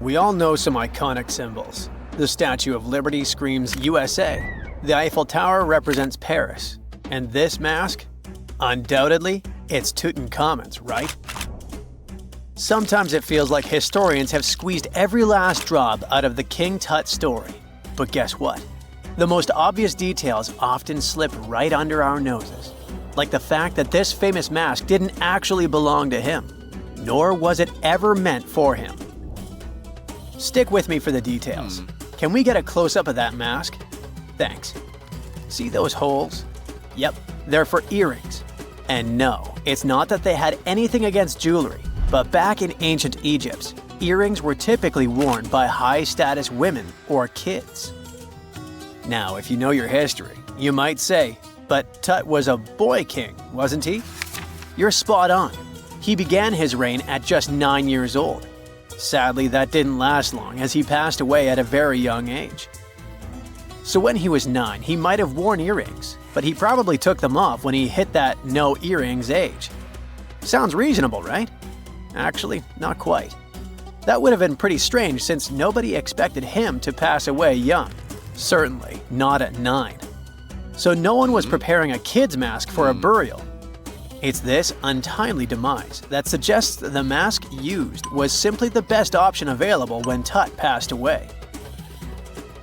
We all know some iconic symbols. The Statue of Liberty screams USA. The Eiffel Tower represents Paris. And this mask? Undoubtedly, it's Tutankhamun's, right? Sometimes it feels like historians have squeezed every last drop out of the King Tut story. But guess what? The most obvious details often slip right under our noses. Like the fact that this famous mask didn't actually belong to him, nor was it ever meant for him. Stick with me for the details. Can we get a close-up of that mask? Thanks. See those holes? Yep, they're for earrings. And no, it's not that they had anything against jewelry, but back in ancient Egypt, earrings were typically worn by high-status women or kids. Now, if you know your history, you might say, but Tut was a boy king, wasn't he? You're spot on. He began his reign at just 9 years old. Sadly, that didn't last long as he passed away at a very young age. So when he was 9, he might have worn earrings, but he probably took them off when he hit that no earrings age. Sounds reasonable, right? Actually, not quite. That would have been pretty strange since nobody expected him to pass away young. Certainly not at 9. So no one was preparing a kid's mask for a burial. It's this untimely demise that suggests the mask used was simply the best option available when Tut passed away.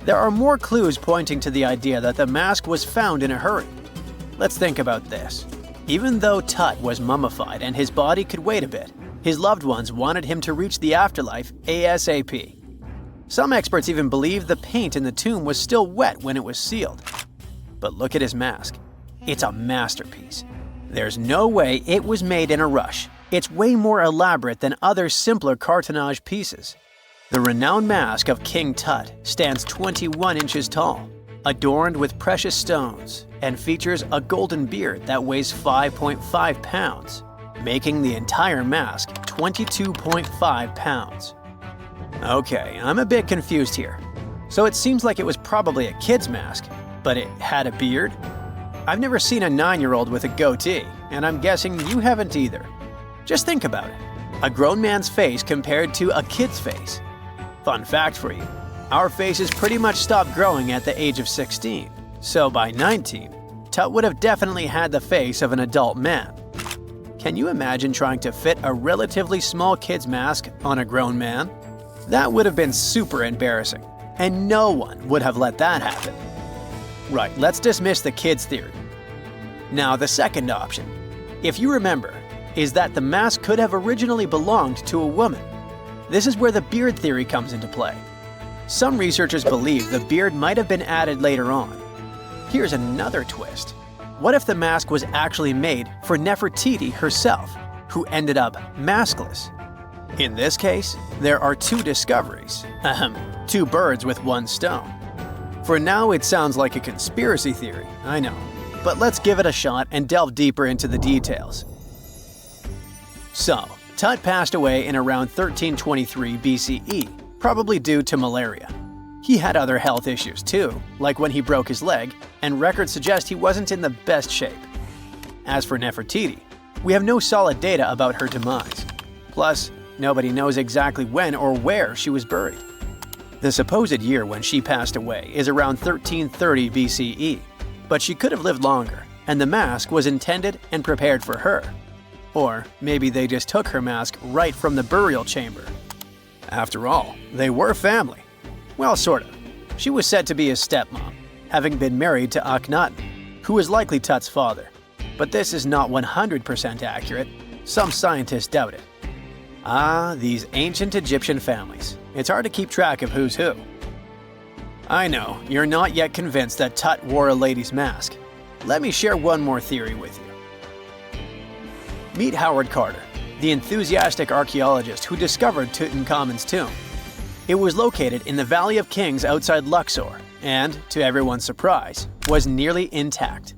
There are more clues pointing to the idea that the mask was found in a hurry. Let's think about this. Even though Tut was mummified and his body could wait a bit, his loved ones wanted him to reach the afterlife ASAP. Some experts even believe the paint in the tomb was still wet when it was sealed. But look at his mask. It's a masterpiece. There's no way it was made in a rush. It's way more elaborate than other simpler cartonnage pieces. The renowned mask of King Tut stands 21 inches tall, adorned with precious stones, and features a golden beard that weighs 5.5 pounds, making the entire mask 22.5 pounds. Okay, I'm a bit confused here. So it seems like it was probably a kid's mask, but it had a beard? I've never seen a 9-year-old with a goatee, and I'm guessing you haven't either. Just think about it. A grown man's face compared to a kid's face. Fun fact for you, our faces pretty much stopped growing at the age of 16, so by 19, Tut would have definitely had the face of an adult man. Can you imagine trying to fit a relatively small kid's mask on a grown man? That would have been super embarrassing, and no one would have let that happen. Right, let's dismiss the kid's theory. Now, the second option, if you remember, is that the mask could have originally belonged to a woman. This is where the beard theory comes into play. Some researchers believe the beard might have been added later on. Here's another twist. What if the mask was actually made for Nefertiti herself, who ended up maskless? In this case, there are two discoveries. Two birds with one stone. For now, it sounds like a conspiracy theory, I know. But let's give it a shot and delve deeper into the details. So, Tut passed away in around 1323 BCE, probably due to malaria. He had other health issues too, like when he broke his leg, and records suggest he wasn't in the best shape. As for Nefertiti, we have no solid data about her demise. Plus, nobody knows exactly when or where she was buried. The supposed year when she passed away is around 1330 BCE, but she could have lived longer, and the mask was intended and prepared for her. Or maybe they just took her mask right from the burial chamber. After all, they were family. Well, sort of. She was said to be his stepmom, having been married to Akhenaten, who was likely Tut's father. But this is not 100% accurate. Some scientists doubt it. Ah, these ancient Egyptian families. It's hard to keep track of who's who. I know, you're not yet convinced that Tut wore a lady's mask. Let me share one more theory with you. Meet Howard Carter, the enthusiastic archaeologist who discovered Tutankhamun's tomb. It was located in the Valley of Kings outside Luxor, and, to everyone's surprise, was nearly intact.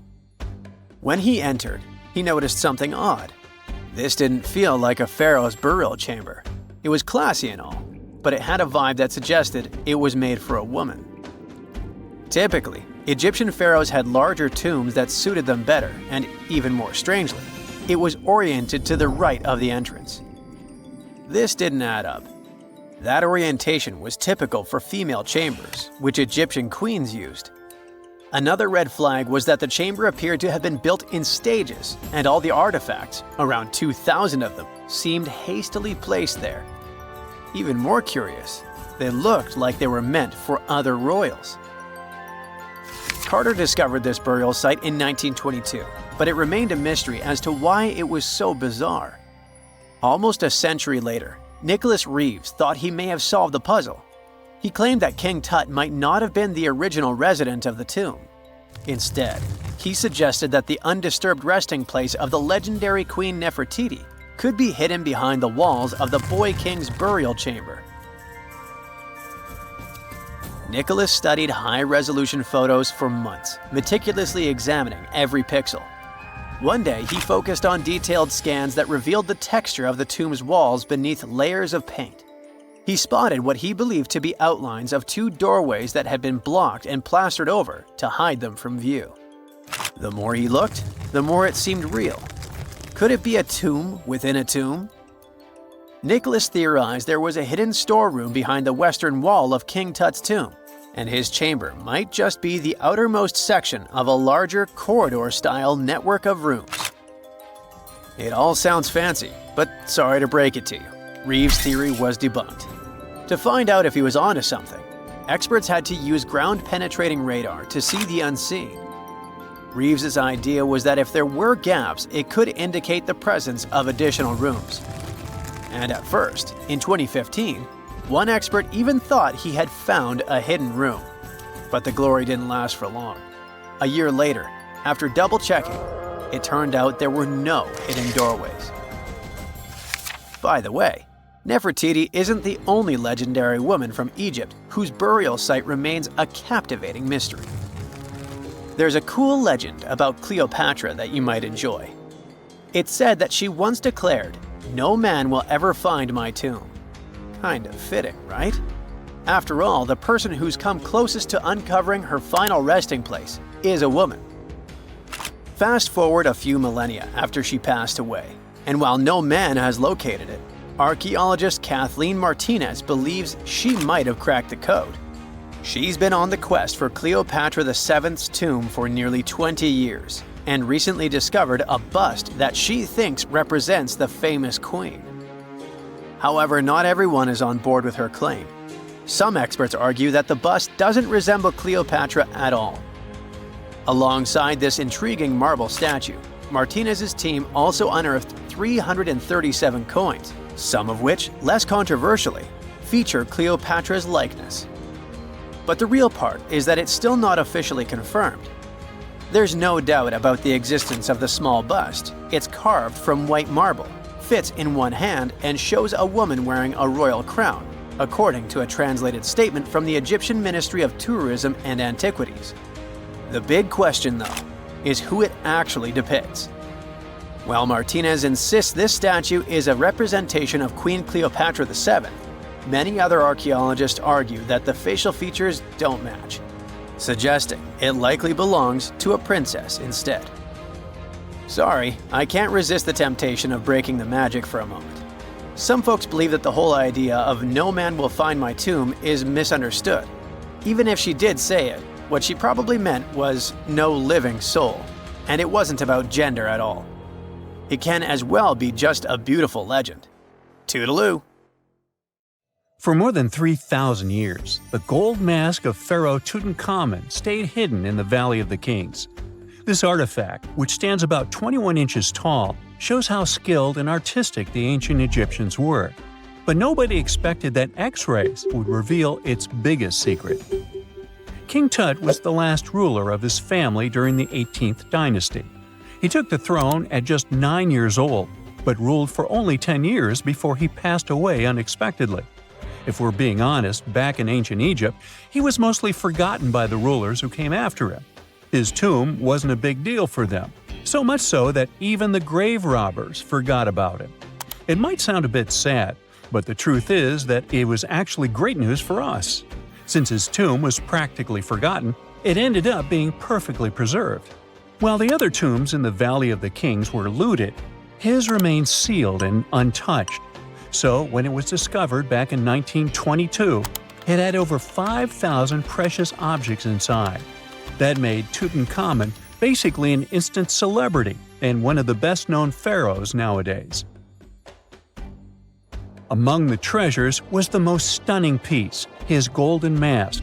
When he entered, he noticed something odd. This didn't feel like a pharaoh's burial chamber. It was classy and all, but it had a vibe that suggested it was made for a woman. Typically, Egyptian pharaohs had larger tombs that suited them better, and even more strangely, it was oriented to the right of the entrance. This didn't add up. That orientation was typical for female chambers, which Egyptian queens used. Another red flag was that the chamber appeared to have been built in stages, and all the artifacts, around 2,000 of them, seemed hastily placed there. Even more curious, they looked like they were meant for other royals. Carter discovered this burial site in 1922, but it remained a mystery as to why it was so bizarre. Almost a century later, Nicholas Reeves thought he may have solved the puzzle. He claimed that King Tut might not have been the original resident of the tomb. Instead, he suggested that the undisturbed resting place of the legendary Queen Nefertiti could be hidden behind the walls of the boy king's burial chamber. Nicholas studied high-resolution photos for months, meticulously examining every pixel. One day, he focused on detailed scans that revealed the texture of the tomb's walls beneath layers of paint. He spotted what he believed to be outlines of two doorways that had been blocked and plastered over to hide them from view. The more he looked, the more it seemed real. Could it be a tomb within a tomb? Nicholas theorized there was a hidden storeroom behind the western wall of King Tut's tomb, and his chamber might just be the outermost section of a larger corridor-style network of rooms. It all sounds fancy, but sorry to break it to you, Reeves' theory was debunked. To find out if he was onto something, experts had to use ground-penetrating radar to see the unseen. Reeves' idea was that if there were gaps, it could indicate the presence of additional rooms. And at first, in 2015, one expert even thought he had found a hidden room. But the glory didn't last for long. A year later, after double-checking, it turned out there were no hidden doorways. By the way, Nefertiti isn't the only legendary woman from Egypt whose burial site remains a captivating mystery. There's a cool legend about Cleopatra that you might enjoy. It's said that she once declared, "No man will ever find my tomb." Kind of fitting, right? After all, the person who's come closest to uncovering her final resting place is a woman. Fast forward a few millennia after she passed away, and while no man has located it, archaeologist Kathleen Martinez believes she might have cracked the code. She's been on the quest for Cleopatra VII's tomb for nearly 20 years, and recently discovered a bust that she thinks represents the famous queen. However, not everyone is on board with her claim. Some experts argue that the bust doesn't resemble Cleopatra at all. Alongside this intriguing marble statue, Martinez's team also unearthed 337 coins, some of which, less controversially, feature Cleopatra's likeness. But the real part is that it's still not officially confirmed. There's no doubt about the existence of the small bust. It's carved from white marble, fits in one hand, and shows a woman wearing a royal crown, according to a translated statement from the Egyptian Ministry of Tourism and Antiquities. The big question, though, is who it actually depicts. While Martinez insists this statue is a representation of Queen Cleopatra VII, many other archaeologists argue that the facial features don't match, suggesting it likely belongs to a princess instead. Sorry, I can't resist the temptation of breaking the magic for a moment. Some folks believe that the whole idea of "no man will find my tomb" is misunderstood. Even if she did say it, what she probably meant was "no living soul," and it wasn't about gender at all. It can as well be just a beautiful legend. Toodaloo! For more than 3,000 years, the gold mask of Pharaoh Tutankhamun stayed hidden in the Valley of the Kings. This artifact, which stands about 21 inches tall, shows how skilled and artistic the ancient Egyptians were. But nobody expected that X-rays would reveal its biggest secret. King Tut was the last ruler of his family during the 18th dynasty. He took the throne at just 9 years old, but ruled for only 10 years before he passed away unexpectedly. If we're being honest, back in ancient Egypt, he was mostly forgotten by the rulers who came after him. His tomb wasn't a big deal for them, so much so that even the grave robbers forgot about him. It might sound a bit sad, but the truth is that it was actually great news for us. Since his tomb was practically forgotten, it ended up being perfectly preserved. While the other tombs in the Valley of the Kings were looted, his remained sealed and untouched. So when it was discovered back in 1922, it had over 5,000 precious objects inside. That made Tutankhamun basically an instant celebrity and one of the best-known pharaohs nowadays. Among the treasures was the most stunning piece, his golden mask.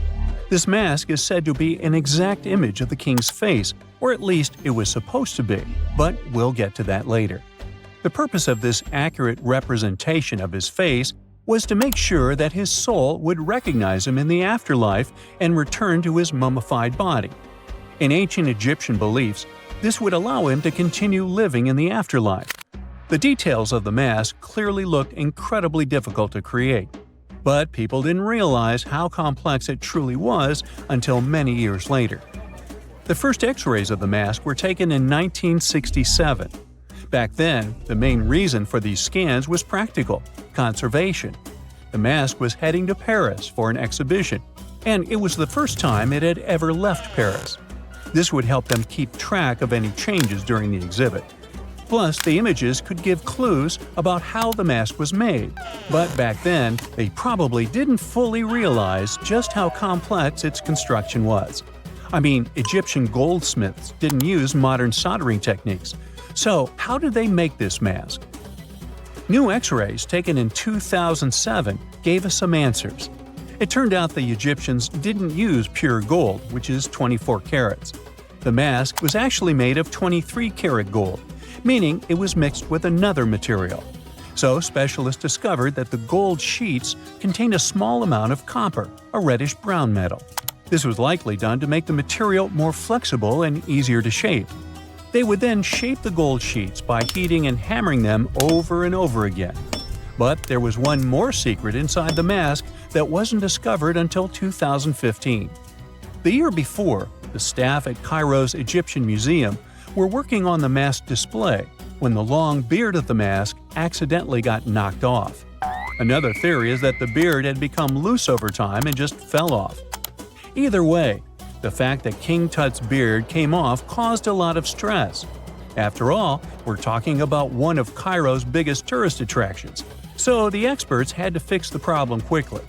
This mask is said to be an exact image of the king's face, or at least it was supposed to be, but we'll get to that later. The purpose of this accurate representation of his face was to make sure that his soul would recognize him in the afterlife and return to his mummified body. In ancient Egyptian beliefs, this would allow him to continue living in the afterlife. The details of the mask clearly looked incredibly difficult to create, but people didn't realize how complex it truly was until many years later. The first X-rays of the mask were taken in 1967. Back then, the main reason for these scans was practical – conservation. The mask was heading to Paris for an exhibition, and it was the first time it had ever left Paris. This would help them keep track of any changes during the exhibit. Plus, the images could give clues about how the mask was made, but back then, they probably didn't fully realize just how complex its construction was. I mean, Egyptian goldsmiths didn't use modern soldering techniques. So, how did they make this mask? New X-rays taken in 2007 gave us some answers. It turned out the Egyptians didn't use pure gold, which is 24 carats. The mask was actually made of 23-karat gold, meaning it was mixed with another material. So specialists discovered that the gold sheets contained a small amount of copper, a reddish-brown metal. This was likely done to make the material more flexible and easier to shape. They would then shape the gold sheets by heating and hammering them over and over again. But there was one more secret inside the mask that wasn't discovered until 2015. The year before, the staff at Cairo's Egyptian Museum were working on the mask display when the long beard of the mask accidentally got knocked off. Another theory is that the beard had become loose over time and just fell off. Either way, the fact that King Tut's beard came off caused a lot of stress. After all, we're talking about one of Cairo's biggest tourist attractions, so the experts had to fix the problem quickly.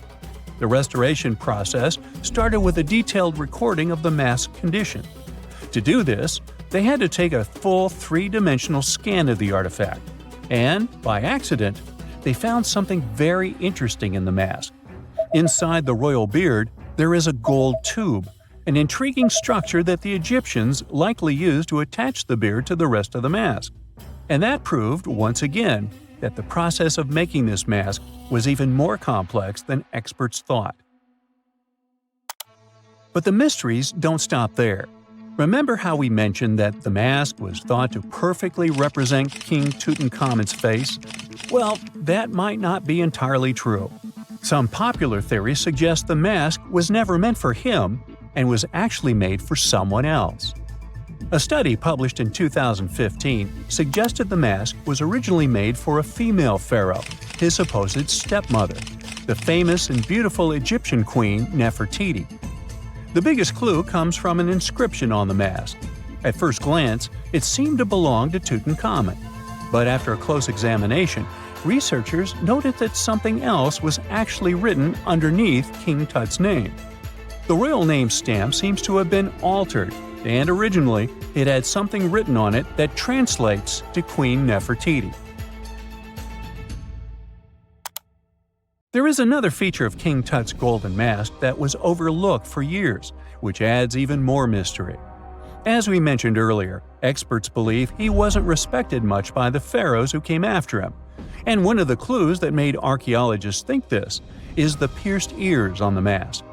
The restoration process started with a detailed recording of the mask's condition. To do this, they had to take a full three-dimensional scan of the artifact, and, by accident, they found something very interesting in the mask. Inside the royal beard, there is a gold tube, an intriguing structure that the Egyptians likely used to attach the beard to the rest of the mask. And that proved, once again, that the process of making this mask was even more complex than experts thought. But the mysteries don't stop there. Remember how we mentioned that the mask was thought to perfectly represent King Tutankhamun's face? Well, that might not be entirely true. Some popular theories suggest the mask was never meant for him and was actually made for someone else. A study published in 2015 suggested the mask was originally made for a female pharaoh, his supposed stepmother, the famous and beautiful Egyptian queen Nefertiti. The biggest clue comes from an inscription on the mask. At first glance, it seemed to belong to Tutankhamun, but after a close examination, researchers noted that something else was actually written underneath King Tut's name. The royal name stamp seems to have been altered, and originally it had something written on it that translates to Queen Nefertiti. There is another feature of King Tut's golden mask that was overlooked for years, which adds even more mystery. As we mentioned earlier, experts believe he wasn't respected much by the pharaohs who came after him. And one of the clues that made archaeologists think this is the pierced ears on the mask.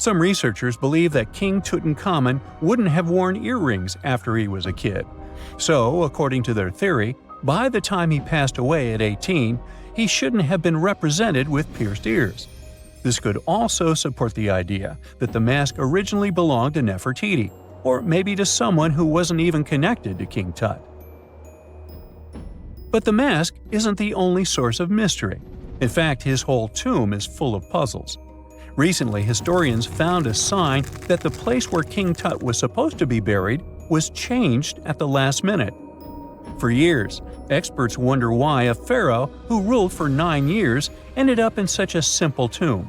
Some researchers believe that King Tutankhamun wouldn't have worn earrings after he was a kid. So, according to their theory, by the time he passed away at 18, he shouldn't have been represented with pierced ears. This could also support the idea that the mask originally belonged to Nefertiti, or maybe to someone who wasn't even connected to King Tut. But the mask isn't the only source of mystery. In fact, his whole tomb is full of puzzles. Recently, historians found a sign that the place where King Tut was supposed to be buried was changed at the last minute. For years, experts wonder why a pharaoh who ruled for 9 years ended up in such a simple tomb.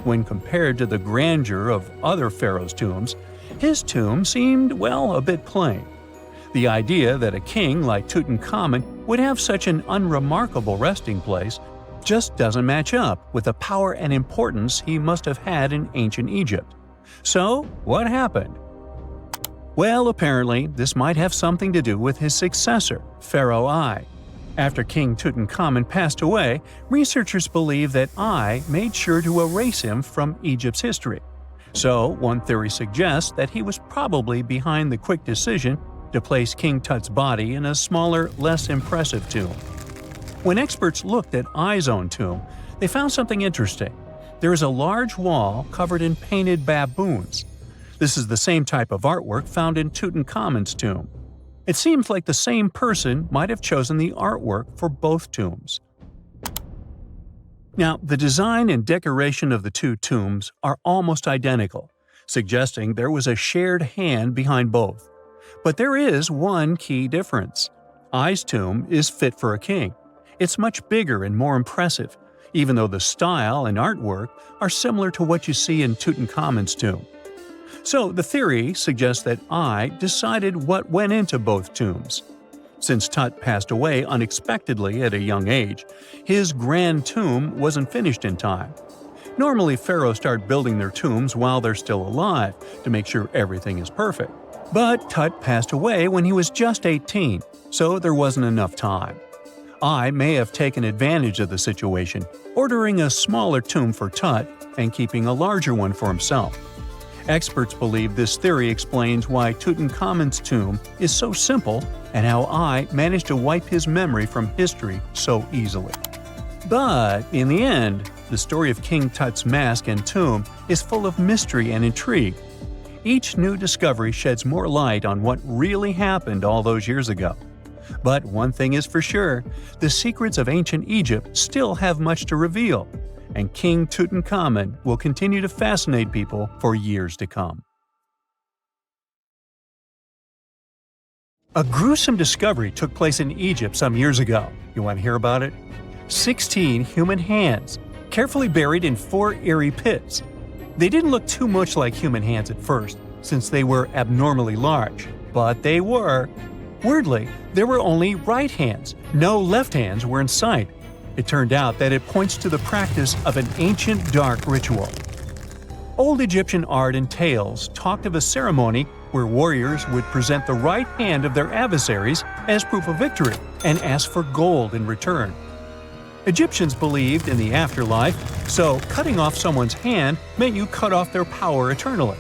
When compared to the grandeur of other pharaohs' tombs, his tomb seemed, well, a bit plain. The idea that a king like Tutankhamun would have such an unremarkable resting place just doesn't match up with the power and importance he must have had in ancient Egypt. So, what happened? Well, apparently, this might have something to do with his successor, Pharaoh I. After King Tutankhamun passed away, researchers believe that I made sure to erase him from Egypt's history. So, one theory suggests that he was probably behind the quick decision to place King Tut's body in a smaller, less impressive tomb. When experts looked at I's own tomb, they found something interesting. There is a large wall covered in painted baboons. This is the same type of artwork found in Tutankhamun's tomb. It seems like the same person might have chosen the artwork for both tombs. Now, the design and decoration of the two tombs are almost identical, suggesting there was a shared hand behind both. But there is one key difference. I's tomb is fit for a king. It's much bigger and more impressive, even though the style and artwork are similar to what you see in Tutankhamun's tomb. So the theory suggests that I decided what went into both tombs. Since Tut passed away unexpectedly at a young age, his grand tomb wasn't finished in time. Normally, pharaohs start building their tombs while they're still alive to make sure everything is perfect. But Tut passed away when he was just 18, so there wasn't enough time. I may have taken advantage of the situation, ordering a smaller tomb for Tut and keeping a larger one for himself. Experts believe this theory explains why Tutankhamun's tomb is so simple and how I managed to wipe his memory from history so easily. But in the end, the story of King Tut's mask and tomb is full of mystery and intrigue. Each new discovery sheds more light on what really happened all those years ago. But one thing is for sure, the secrets of ancient Egypt still have much to reveal, and King Tutankhamun will continue to fascinate people for years to come. A gruesome discovery took place in Egypt some years ago. You want to hear about it? 16 human hands, carefully buried in 4 eerie pits. They didn't look too much like human hands at first, since they were abnormally large, but they were. Weirdly, there were only right hands. No left hands were in sight. It turned out that it points to the practice of an ancient dark ritual. Old Egyptian art and tales talked of a ceremony where warriors would present the right hand of their adversaries as proof of victory and ask for gold in return. Egyptians believed in the afterlife, so cutting off someone's hand meant you cut off their power eternally.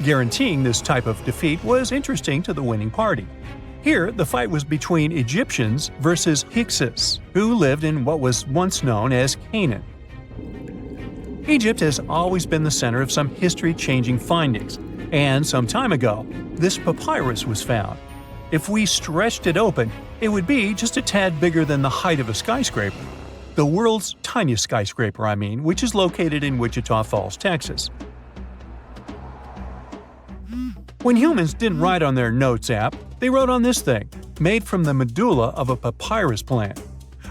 Guaranteeing this type of defeat was interesting to the winning party. Here, the fight was between Egyptians versus Hyksos, who lived in what was once known as Canaan. Egypt has always been the center of some history-changing findings, and some time ago, this papyrus was found. If we stretched it open, it would be just a tad bigger than the height of a skyscraper. The world's tiniest skyscraper, which is located in Wichita Falls, Texas. When humans didn't write on their notes app, they wrote on this thing, made from the medulla of a papyrus plant.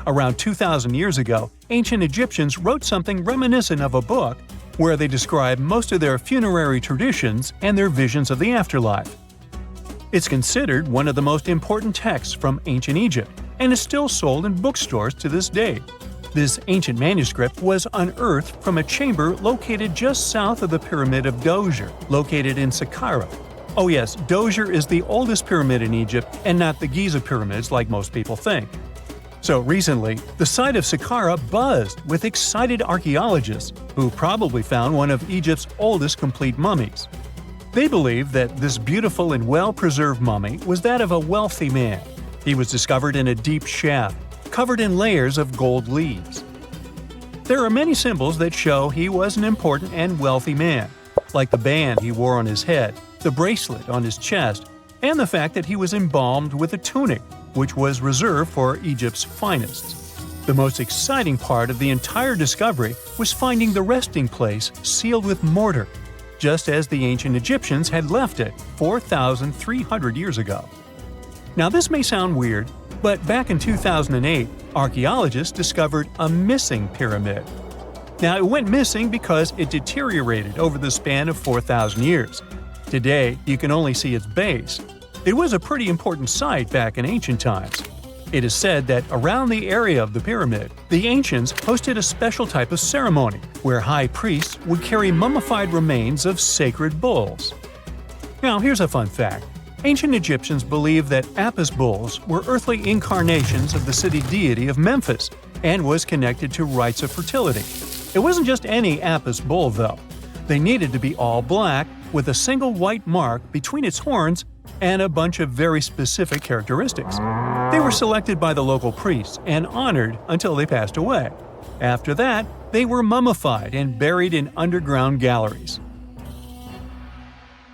Around 2,000 years ago, ancient Egyptians wrote something reminiscent of a book where they describe most of their funerary traditions and their visions of the afterlife. It's considered one of the most important texts from ancient Egypt and is still sold in bookstores to this day. This ancient manuscript was unearthed from a chamber located just south of the Pyramid of Djoser, located in Saqqara. Oh yes, Djoser is the oldest pyramid in Egypt and not the Giza pyramids like most people think. So recently, the site of Saqqara buzzed with excited archaeologists who probably found one of Egypt's oldest complete mummies. They believe that this beautiful and well-preserved mummy was that of a wealthy man. He was discovered in a deep shaft, covered in layers of gold leaves. There are many symbols that show he was an important and wealthy man, like the band he wore on his head, the bracelet on his chest, and the fact that he was embalmed with a tunic, which was reserved for Egypt's finest. The most exciting part of the entire discovery was finding the resting place sealed with mortar, just as the ancient Egyptians had left it 4,300 years ago. Now this may sound weird, But back in 2008, archaeologists discovered a missing pyramid. Now, it went missing because it deteriorated over the span of 4,000 years. Today, you can only see its base. It was a pretty important site back in ancient times. It is said that around the area of the pyramid, the ancients hosted a special type of ceremony where high priests would carry mummified remains of sacred bulls. Now, here's a fun fact. Ancient Egyptians believed that Apis bulls were earthly incarnations of the city deity of Memphis and was connected to rites of fertility. It wasn't just any Apis bull, though. They needed to be all black, with a single white mark between its horns and a bunch of very specific characteristics. They were selected by the local priests and honored until they passed away. After that, they were mummified and buried in underground galleries.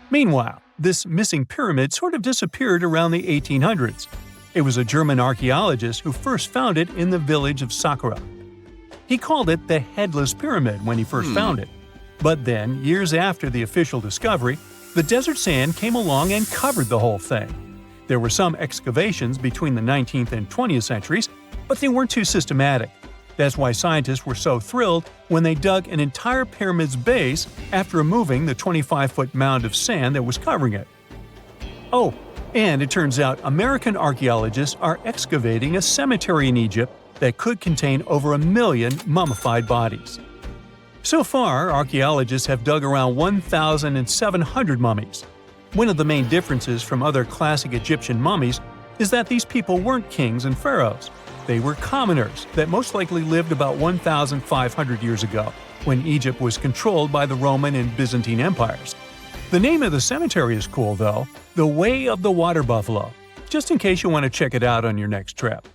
Meanwhile, this missing pyramid sort of disappeared around the 1800s. It was a German archaeologist who first found it in the village of Sahara. He called it the Headless Pyramid when he first found it. But then, years after the official discovery, the desert sand came along and covered the whole thing. There were some excavations between the 19th and 20th centuries, but they weren't too systematic. That's why scientists were so thrilled when they dug an entire pyramid's base after removing the 25-foot mound of sand that was covering it. Oh, and it turns out American archaeologists are excavating a cemetery in Egypt that could contain over 1 million mummified bodies. So far, archaeologists have dug around 1,700 mummies. One of the main differences from other classic Egyptian mummies is that these people weren't kings and pharaohs. They were commoners that most likely lived about 1,500 years ago, when Egypt was controlled by the Roman and Byzantine empires. The name of the cemetery is cool, though, the Way of the Water Buffalo, just in case you want to check it out on your next trip.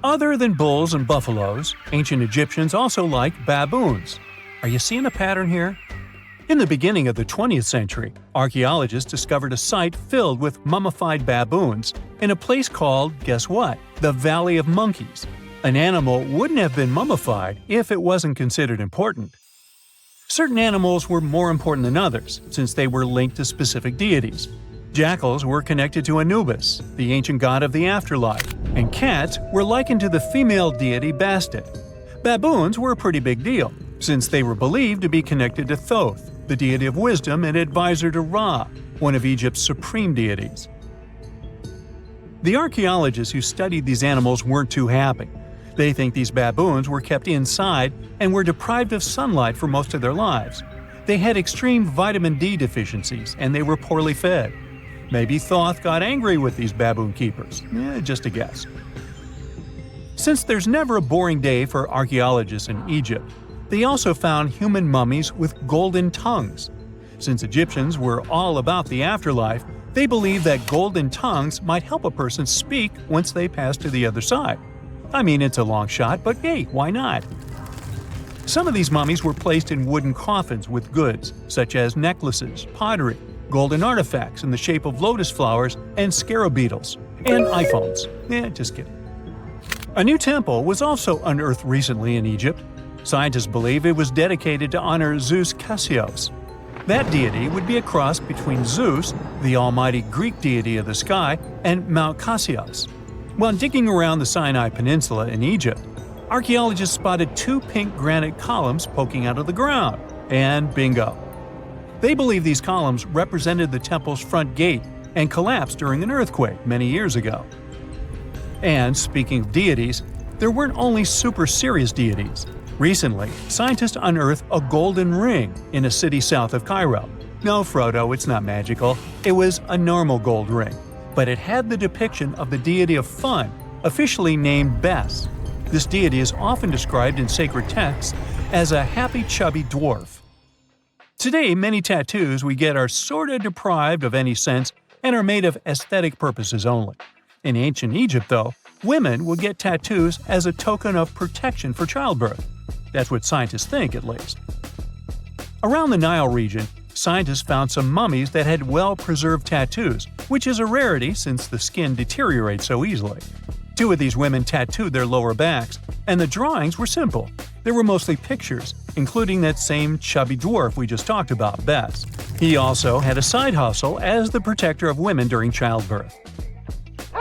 Other than bulls and buffaloes, ancient Egyptians also liked baboons. Are you seeing a pattern here? In the beginning of the 20th century, archaeologists discovered a site filled with mummified baboons in a place called, guess what? The Valley of Monkeys. An animal wouldn't have been mummified if it wasn't considered important. Certain animals were more important than others, since they were linked to specific deities. Jackals were connected to Anubis, the ancient god of the afterlife, and cats were likened to the female deity Bastet. Baboons were a pretty big deal, since they were believed to be connected to Thoth, the deity of wisdom and advisor to Ra, one of Egypt's supreme deities. The archaeologists who studied these animals weren't too happy. They think these baboons were kept inside and were deprived of sunlight for most of their lives. They had extreme vitamin D deficiencies and they were poorly fed. Maybe Thoth got angry with these baboon keepers. Just a guess. Since there's never a boring day for archaeologists in Egypt, they also found human mummies with golden tongues. Since Egyptians were all about the afterlife, they believed that golden tongues might help a person speak once they pass to the other side. I mean, it's a long shot, but hey, why not? Some of these mummies were placed in wooden coffins with goods, such as necklaces, pottery, golden artifacts in the shape of lotus flowers and scarab beetles, and iPhones. Just kidding. A new temple was also unearthed recently in Egypt. Scientists believe it was dedicated to honor Zeus Cassios. That deity would be a cross between Zeus, the almighty Greek deity of the sky, and Mount Cassios. While digging around the Sinai Peninsula in Egypt, archaeologists spotted 2 pink granite columns poking out of the ground, and bingo. They believe these columns represented the temple's front gate and collapsed during an earthquake many years ago. And speaking of deities, there weren't only super serious deities. Recently, scientists unearthed a golden ring in a city south of Cairo. No, Frodo, it's not magical. It was a normal gold ring, but it had the depiction of the deity of fun, officially named Bes. This deity is often described in sacred texts as a happy, chubby dwarf. Today, many tattoos we get are sorta deprived of any sense and are made of aesthetic purposes only. In ancient Egypt, though, women would get tattoos as a token of protection for childbirth. That's what scientists think, at least. Around the Nile region, scientists found some mummies that had well-preserved tattoos, which is a rarity since the skin deteriorates so easily. 2 of these women tattooed their lower backs, and the drawings were simple. They were mostly pictures, including that same chubby dwarf we just talked about, Bes. He also had a side hustle as the protector of women during childbirth.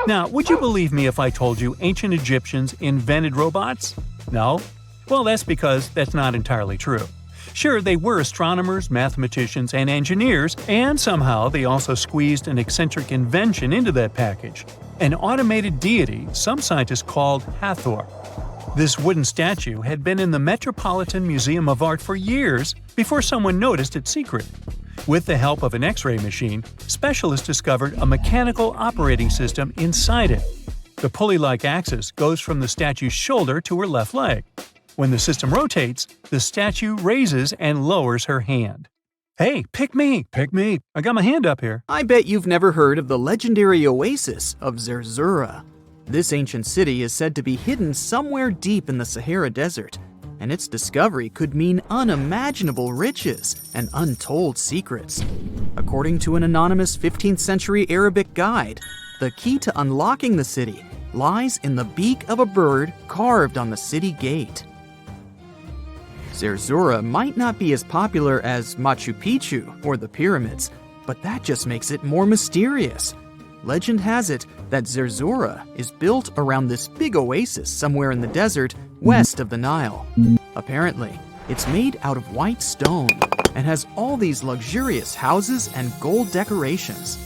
Now, would you believe me if I told you ancient Egyptians invented robots? No? Well, that's because that's not entirely true. Sure, they were astronomers, mathematicians, and engineers, and somehow they also squeezed an eccentric invention into that package: an automated deity some scientists called Hathor. This wooden statue had been in the Metropolitan Museum of Art for years before someone noticed its secret. With the help of an X-ray machine, specialists discovered a mechanical operating system inside it. The pulley-like axis goes from the statue's shoulder to her left leg. When the system rotates, the statue raises and lowers her hand. Hey, pick me! Pick me! I got my hand up here. I bet you've never heard of the legendary oasis of Zerzura. This ancient city is said to be hidden somewhere deep in the Sahara Desert, and its discovery could mean unimaginable riches and untold secrets. According to an anonymous 15th century Arabic guide, the key to unlocking the city lies in the beak of a bird carved on the city gate. Zerzura might not be as popular as Machu Picchu or the pyramids, but that just makes it more mysterious. Legend has it that Zerzura is built around this big oasis somewhere in the desert west of the Nile. Apparently, it's made out of white stone and has all these luxurious houses and gold decorations.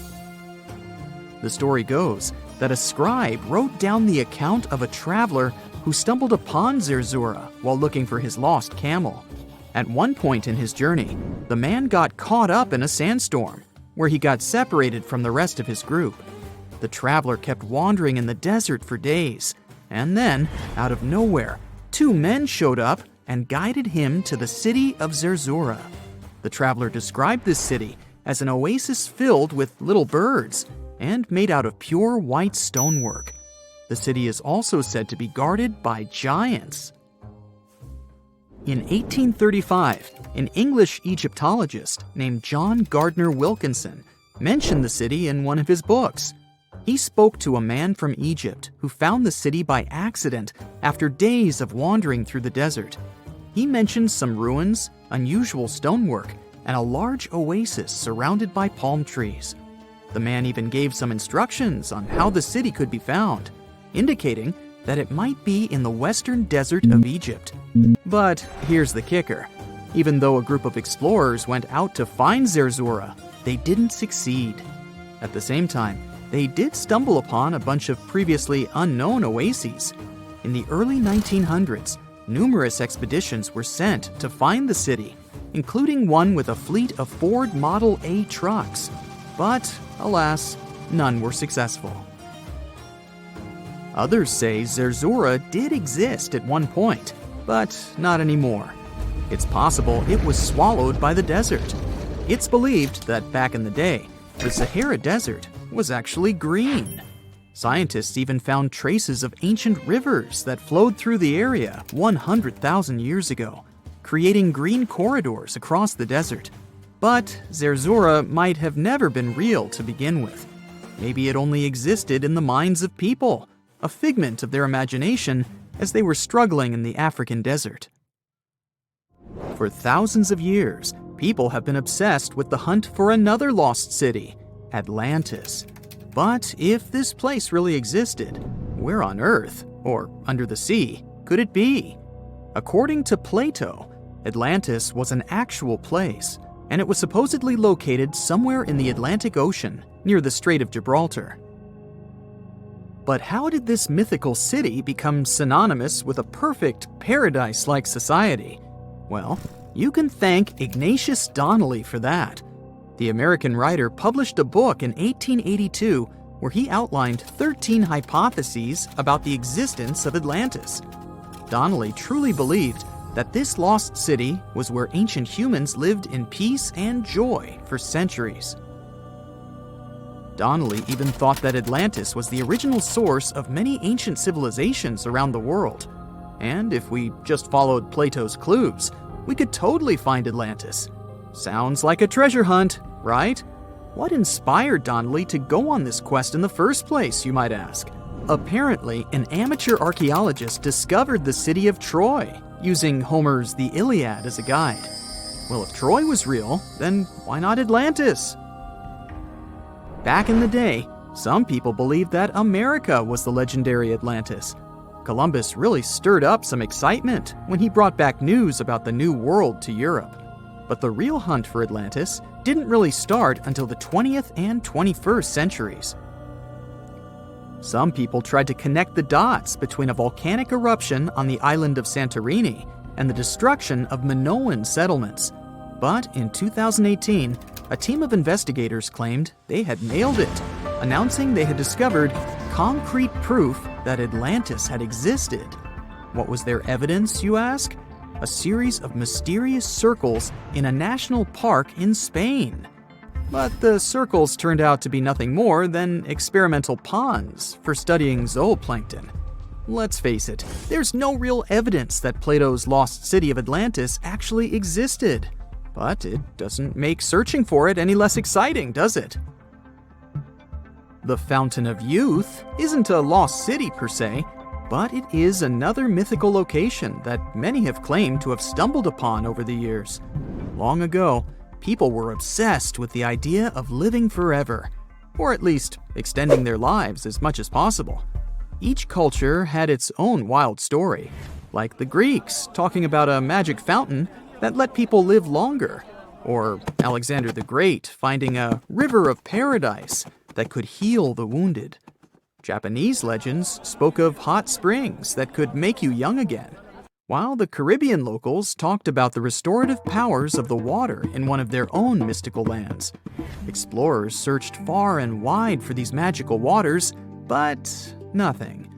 The story goes that a scribe wrote down the account of a traveler who stumbled upon Zerzura while looking for his lost camel. At one point in his journey, the man got caught up in a sandstorm, where he got separated from the rest of his group. The traveler kept wandering in the desert for days, and then, out of nowhere, two men showed up and guided him to the city of Zerzura. The traveler described this city as an oasis filled with little birds and made out of pure white stonework. The city is also said to be guarded by giants. In 1835, an English Egyptologist named John Gardner Wilkinson mentioned the city in one of his books. He spoke to a man from Egypt who found the city by accident after days of wandering through the desert. He mentioned some ruins, unusual stonework, and a large oasis surrounded by palm trees. The man even gave some instructions on how the city could be found, indicating that it might be in the western desert of Egypt. But here's the kicker. Even though a group of explorers went out to find Zerzura, they didn't succeed. At the same time, they did stumble upon a bunch of previously unknown oases. In the early 1900s, numerous expeditions were sent to find the city, including one with a fleet of Ford Model A trucks. But, alas, none were successful. Others say Zerzura did exist at one point, but not anymore. It's possible it was swallowed by the desert. It's believed that back in the day, the Sahara Desert was actually green. Scientists even found traces of ancient rivers that flowed through the area 100,000 years ago, creating green corridors across the desert. But Zerzura might have never been real to begin with. Maybe it only existed in the minds of people, a figment of their imagination as they were struggling in the African desert. For thousands of years, people have been obsessed with the hunt for another lost city, Atlantis. But if this place really existed, where on Earth, or under the sea, could it be? According to Plato, Atlantis was an actual place, and it was supposedly located somewhere in the Atlantic Ocean, near the Strait of Gibraltar. But how did this mythical city become synonymous with a perfect paradise-like society? Well, you can thank Ignatius Donnelly for that. The American writer published a book in 1882 where he outlined 13 hypotheses about the existence of Atlantis. Donnelly truly believed that this lost city was where ancient humans lived in peace and joy for centuries. Donnelly even thought that Atlantis was the original source of many ancient civilizations around the world. And if we just followed Plato's clues, we could totally find Atlantis. Sounds like a treasure hunt, right? What inspired Donnelly to go on this quest in the first place, you might ask? Apparently, an amateur archaeologist discovered the city of Troy, using Homer's The Iliad as a guide. Well, if Troy was real, then why not Atlantis? Back in the day, Some people believe that America was the legendary Atlantis. Columbus really stirred up some excitement when he brought back news about the New World to Europe. But the real hunt for Atlantis didn't really start until the 20th and 21st centuries. Some people tried to connect the dots between a volcanic eruption on the island of Santorini and the destruction of Minoan settlements. But in 2018, a team of investigators claimed they had nailed it, announcing they had discovered concrete proof that Atlantis had existed. What was their evidence, you ask? A series of mysterious circles in a national park in Spain. But the circles turned out to be nothing more than experimental ponds for studying zooplankton. Let's face it, there's no real evidence that Plato's lost city of Atlantis actually existed. But it doesn't make searching for it any less exciting, does it? The Fountain of Youth isn't a lost city per se, but it is another mythical location that many have claimed to have stumbled upon over the years. Long ago, people were obsessed with the idea of living forever, or at least extending their lives as much as possible. Each culture had its own wild story, like the Greeks talking about a magic fountain that let people live longer, or Alexander the Great finding a river of paradise that could heal the wounded. Japanese legends spoke of hot springs that could make you young again, while the Caribbean locals talked about the restorative powers of the water in one of their own mystical lands. Explorers searched far and wide for these magical waters, but nothing.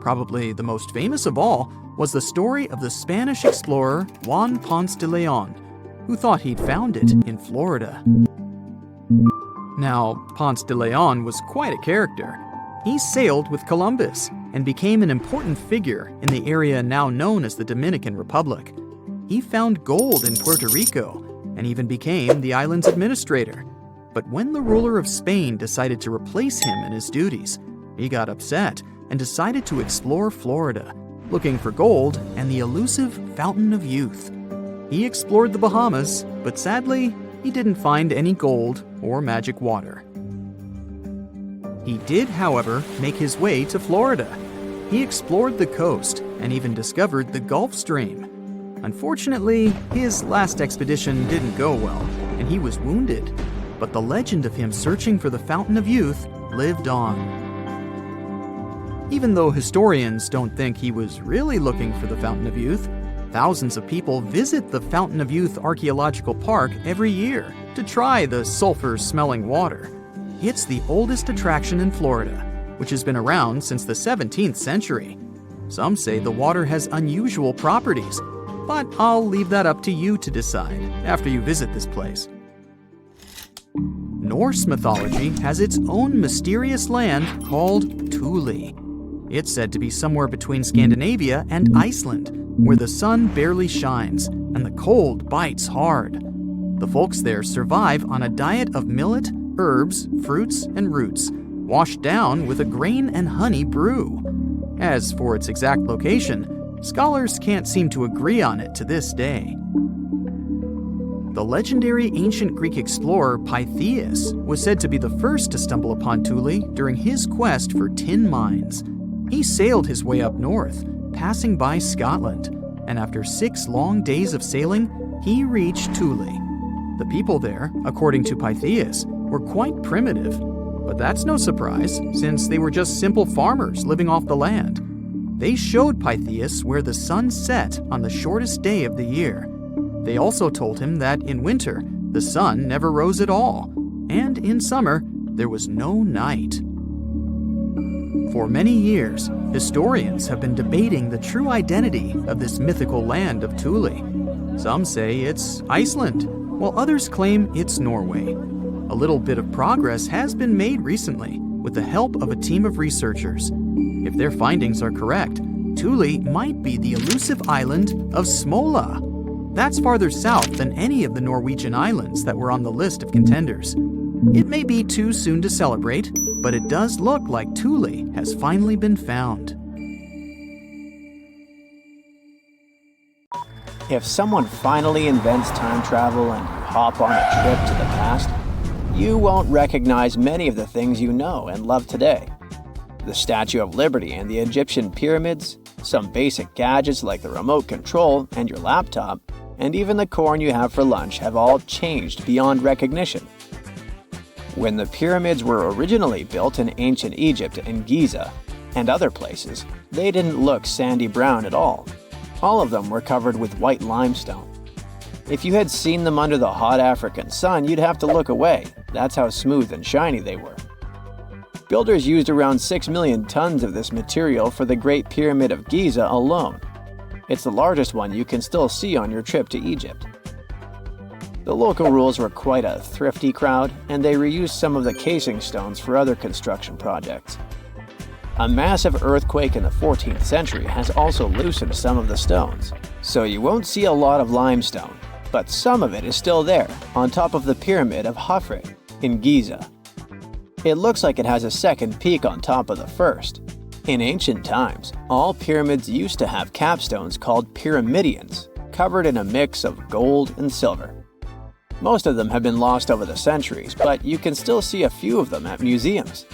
Probably the most famous of all was the story of the Spanish explorer Juan Ponce de Leon, who thought he'd found it in Florida. Now, Ponce de Leon was quite a character. He sailed with Columbus and became an important figure in the area now known as the Dominican Republic. He found gold in Puerto Rico and even became the island's administrator. But when the ruler of Spain decided to replace him in his duties, he got upset and decided to explore Florida, looking for gold and the elusive Fountain of Youth. He explored the Bahamas, but sadly, he didn't find any gold or magic water. He did, however, make his way to Florida. He explored the coast and even discovered the Gulf Stream. Unfortunately, his last expedition didn't go well, and he was wounded. But the legend of him searching for the Fountain of Youth lived on. Even though historians don't think he was really looking for the Fountain of Youth, thousands of people visit the Fountain of Youth Archaeological Park every year to try the sulfur-smelling water. It's the oldest attraction in Florida, which has been around since the 17th century. Some say the water has unusual properties, but I'll leave that up to you to decide after you visit this place. Norse mythology has its own mysterious land called Thule. It's said to be somewhere between Scandinavia and Iceland, where the sun barely shines and the cold bites hard. The folks there survive on a diet of millet, herbs, fruits, and roots, washed down with a grain and honey brew. As for its exact location, scholars can't seem to agree on it to this day. The legendary ancient Greek explorer Pytheas was said to be the first to stumble upon Thule during his quest for tin mines. He sailed his way up north, passing by Scotland, and after 6 long days of sailing, he reached Thule. The people there, according to Pytheas, were quite primitive, but that's no surprise since they were just simple farmers living off the land. They showed Pytheas where the sun set on the shortest day of the year. They also told him that in winter, the sun never rose at all, and in summer, there was no night. For many years, historians have been debating the true identity of this mythical land of Thule. Some say it's Iceland, while others claim it's Norway. A little bit of progress has been made recently with the help of a team of researchers. If their findings are correct, Thule might be the elusive island of Smola. That's farther south than any of the Norwegian islands that were on the list of contenders. It may be too soon to celebrate, but it does look like Thule has finally been found. If someone finally invents time travel and you hop on a trip to the past, you won't recognize many of the things you know and love today. The Statue of Liberty and the Egyptian pyramids, some basic gadgets like the remote control and your laptop, and even the corn you have for lunch have all changed beyond recognition. When the pyramids were originally built in ancient Egypt and Giza and other places, they didn't look sandy brown at all. All of them were covered with white limestone. If you had seen them under the hot African sun, you'd have to look away. That's how smooth and shiny they were. Builders used around 6 million tons of this material for the Great Pyramid of Giza alone. It's the largest one you can still see on your trip to Egypt. The local rules were quite a thrifty crowd, and they reused some of the casing stones for other construction projects. A massive earthquake in the 14th century has also loosened some of the stones, so you won't see a lot of limestone, but some of it is still there, on top of the Pyramid of Khafre in Giza. It looks like it has a second peak on top of the first. In ancient times, all pyramids used to have capstones called pyramidions, covered in a mix of gold and silver. Most of them have been lost over the centuries, but you can still see a few of them at museums.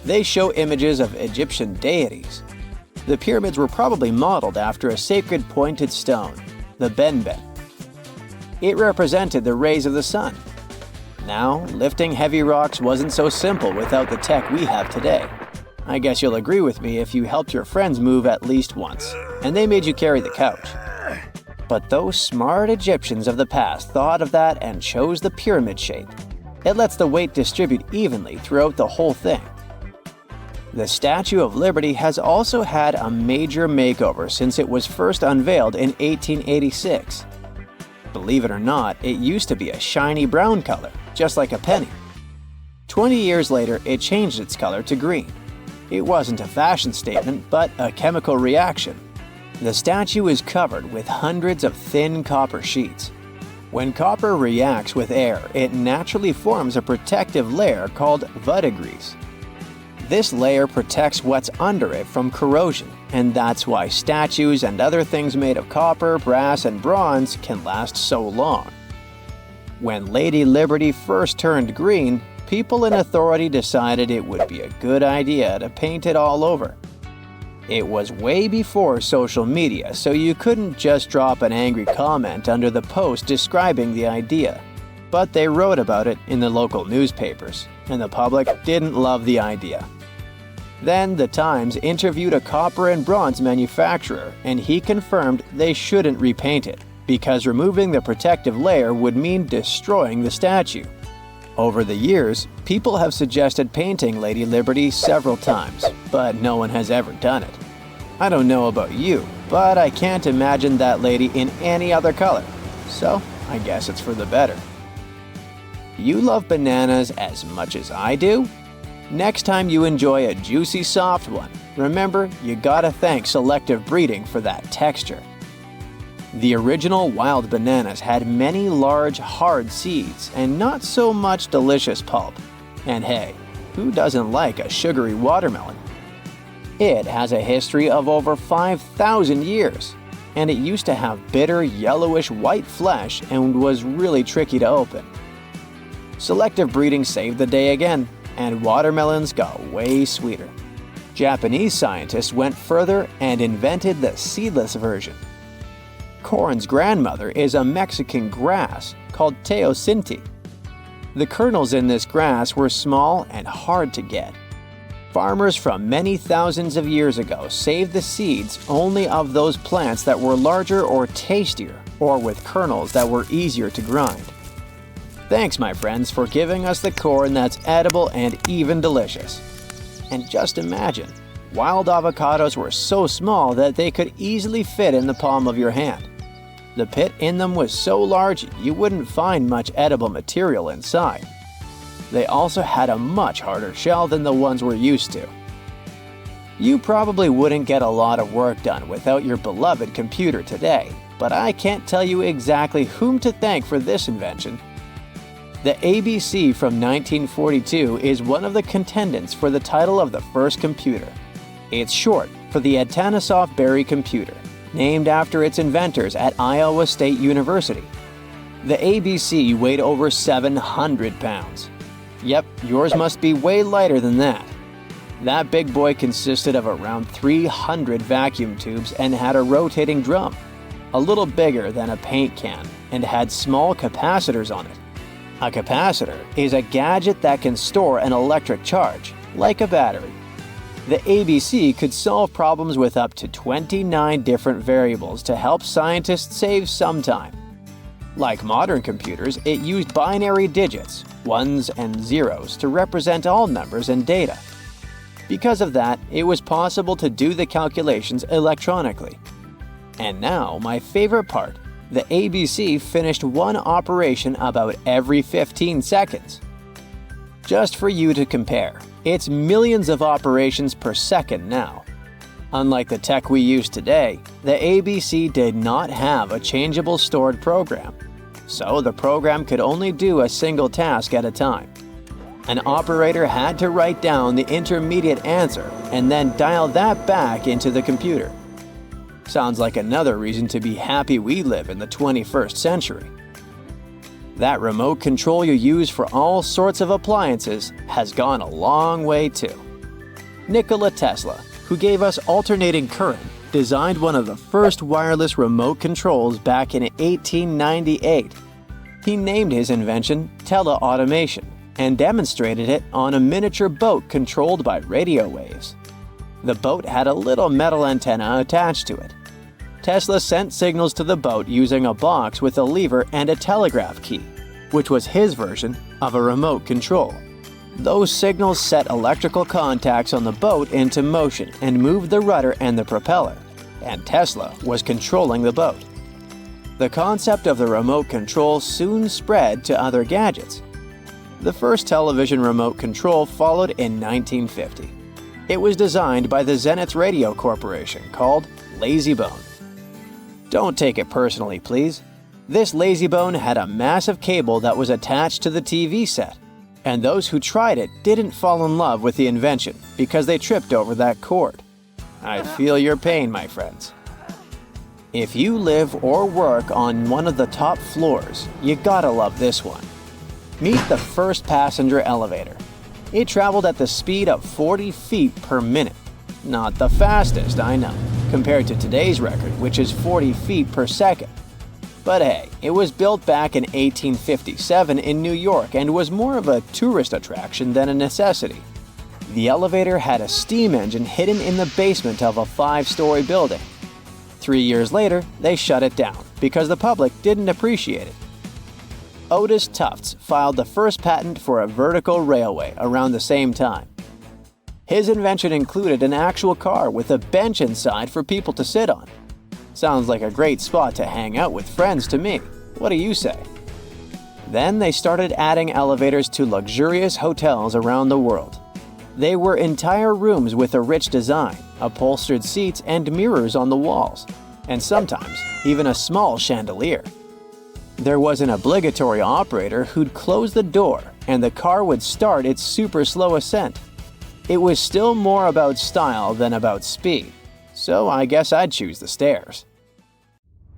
They show images of Egyptian deities. The pyramids were probably modeled after a sacred pointed stone, the benben. It represented the rays of the sun. Now, lifting heavy rocks wasn't so simple without the tech we have today. I guess you'll agree with me if you helped your friends move at least once, and they made you carry the couch. But those smart Egyptians of the past thought of that and chose the pyramid shape. It lets the weight distribute evenly throughout the whole thing. The Statue of Liberty has also had a major makeover since it was first unveiled in 1886. Believe it or not, it used to be a shiny brown color, just like a penny. 20 years later, it changed its color to green. It wasn't a fashion statement, but a chemical reaction. The statue is covered with hundreds of thin copper sheets. When copper reacts with air, it naturally forms a protective layer called verdigris. This layer protects what's under it from corrosion, and that's why statues and other things made of copper, brass, and bronze can last so long. When Lady Liberty first turned green, people in authority decided it would be a good idea to paint it all over. It was way before social media, so you couldn't just drop an angry comment under the post describing the idea. But they wrote about it in the local newspapers, and the public didn't love the idea. Then the Times interviewed a copper and bronze manufacturer, and he confirmed they shouldn't repaint it, because removing the protective layer would mean destroying the statue. Over the years, people have suggested painting Lady Liberty several times, but no one has ever done it. I don't know about you, but I can't imagine that lady in any other color, so I guess it's for the better. You love bananas as much as I do? Next time you enjoy a juicy soft one, remember you gotta thank selective breeding for that texture. The original wild bananas had many large, hard seeds and not so much delicious pulp. And hey, who doesn't like a sugary watermelon? It has a history of over 5,000 years, and it used to have bitter, yellowish white flesh and was really tricky to open. Selective breeding saved the day again, and watermelons got way sweeter. Japanese scientists went further and invented the seedless version. Corn's grandmother is a Mexican grass called teosinte. The kernels in this grass were small and hard to get. Farmers from many thousands of years ago saved the seeds only of those plants that were larger or tastier, or with kernels that were easier to grind. Thanks, my friends, for giving us the corn that's edible and even delicious. And just imagine, wild avocados were so small that they could easily fit in the palm of your hand. The pit in them was so large you wouldn't find much edible material inside. They also had a much harder shell than the ones we're used to. You probably wouldn't get a lot of work done without your beloved computer today, but I can't tell you exactly whom to thank for this invention. The ABC from 1942 is one of the contendants for the title of the first computer. It's short for the Atanasoff Berry computer, named after its inventors at Iowa State University. The ABC weighed over 700 pounds. Yep, yours must be way lighter than that. That big boy consisted of around 300 vacuum tubes and had a rotating drum, a little bigger than a paint can, and had small capacitors on it. A capacitor is a gadget that can store an electric charge, like a battery. The ABC could solve problems with up to 29 different variables to help scientists save some time. Like modern computers, it used binary digits, ones and zeros, to represent all numbers and data. Because of that, it was possible to do the calculations electronically. And now, my favorite part, the ABC finished one operation about every 15 seconds. Just for you to compare, it's millions of operations per second now. Unlike the tech we use today, the ABC did not have a changeable stored program, so the program could only do a single task at a time. An operator had to write down the intermediate answer and then dial that back into the computer. Sounds like another reason to be happy we live in the 21st century. That remote control you use for all sorts of appliances has gone a long way too. Nikola Tesla, who gave us alternating current, designed one of the first wireless remote controls back in 1898. He named his invention teleautomation and demonstrated it on a miniature boat controlled by radio waves. The boat had a little metal antenna attached to it. Tesla sent signals to the boat using a box with a lever and a telegraph key, which was his version of a remote control. Those signals set electrical contacts on the boat into motion and moved the rudder and the propeller, and Tesla was controlling the boat. The concept of the remote control soon spread to other gadgets. The first television remote control followed in 1950. It was designed by the Zenith Radio Corporation called LazyBone. Don't take it personally, please. This LazyBone had a massive cable that was attached to the TV set, and those who tried it didn't fall in love with the invention because they tripped over that cord. I feel your pain, my friends. If you live or work on one of the top floors, you gotta love this one. Meet the first passenger elevator. It traveled at the speed of 40 feet per minute. Not the fastest, I know, compared to today's record, which is 40 feet per second. But hey, it was built back in 1857 in New York and was more of a tourist attraction than a necessity. The elevator had a steam engine hidden in the basement of a 5-story building. 3 years later, they shut it down because the public didn't appreciate it. Otis Tufts filed the first patent for a vertical railway around the same time. His invention included an actual car with a bench inside for people to sit on. Sounds like a great spot to hang out with friends to me. What do you say? Then they started adding elevators to luxurious hotels around the world. They were entire rooms with a rich design, upholstered seats and mirrors on the walls, and sometimes even a small chandelier. There was an obligatory operator who'd close the door and the car would start its super slow ascent. It was still more about style than about speed, so I guess I'd choose the stairs.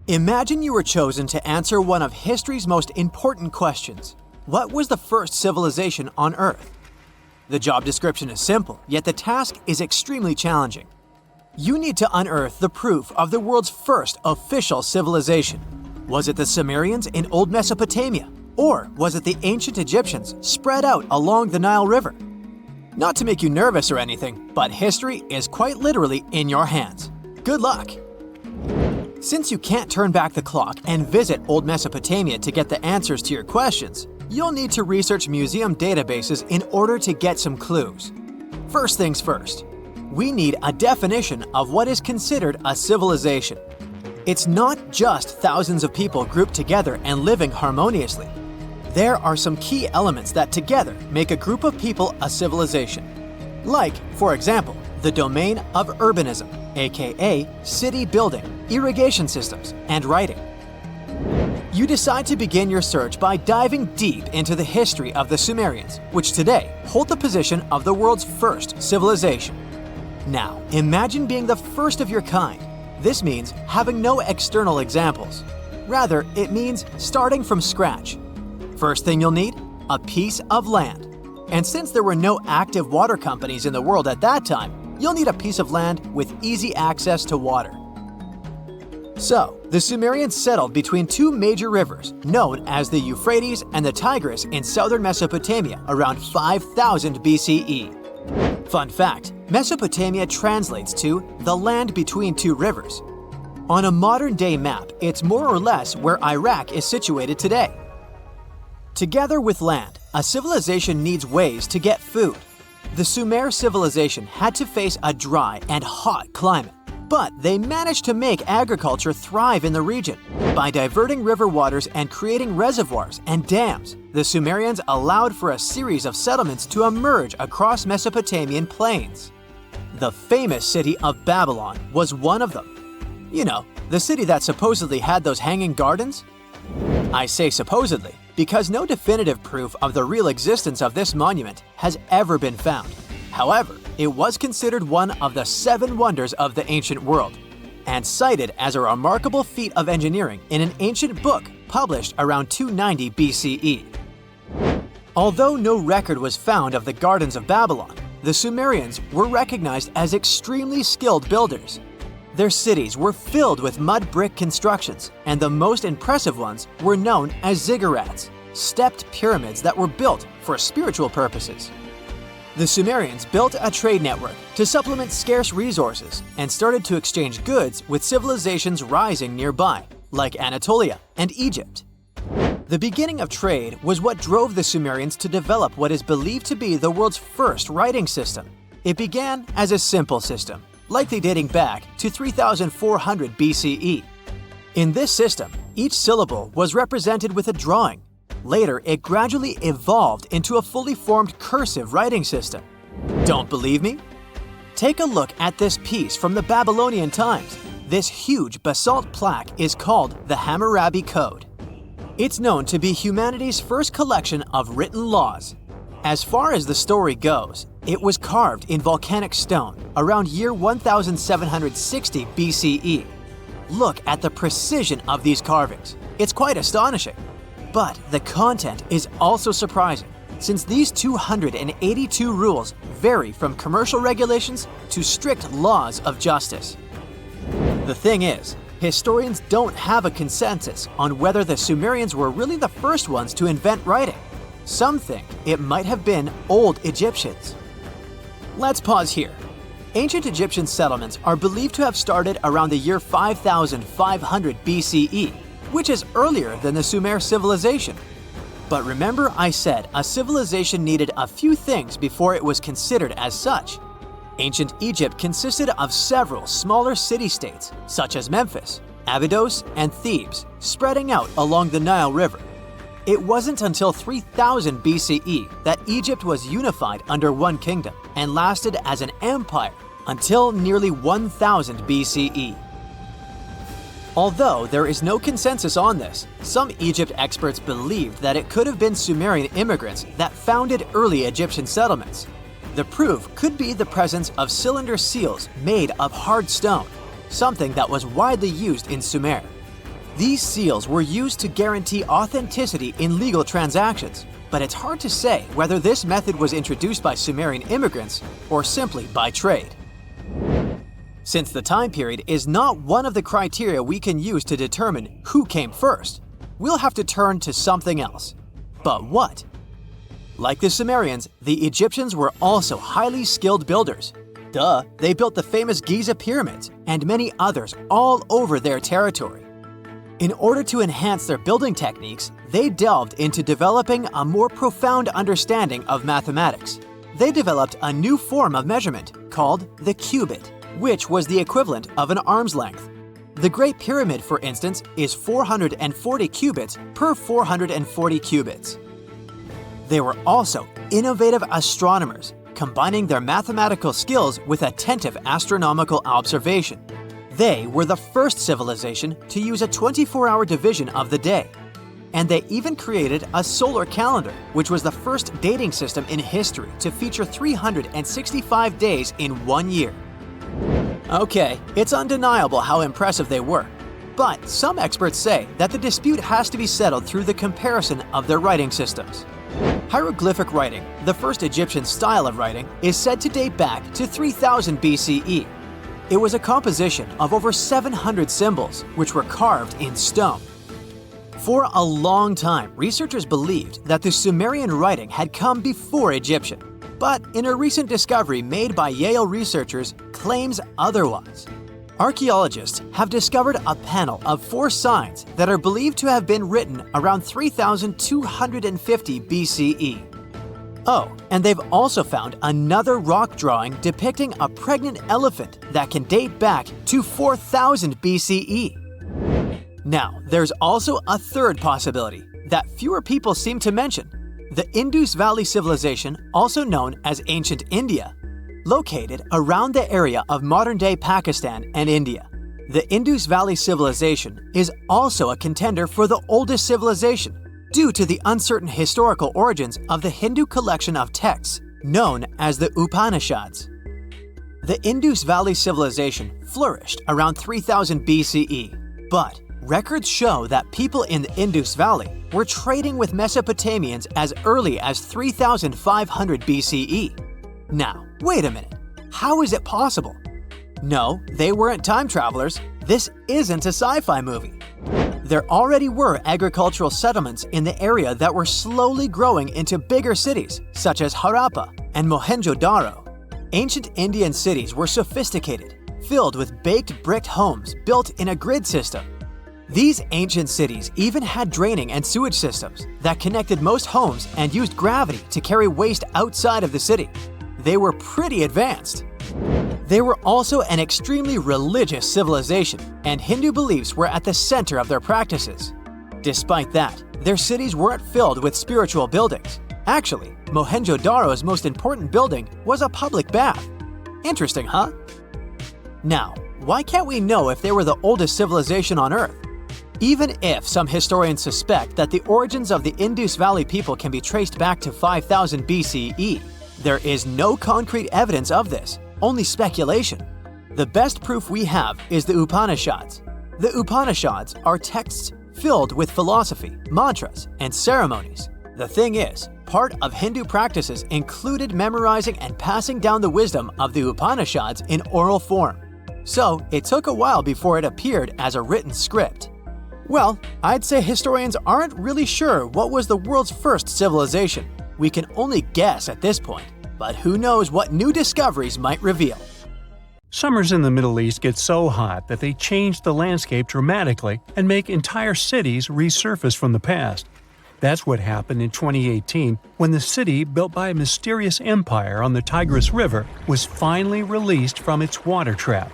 Imagine you were chosen to answer one of history's most important questions. What was the first civilization on Earth? The job description is simple, yet the task is extremely challenging. You need to unearth the proof of the world's first official civilization. Was it the Sumerians in Old Mesopotamia? Or was it the ancient Egyptians spread out along the Nile River? Not to make you nervous or anything, but history is quite literally in your hands. Good luck! Since you can't turn back the clock and visit Old Mesopotamia to get the answers to your questions, you'll need to research museum databases in order to get some clues. First things first, we need a definition of what is considered a civilization. It's not just thousands of people grouped together and living harmoniously. There are some key elements that together make a group of people a civilization. Like, for example, the domain of urbanism, aka city building, irrigation systems, and writing. You decide to begin your search by diving deep into the history of the Sumerians, which today hold the position of the world's first civilization. Now, imagine being the first of your kind. This means having no external examples. Rather, it means starting from scratch. First thing you'll need, a piece of land. And since there were no active water companies in the world at that time, you'll need a piece of land with easy access to water. So, the Sumerians settled between two major rivers, known as the Euphrates and the Tigris in southern Mesopotamia around 5000 BCE. Fun fact, Mesopotamia translates to the land between two rivers. On a modern-day map, it's more or less where Iraq is situated today. Together with land, a civilization needs ways to get food. The Sumer civilization had to face a dry and hot climate, but they managed to make agriculture thrive in the region. By diverting river waters and creating reservoirs and dams, the Sumerians allowed for a series of settlements to emerge across Mesopotamian plains. The famous city of Babylon was one of them. You know, the city that supposedly had those hanging gardens? I say supposedly because no definitive proof of the real existence of this monument has ever been found. However, it was considered one of the 7 wonders of the ancient world, and cited as a remarkable feat of engineering in an ancient book published around 290 BCE. Although no record was found of the Gardens of Babylon, the Sumerians were recognized as extremely skilled builders. Their cities were filled with mud brick constructions, and the most impressive ones were known as ziggurats, stepped pyramids that were built for spiritual purposes. The Sumerians built a trade network to supplement scarce resources and started to exchange goods with civilizations rising nearby, like Anatolia and Egypt. The beginning of trade was what drove the Sumerians to develop what is believed to be the world's first writing system. It began as a simple system, likely dating back to 3400 BCE. In this system, each syllable was represented with a drawing. Later, it gradually evolved into a fully formed cursive writing system. Don't believe me? Take a look at this piece from the Babylonian times. This huge basalt plaque is called the Hammurabi Code. It's known to be humanity's first collection of written laws. As far as the story goes, it was carved in volcanic stone around year 1760 BCE. Look at the precision of these carvings. It's quite astonishing. But the content is also surprising, since these 282 rules vary from commercial regulations to strict laws of justice. The thing is, historians don't have a consensus on whether the Sumerians were really the first ones to invent writing. Some think it might have been old Egyptians. Let's pause here. Ancient Egyptian settlements are believed to have started around the year 5500 BCE, which is earlier than the Sumer civilization. But remember I said a civilization needed a few things before it was considered as such. Ancient Egypt consisted of several smaller city-states, such as Memphis, Abydos, and Thebes, spreading out along the Nile River. It wasn't until 3000 BCE that Egypt was unified under one kingdom and lasted as an empire until nearly 1000 BCE. Although there is no consensus on this, some Egypt experts believed that it could have been Sumerian immigrants that founded early Egyptian settlements. The proof could be the presence of cylinder seals made of hard stone, something that was widely used in Sumer. These seals were used to guarantee authenticity in legal transactions, but it's hard to say whether this method was introduced by Sumerian immigrants or simply by trade. Since the time period is not one of the criteria we can use to determine who came first, we'll have to turn to something else. But what? Like the Sumerians, the Egyptians were also highly skilled builders. Duh, they built the famous Giza pyramids and many others all over their territory. In order to enhance their building techniques, they delved into developing a more profound understanding of mathematics. They developed a new form of measurement called the cubit, which was the equivalent of an arm's length. The Great Pyramid, for instance, is 440 cubits per 440 cubits. They were also innovative astronomers, combining their mathematical skills with attentive astronomical observation. They were the first civilization to use a 24-hour division of the day. And they even created a solar calendar, which was the first dating system in history to feature 365 days in one year. Okay, it's undeniable how impressive they were. But some experts say that the dispute has to be settled through the comparison of their writing systems. Hieroglyphic writing, the first Egyptian style of writing, is said to date back to 3000 BCE. It was a composition of over 700 symbols, which were carved in stone. For a long time, researchers believed that the Sumerian writing had come before Egyptian, but in a recent discovery made by Yale researchers claims otherwise. Archaeologists have discovered a panel of 4 signs that are believed to have been written around 3250 BCE. Oh, and they've also found another rock drawing depicting a pregnant elephant that can date back to 4000 BCE. Now, there's also a third possibility that fewer people seem to mention: the Indus Valley Civilization, also known as Ancient India, located around the area of modern-day Pakistan and India. The Indus Valley Civilization is also a contender for the oldest civilization due to the uncertain historical origins of the Hindu collection of texts known as the Upanishads. The Indus Valley Civilization flourished around 3000 BCE, but records show that people in the Indus Valley were trading with Mesopotamians as early as 3500 BCE. Now, wait a minute. How is it possible? No, they weren't time travelers. This isn't a sci-fi movie. There already were agricultural settlements in the area that were slowly growing into bigger cities, such as Harappa and Mohenjo-Daro. Ancient Indian cities were sophisticated, filled with baked brick homes built in a grid system. These ancient cities even had draining and sewage systems that connected most homes and used gravity to carry waste outside of the city. They were pretty advanced. They were also an extremely religious civilization, and Hindu beliefs were at the center of their practices. Despite that, their cities weren't filled with spiritual buildings. Actually, Mohenjo-Daro's most important building was a public bath. Interesting, huh? Now, why can't we know if they were the oldest civilization on Earth? Even if some historians suspect that the origins of the Indus Valley people can be traced back to 5000 BCE, there is no concrete evidence of this, only speculation. The best proof we have is the Upanishads. The Upanishads are texts filled with philosophy, mantras, and ceremonies. The thing is, part of Hindu practices included memorizing and passing down the wisdom of the Upanishads in oral form. So it took a while before it appeared as a written script. Well, I'd say historians aren't really sure what was the world's first civilization. We can only guess at this point, but who knows what new discoveries might reveal. Summers in the Middle East get so hot that they change the landscape dramatically and make entire cities resurface from the past. That's what happened in 2018 when the city built by a mysterious empire on the Tigris River was finally released from its water trap.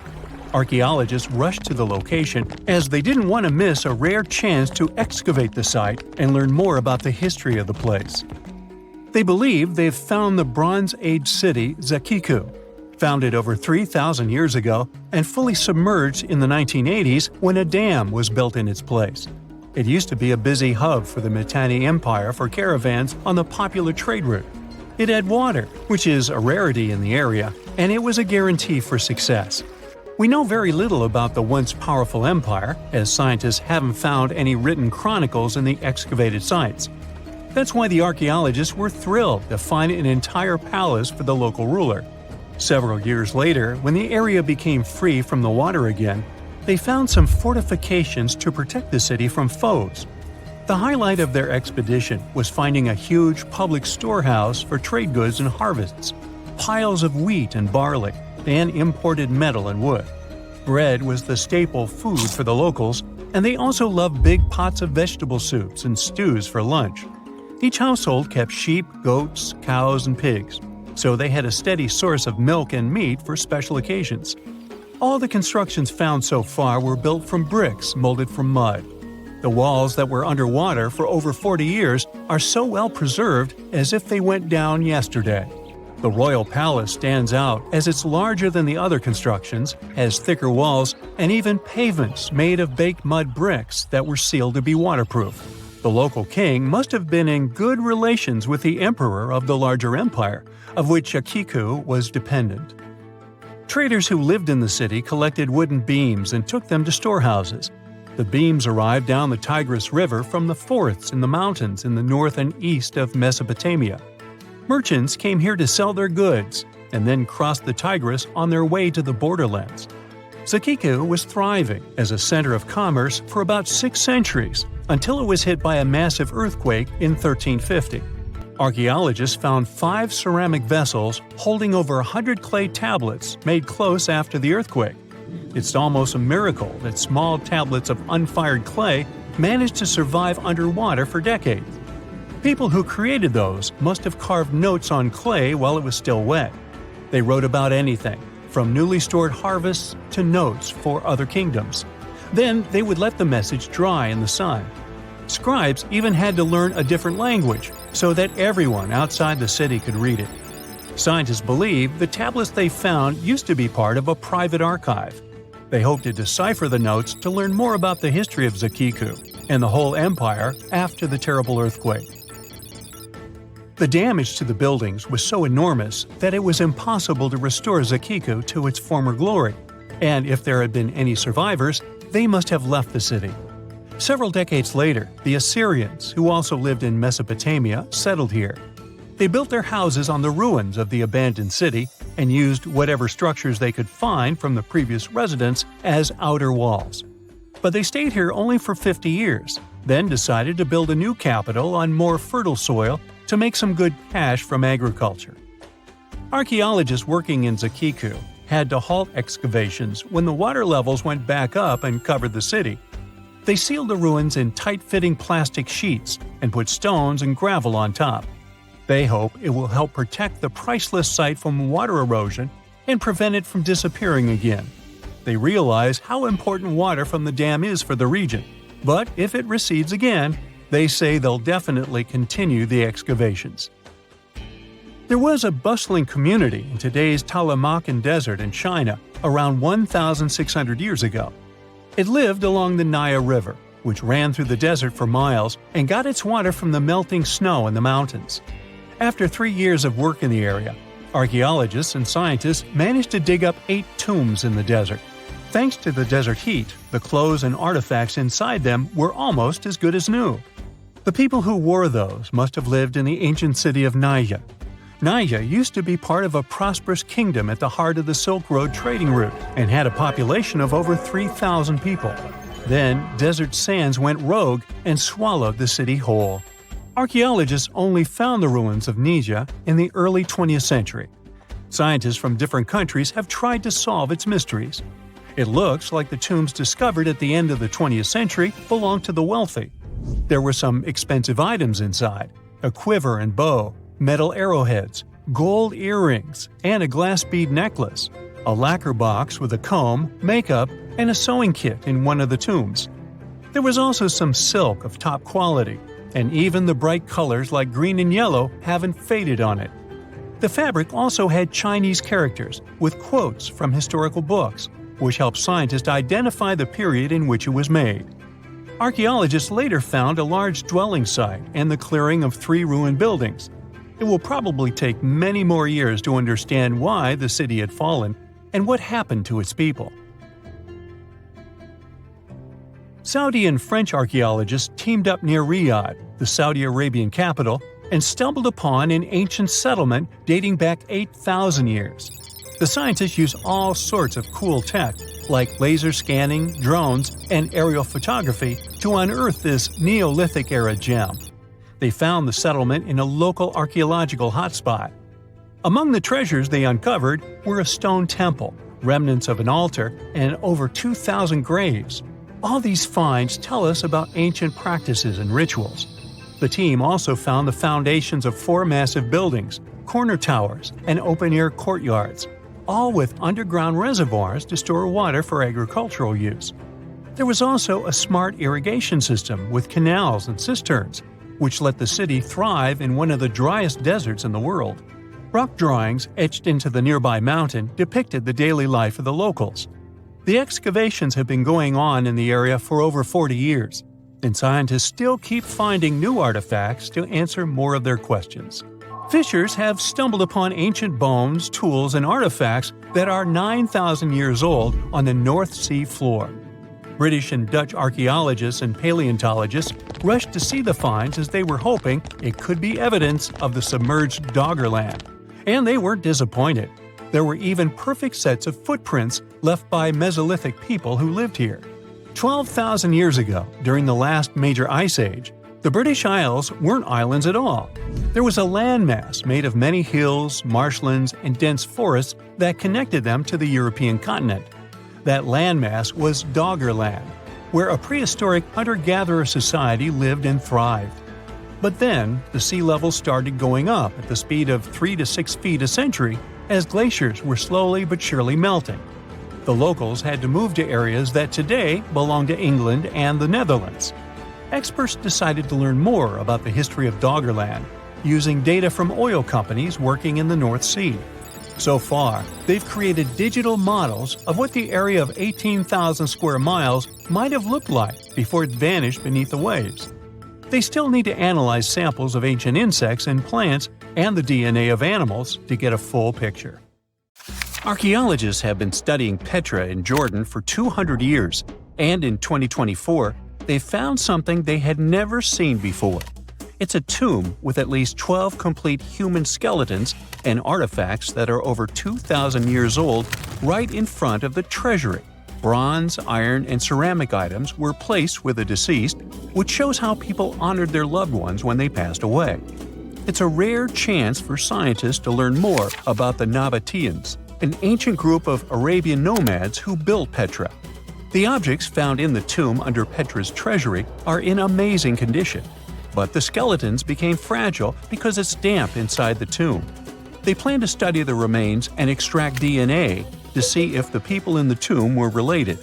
Archaeologists rushed to the location as they didn't want to miss a rare chance to excavate the site and learn more about the history of the place. They believe they've found the Bronze Age city Zaku, founded over 3,000 years ago and fully submerged in the 1980s when a dam was built in its place. It used to be a busy hub for the Mitanni Empire for caravans on the popular trade route. It had water, which is a rarity in the area, and it was a guarantee for success. We know very little about the once powerful empire, as scientists haven't found any written chronicles in the excavated sites. That's why the archaeologists were thrilled to find an entire palace for the local ruler. Several years later, when the area became free from the water again, they found some fortifications to protect the city from foes. The highlight of their expedition was finding a huge public storehouse for trade goods and harvests, piles of wheat and barley, and imported metal and wood. Bread was the staple food for the locals, and they also loved big pots of vegetable soups and stews for lunch. Each household kept sheep, goats, cows, and pigs, so they had a steady source of milk and meat for special occasions. All the constructions found so far were built from bricks molded from mud. The walls that were underwater for over 40 years are so well preserved as if they went down yesterday. The royal palace stands out as it's larger than the other constructions, has thicker walls, and even pavements made of baked mud bricks that were sealed to be waterproof. The local king must have been in good relations with the emperor of the larger empire, of which Akiku was dependent. Traders who lived in the city collected wooden beams and took them to storehouses. The beams arrived down the Tigris River from the forests in the mountains in the north and east of Mesopotamia. Merchants came here to sell their goods and then crossed the Tigris on their way to the borderlands. Zaku was thriving as a center of commerce for about 6 centuries until it was hit by a massive earthquake in 1350. Archaeologists found 5 ceramic vessels holding over 100 clay tablets made close after the earthquake. It's almost a miracle that small tablets of unfired clay managed to survive underwater for decades. People who created those must have carved notes on clay while it was still wet. They wrote about anything, from newly stored harvests to notes for other kingdoms. Then they would let the message dry in the sun. Scribes even had to learn a different language so that everyone outside the city could read it. Scientists believe the tablets they found used to be part of a private archive. They hoped to decipher the notes to learn more about the history of Zaku and the whole empire after the terrible earthquake. The damage to the buildings was so enormous that it was impossible to restore Zaku to its former glory, and if there had been any survivors, they must have left the city. Several decades later, the Assyrians, who also lived in Mesopotamia, settled here. They built their houses on the ruins of the abandoned city and used whatever structures they could find from the previous residents as outer walls. But they stayed here only for 50 years, then decided to build a new capital on more fertile soil to make some good cash from agriculture. Archaeologists working in Zaku had to halt excavations when the water levels went back up and covered the city. They sealed the ruins in tight-fitting plastic sheets and put stones and gravel on top. They hope it will help protect the priceless site from water erosion and prevent it from disappearing again. They realize how important water from the dam is for the region, but if it recedes again, they say they'll definitely continue the excavations. There was a bustling community in today's Taklamakan Desert in China around 1,600 years ago. It lived along the Nile River, which ran through the desert for miles and got its water from the melting snow in the mountains. After 3 years of work in the area, archaeologists and scientists managed to dig up 8 tombs in the desert. Thanks to the desert heat, the clothes and artifacts inside them were almost as good as new. The people who wore those must have lived in the ancient city of Naya. Naya used to be part of a prosperous kingdom at the heart of the Silk Road trading route and had a population of over 3,000 people. Then, desert sands went rogue and swallowed the city whole. Archaeologists only found the ruins of Nija in the early 20th century. Scientists from different countries have tried to solve its mysteries. It looks like the tombs discovered at the end of the 20th century belonged to the wealthy. There were some expensive items inside: a quiver and bow, metal arrowheads, gold earrings, and a glass bead necklace, a lacquer box with a comb, makeup, and a sewing kit in one of the tombs. There was also some silk of top quality, and even the bright colors like green and yellow haven't faded on it. The fabric also had Chinese characters with quotes from historical books, which helped scientists identify the period in which it was made. Archaeologists later found a large dwelling site and the clearing of 3 ruined buildings. It will probably take many more years to understand why the city had fallen and what happened to its people. Saudi and French archaeologists teamed up near Riyadh, the Saudi Arabian capital, and stumbled upon an ancient settlement dating back 8,000 years. The scientists used all sorts of cool tech, like laser scanning, drones, and aerial photography, to unearth this Neolithic-era gem. They found the settlement in a local archaeological hotspot. Among the treasures they uncovered were a stone temple, remnants of an altar, and over 2,000 graves. All these finds tell us about ancient practices and rituals. The team also found the foundations of 4 massive buildings, corner towers, and open-air courtyards, all with underground reservoirs to store water for agricultural use. There was also a smart irrigation system with canals and cisterns, which let the city thrive in one of the driest deserts in the world. Rock drawings etched into the nearby mountain depicted the daily life of the locals. The excavations have been going on in the area for over 40 years, and scientists still keep finding new artifacts to answer more of their questions. Fishers have stumbled upon ancient bones, tools, and artifacts that are 9,000 years old on the North Sea floor. British and Dutch archaeologists and paleontologists rushed to see the finds as they were hoping it could be evidence of the submerged Doggerland. And they weren't disappointed. There were even perfect sets of footprints left by Mesolithic people who lived here. 12,000 years ago, during the last major ice age, the British Isles weren't islands at all. There was a landmass made of many hills, marshlands, and dense forests that connected them to the European continent. That landmass was Doggerland, where a prehistoric hunter-gatherer society lived and thrived. But then, the sea level started going up at the speed of 3 to 6 feet a century as glaciers were slowly but surely melting. The locals had to move to areas that today belong to England and the Netherlands. Experts decided to learn more about the history of Doggerland, using data from oil companies working in the North Sea. So far, they've created digital models of what the area of 18,000 square miles might have looked like before it vanished beneath the waves. They still need to analyze samples of ancient insects and plants and the DNA of animals to get a full picture. Archaeologists have been studying Petra in Jordan for 200 years, and in 2024, they found something they had never seen before. It's a tomb with at least 12 complete human skeletons and artifacts that are over 2,000 years old right in front of the treasury. Bronze, iron, and ceramic items were placed with the deceased, which shows how people honored their loved ones when they passed away. It's a rare chance for scientists to learn more about the Nabateans, an ancient group of Arabian nomads who built Petra. The objects found in the tomb under Petra's treasury are in amazing condition, but the skeletons became fragile because it's damp inside the tomb. They plan to study the remains and extract DNA to see if the people in the tomb were related.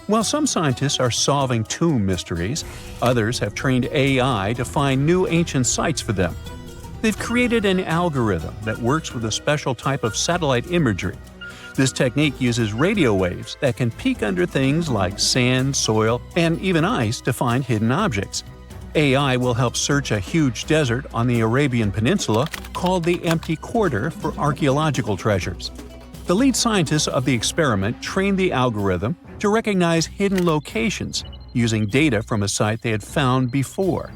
While some scientists are solving tomb mysteries, others have trained AI to find new ancient sites for them. They've created an algorithm that works with a special type of satellite imagery. This technique uses radio waves that can peek under things like sand, soil, and even ice to find hidden objects. AI will help search a huge desert on the Arabian Peninsula called the Empty Quarter for archaeological treasures. The lead scientists of the experiment trained the algorithm to recognize hidden locations using data from a site they had found before.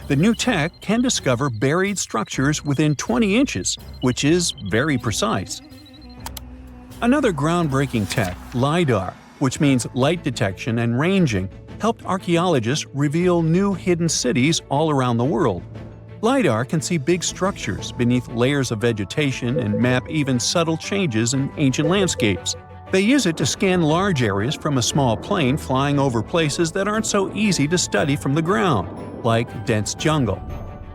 The new tech can discover buried structures within 20 inches, which is very precise. Another groundbreaking tech, LiDAR, which means light detection and ranging, helped archaeologists reveal new hidden cities all around the world. LiDAR can see big structures beneath layers of vegetation and map even subtle changes in ancient landscapes. They use it to scan large areas from a small plane flying over places that aren't so easy to study from the ground, like dense jungle.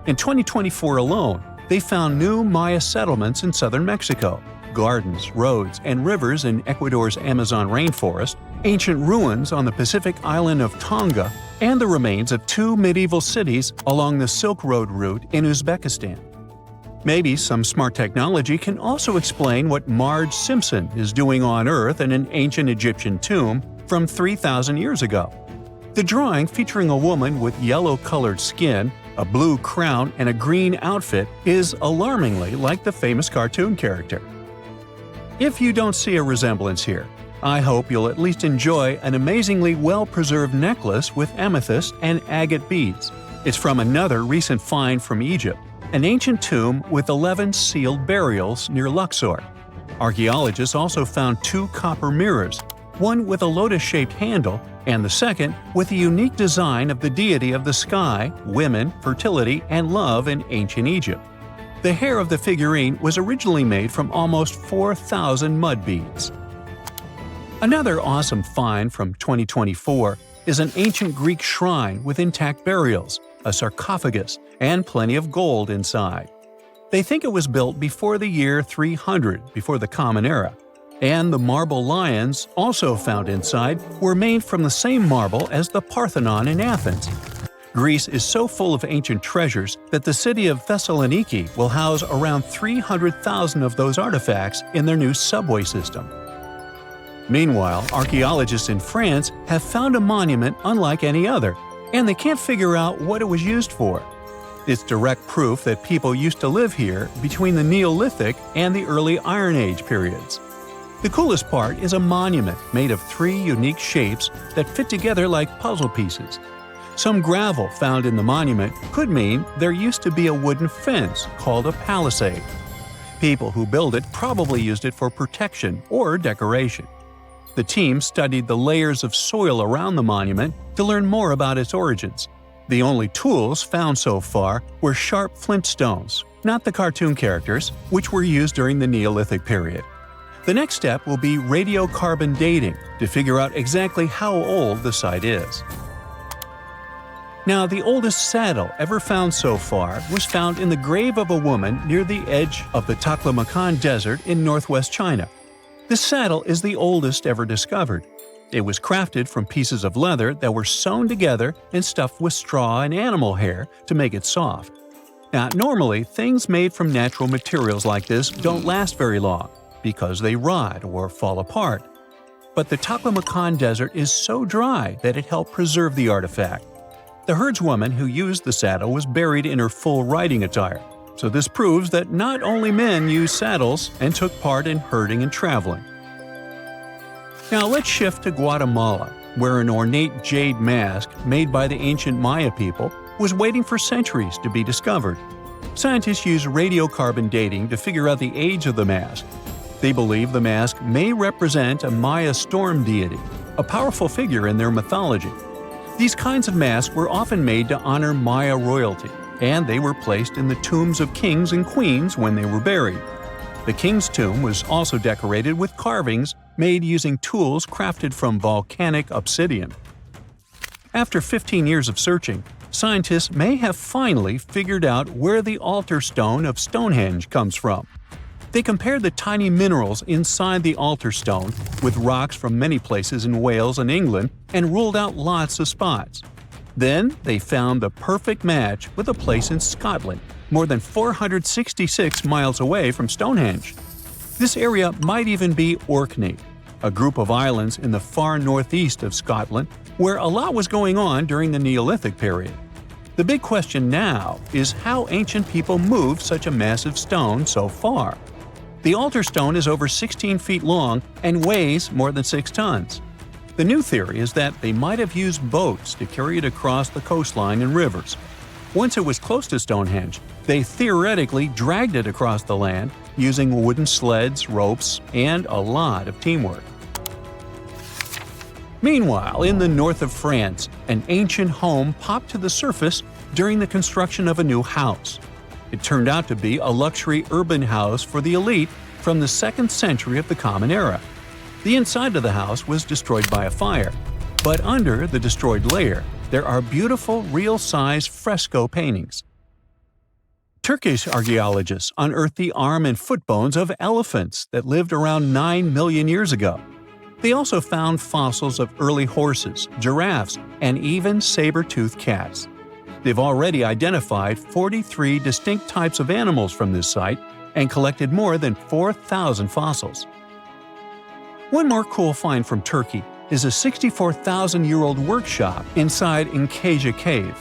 In 2024 alone, they found new Maya settlements in southern Mexico, gardens, roads, and rivers in Ecuador's Amazon rainforest, ancient ruins on the Pacific island of Tonga, and the remains of 2 medieval cities along the Silk Road route in Uzbekistan. Maybe some smart technology can also explain what Marge Simpson is doing on Earth in an ancient Egyptian tomb from 3,000 years ago. The drawing, featuring a woman with yellow-colored skin, a blue crown, and a green outfit, is alarmingly like the famous cartoon character. If you don't see a resemblance here, I hope you'll at least enjoy an amazingly well-preserved necklace with amethyst and agate beads. It's from another recent find from Egypt, an ancient tomb with 11 sealed burials near Luxor. Archaeologists also found 2 copper mirrors, one with a lotus-shaped handle and the second with a unique design of the deity of the sky, women, fertility, and love in ancient Egypt. The hair of the figurine was originally made from almost 4,000 mud beads. Another awesome find from 2024 is an ancient Greek shrine with intact burials, a sarcophagus, and plenty of gold inside. They think it was built before the year 300 before the Common Era, and the marble lions, also found inside, were made from the same marble as the Parthenon in Athens. Greece is so full of ancient treasures that the city of Thessaloniki will house around 300,000 of those artifacts in their new subway system. Meanwhile, archaeologists in France have found a monument unlike any other, and they can't figure out what it was used for. It's direct proof that people used to live here between the Neolithic and the early Iron Age periods. The coolest part is a monument made of 3 unique shapes that fit together like puzzle pieces. Some gravel found in the monument could mean there used to be a wooden fence called a palisade. People who built it probably used it for protection or decoration. The team studied the layers of soil around the monument to learn more about its origins. The only tools found so far were sharp flint stones, not the cartoon characters, which were used during the Neolithic period. The next step will be radiocarbon dating to figure out exactly how old the site is. Now, the oldest saddle ever found so far was found in the grave of a woman near the edge of the Taklamakan Desert in northwest China. This saddle is the oldest ever discovered. It was crafted from pieces of leather that were sewn together and stuffed with straw and animal hair to make it soft. Now, normally, things made from natural materials like this don't last very long because they rot or fall apart. But the Taklamakan Desert is so dry that it helped preserve the artifact. The herdswoman who used the saddle was buried in her full riding attire, so this proves that not only men used saddles and took part in herding and traveling. Now let's shift to Guatemala, where an ornate jade mask made by the ancient Maya people was waiting for centuries to be discovered. Scientists use radiocarbon dating to figure out the age of the mask. They believe the mask may represent a Maya storm deity, a powerful figure in their mythology. These kinds of masks were often made to honor Maya royalty, and they were placed in the tombs of kings and queens when they were buried. The king's tomb was also decorated with carvings made using tools crafted from volcanic obsidian. After 15 years of searching, scientists may have finally figured out where the altar stone of Stonehenge comes from. They compared the tiny minerals inside the altar stone with rocks from many places in Wales and England and ruled out lots of spots. Then they found the perfect match with a place in Scotland, more than 466 miles away from Stonehenge. This area might even be Orkney, a group of islands in the far northeast of Scotland where a lot was going on during the Neolithic period. The big question now is how ancient people moved such a massive stone so far. The altar stone is over 16 feet long and weighs more than 6 tons. The new theory is that they might have used boats to carry it across the coastline and rivers. Once it was close to Stonehenge, they theoretically dragged it across the land using wooden sleds, ropes, and a lot of teamwork. Meanwhile, in the north of France, an ancient home popped to the surface during the construction of a new house. It turned out to be a luxury urban house for the elite from the 2nd century of the Common Era. The inside of the house was destroyed by a fire, but under the destroyed layer, there are beautiful, real-size fresco paintings. Turkish archaeologists unearthed the arm and foot bones of elephants that lived around 9 million years ago. They also found fossils of early horses, giraffes, and even saber-toothed cats. They've already identified 43 distinct types of animals from this site and collected more than 4,000 fossils. One more cool find from Turkey is a 64,000-year-old workshop inside Inkaja Cave.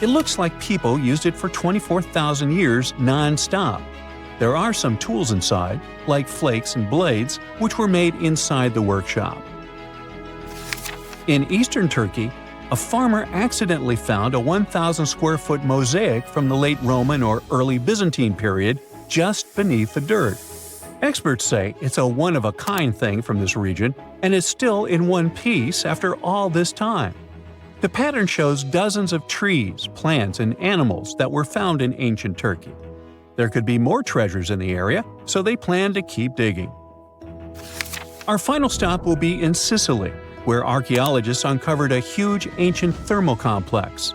It looks like people used it for 24,000 years non-stop. There are some tools inside, like flakes and blades, which were made inside the workshop. In eastern Turkey, a farmer accidentally found a 1,000-square-foot mosaic from the late Roman or early Byzantine period just beneath the dirt. Experts say it's a one-of-a-kind thing from this region, and it's still in one piece after all this time. The pattern shows dozens of trees, plants, and animals that were found in ancient Turkey. There could be more treasures in the area, so they plan to keep digging. Our final stop will be in Sicily, where archaeologists uncovered a huge ancient thermal complex.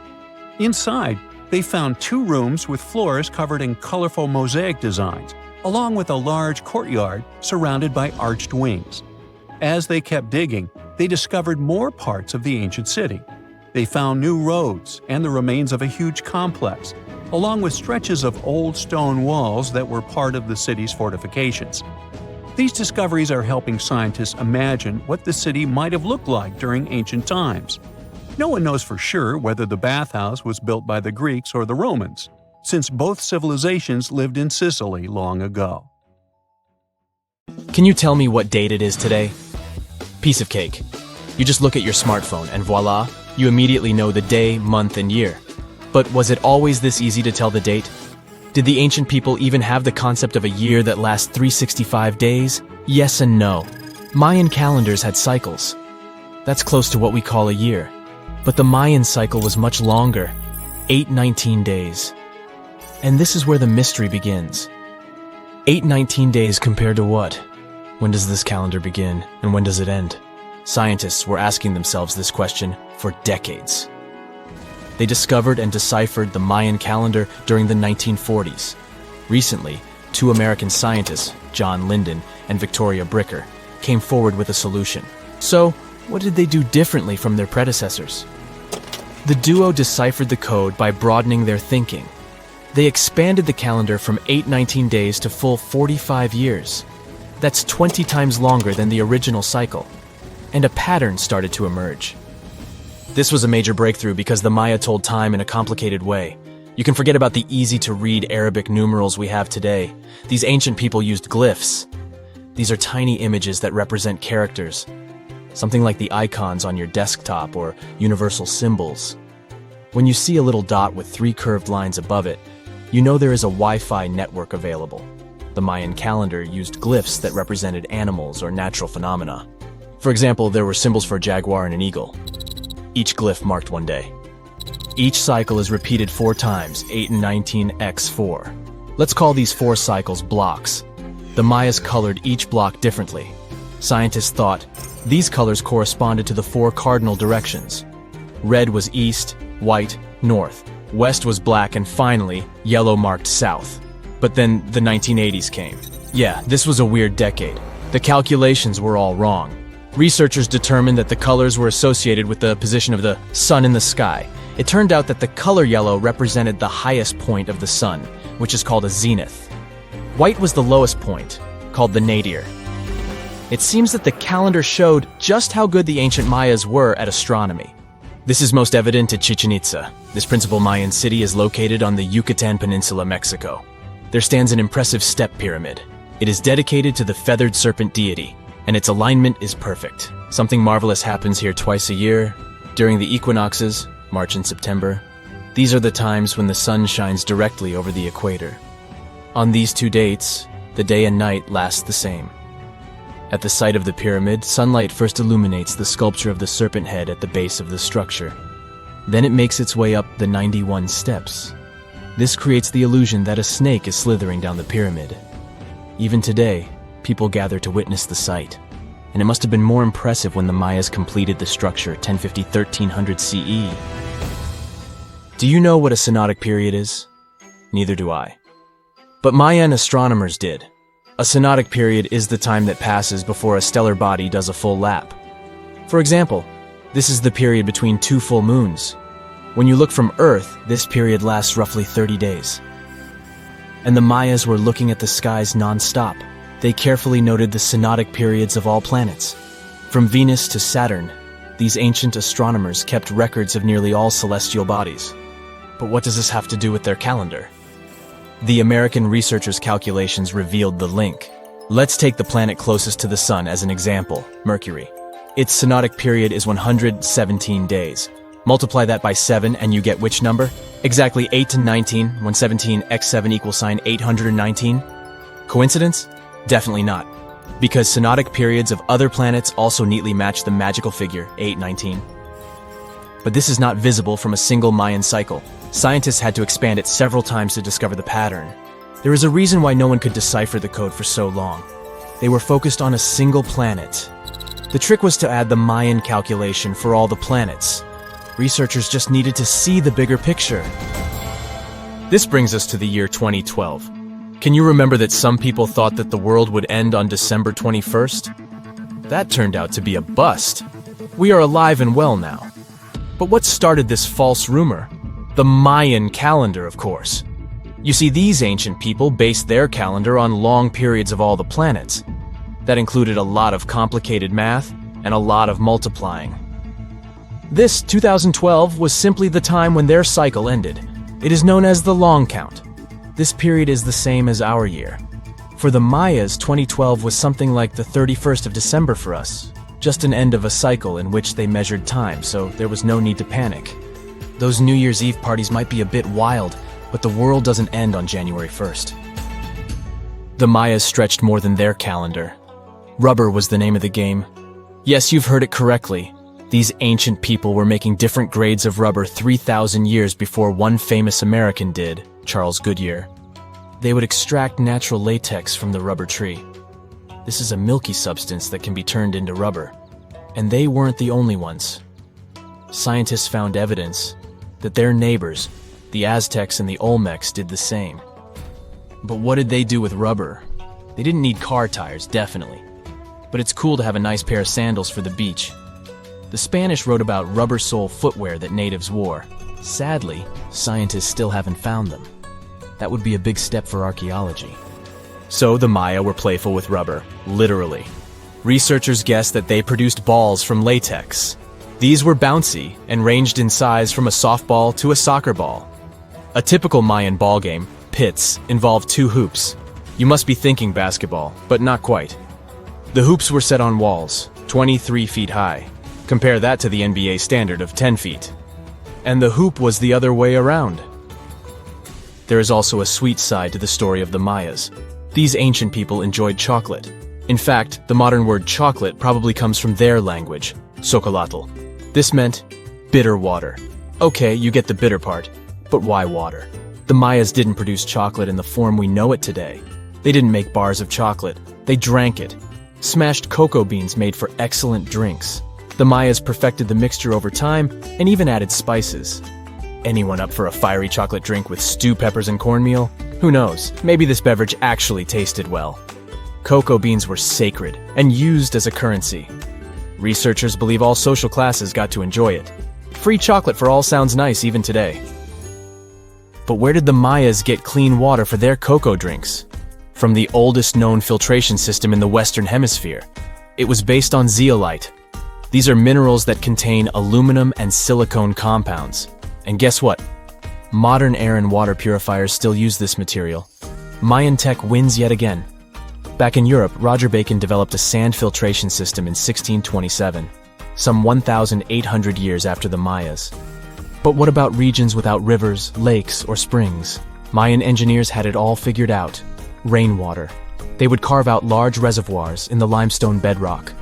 Inside, they found 2 rooms with floors covered in colorful mosaic designs, along with a large courtyard surrounded by arched wings. As they kept digging, they discovered more parts of the ancient city. They found new roads and the remains of a huge complex, along with stretches of old stone walls that were part of the city's fortifications. These discoveries are helping scientists imagine what the city might have looked like during ancient times. No one knows for sure whether the bathhouse was built by the Greeks or the Romans, since both civilizations lived in Sicily long ago. Can you tell me what date it is today? Piece of cake. You just look at your smartphone and voila, you immediately know the day, month, and year. But was it always this easy to tell the date? Did the ancient people even have the concept of a year that lasts 365 days? Yes and no. Mayan calendars had cycles. That's close to what we call a year. But the Mayan cycle was much longer, 819 days. And this is where the mystery begins. 819 days compared to what? When does this calendar begin, and when does it end? Scientists were asking themselves this question for decades. They discovered and deciphered the Mayan calendar during the 1940s. Recently, two American scientists, John Linden and Victoria Bricker, came forward with a solution. So, what did they do differently from their predecessors? The duo deciphered the code by broadening their thinking. They expanded the calendar from 819 days to full 45 years. That's 20 times longer than the original cycle. And a pattern started to emerge. This was a major breakthrough because the Maya told time in a complicated way. You can forget about the easy-to-read Arabic numerals we have today. These ancient people used glyphs. These are tiny images that represent characters, something like the icons on your desktop or universal symbols. When you see a little dot with 3 curved lines above it, you know there is a Wi-Fi network available. The Mayan calendar used glyphs that represented animals or natural phenomena. For example, there were symbols for a jaguar and an eagle. Each glyph marked one day. Each cycle is repeated 4 times, 8 and 19 x 4. Let's call these 4 cycles blocks. The Mayas colored each block differently. Scientists thought these colors corresponded to the 4 cardinal directions. Red was east, white, north. West was black, and finally, yellow marked south. But then the 1980s came. Yeah, this was a weird decade. The calculations were all wrong. Researchers determined that the colors were associated with the position of the sun in the sky. It turned out that the color yellow represented the highest point of the sun, which is called a zenith. White was the lowest point, called the nadir. It seems that the calendar showed just how good the ancient Mayas were at astronomy. This is most evident at Chichen Itza. This principal Mayan city is located on the Yucatan Peninsula, Mexico. There stands an impressive step pyramid. It is dedicated to the feathered serpent deity, and its alignment is perfect. Something marvelous happens here twice a year, during the equinoxes, March and September. These are the times when the sun shines directly over the equator. On these 2 dates, the day and night last the same. At the site of the pyramid, sunlight first illuminates the sculpture of the serpent head at the base of the structure. Then it makes its way up the 91 steps. This creates the illusion that a snake is slithering down the pyramid. Even today, people gather to witness the sight. And it must have been more impressive when the Mayas completed the structure 1050-1300 CE. Do you know what a synodic period is? Neither do I. But Mayan astronomers did. A synodic period is the time that passes before a stellar body does a full lap. For example, this is the period between 2 full moons. When you look from Earth, this period lasts roughly 30 days. And the Mayas were looking at the skies non-stop. They carefully noted the synodic periods of all planets. From Venus to Saturn, these ancient astronomers kept records of nearly all celestial bodies. But what does this have to do with their calendar? The American researchers' calculations revealed the link. Let's take the planet closest to the Sun as an example, Mercury. Its synodic period is 117 days. Multiply that by 7 and you get which number? Exactly 8 to 19, when 17 x 7 equals sign 819. Coincidence? Definitely not. Because synodic periods of other planets also neatly match the magical figure 819. But this is not visible from a single Mayan cycle. Scientists had to expand it several times to discover the pattern. There is a reason why no one could decipher the code for so long. They were focused on a single planet. The trick was to add the Mayan calculation for all the planets. Researchers just needed to see the bigger picture. This brings us to the year 2012. Can you remember that some people thought that the world would end on December 21st? That turned out to be a bust. We are alive and well now. But what started this false rumor? The Mayan calendar, of course. You see, these ancient people based their calendar on long periods of all the planets. That included a lot of complicated math and a lot of multiplying. This 2012 was simply the time when their cycle ended. It is known as the long count. This period is the same as our year. For the Mayas, 2012 was something like the 31st of December for us. Just an end of a cycle in which they measured time, so there was no need to panic. Those New Year's Eve parties might be a bit wild, but the world doesn't end on January 1st. The Mayas stretched more than their calendar. Rubber was the name of the game. Yes, you've heard it correctly. These ancient people were making different grades of rubber 3,000 years before one famous American did, Charles Goodyear. They would extract natural latex from the rubber tree. This is a milky substance that can be turned into rubber. And they weren't the only ones. Scientists found evidence that their neighbors, the Aztecs and the Olmecs, did the same. But what did they do with rubber? They didn't need car tires, definitely. But it's cool to have a nice pair of sandals for the beach. The Spanish wrote about rubber sole footwear that natives wore. Sadly, scientists still haven't found them. That would be a big step for archaeology. So the Maya were playful with rubber, literally. Researchers guessed that they produced balls from latex. These were bouncy and ranged in size from a softball to a soccer ball. A typical Mayan ball game, pits, involved 2 hoops. You must be thinking basketball, but not quite. The hoops were set on walls, 23 feet high. Compare that to the NBA standard of 10 feet. And the hoop was the other way around. There is also a sweet side to the story of the Mayas. These ancient people enjoyed chocolate. In fact, the modern word chocolate probably comes from their language, xocolotl. This meant bitter water. Okay, you get the bitter part, but why water? The Mayas didn't produce chocolate in the form we know it today. They didn't make bars of chocolate. They drank it. Smashed cocoa beans made for excellent drinks. The Mayas perfected the mixture over time and even added spices. Anyone up for a fiery chocolate drink with stew peppers and cornmeal? Who knows, maybe this beverage actually tasted well. Cocoa beans were sacred and used as a currency. Researchers believe all social classes got to enjoy it. Free chocolate for all sounds nice even today. But where did the Mayas get clean water for their cocoa drinks? From the oldest known filtration system in the Western Hemisphere. It was based on zeolite. These are minerals that contain aluminum and silicone compounds. And guess what? Modern air and water purifiers still use this material. Mayan tech wins yet again. Back in Europe, Roger Bacon developed a sand filtration system in 1627, some 1,800 years after the Mayas. But what about regions without rivers, lakes, or springs? Mayan engineers had it all figured out. Rainwater. They would carve out large reservoirs in the limestone bedrock.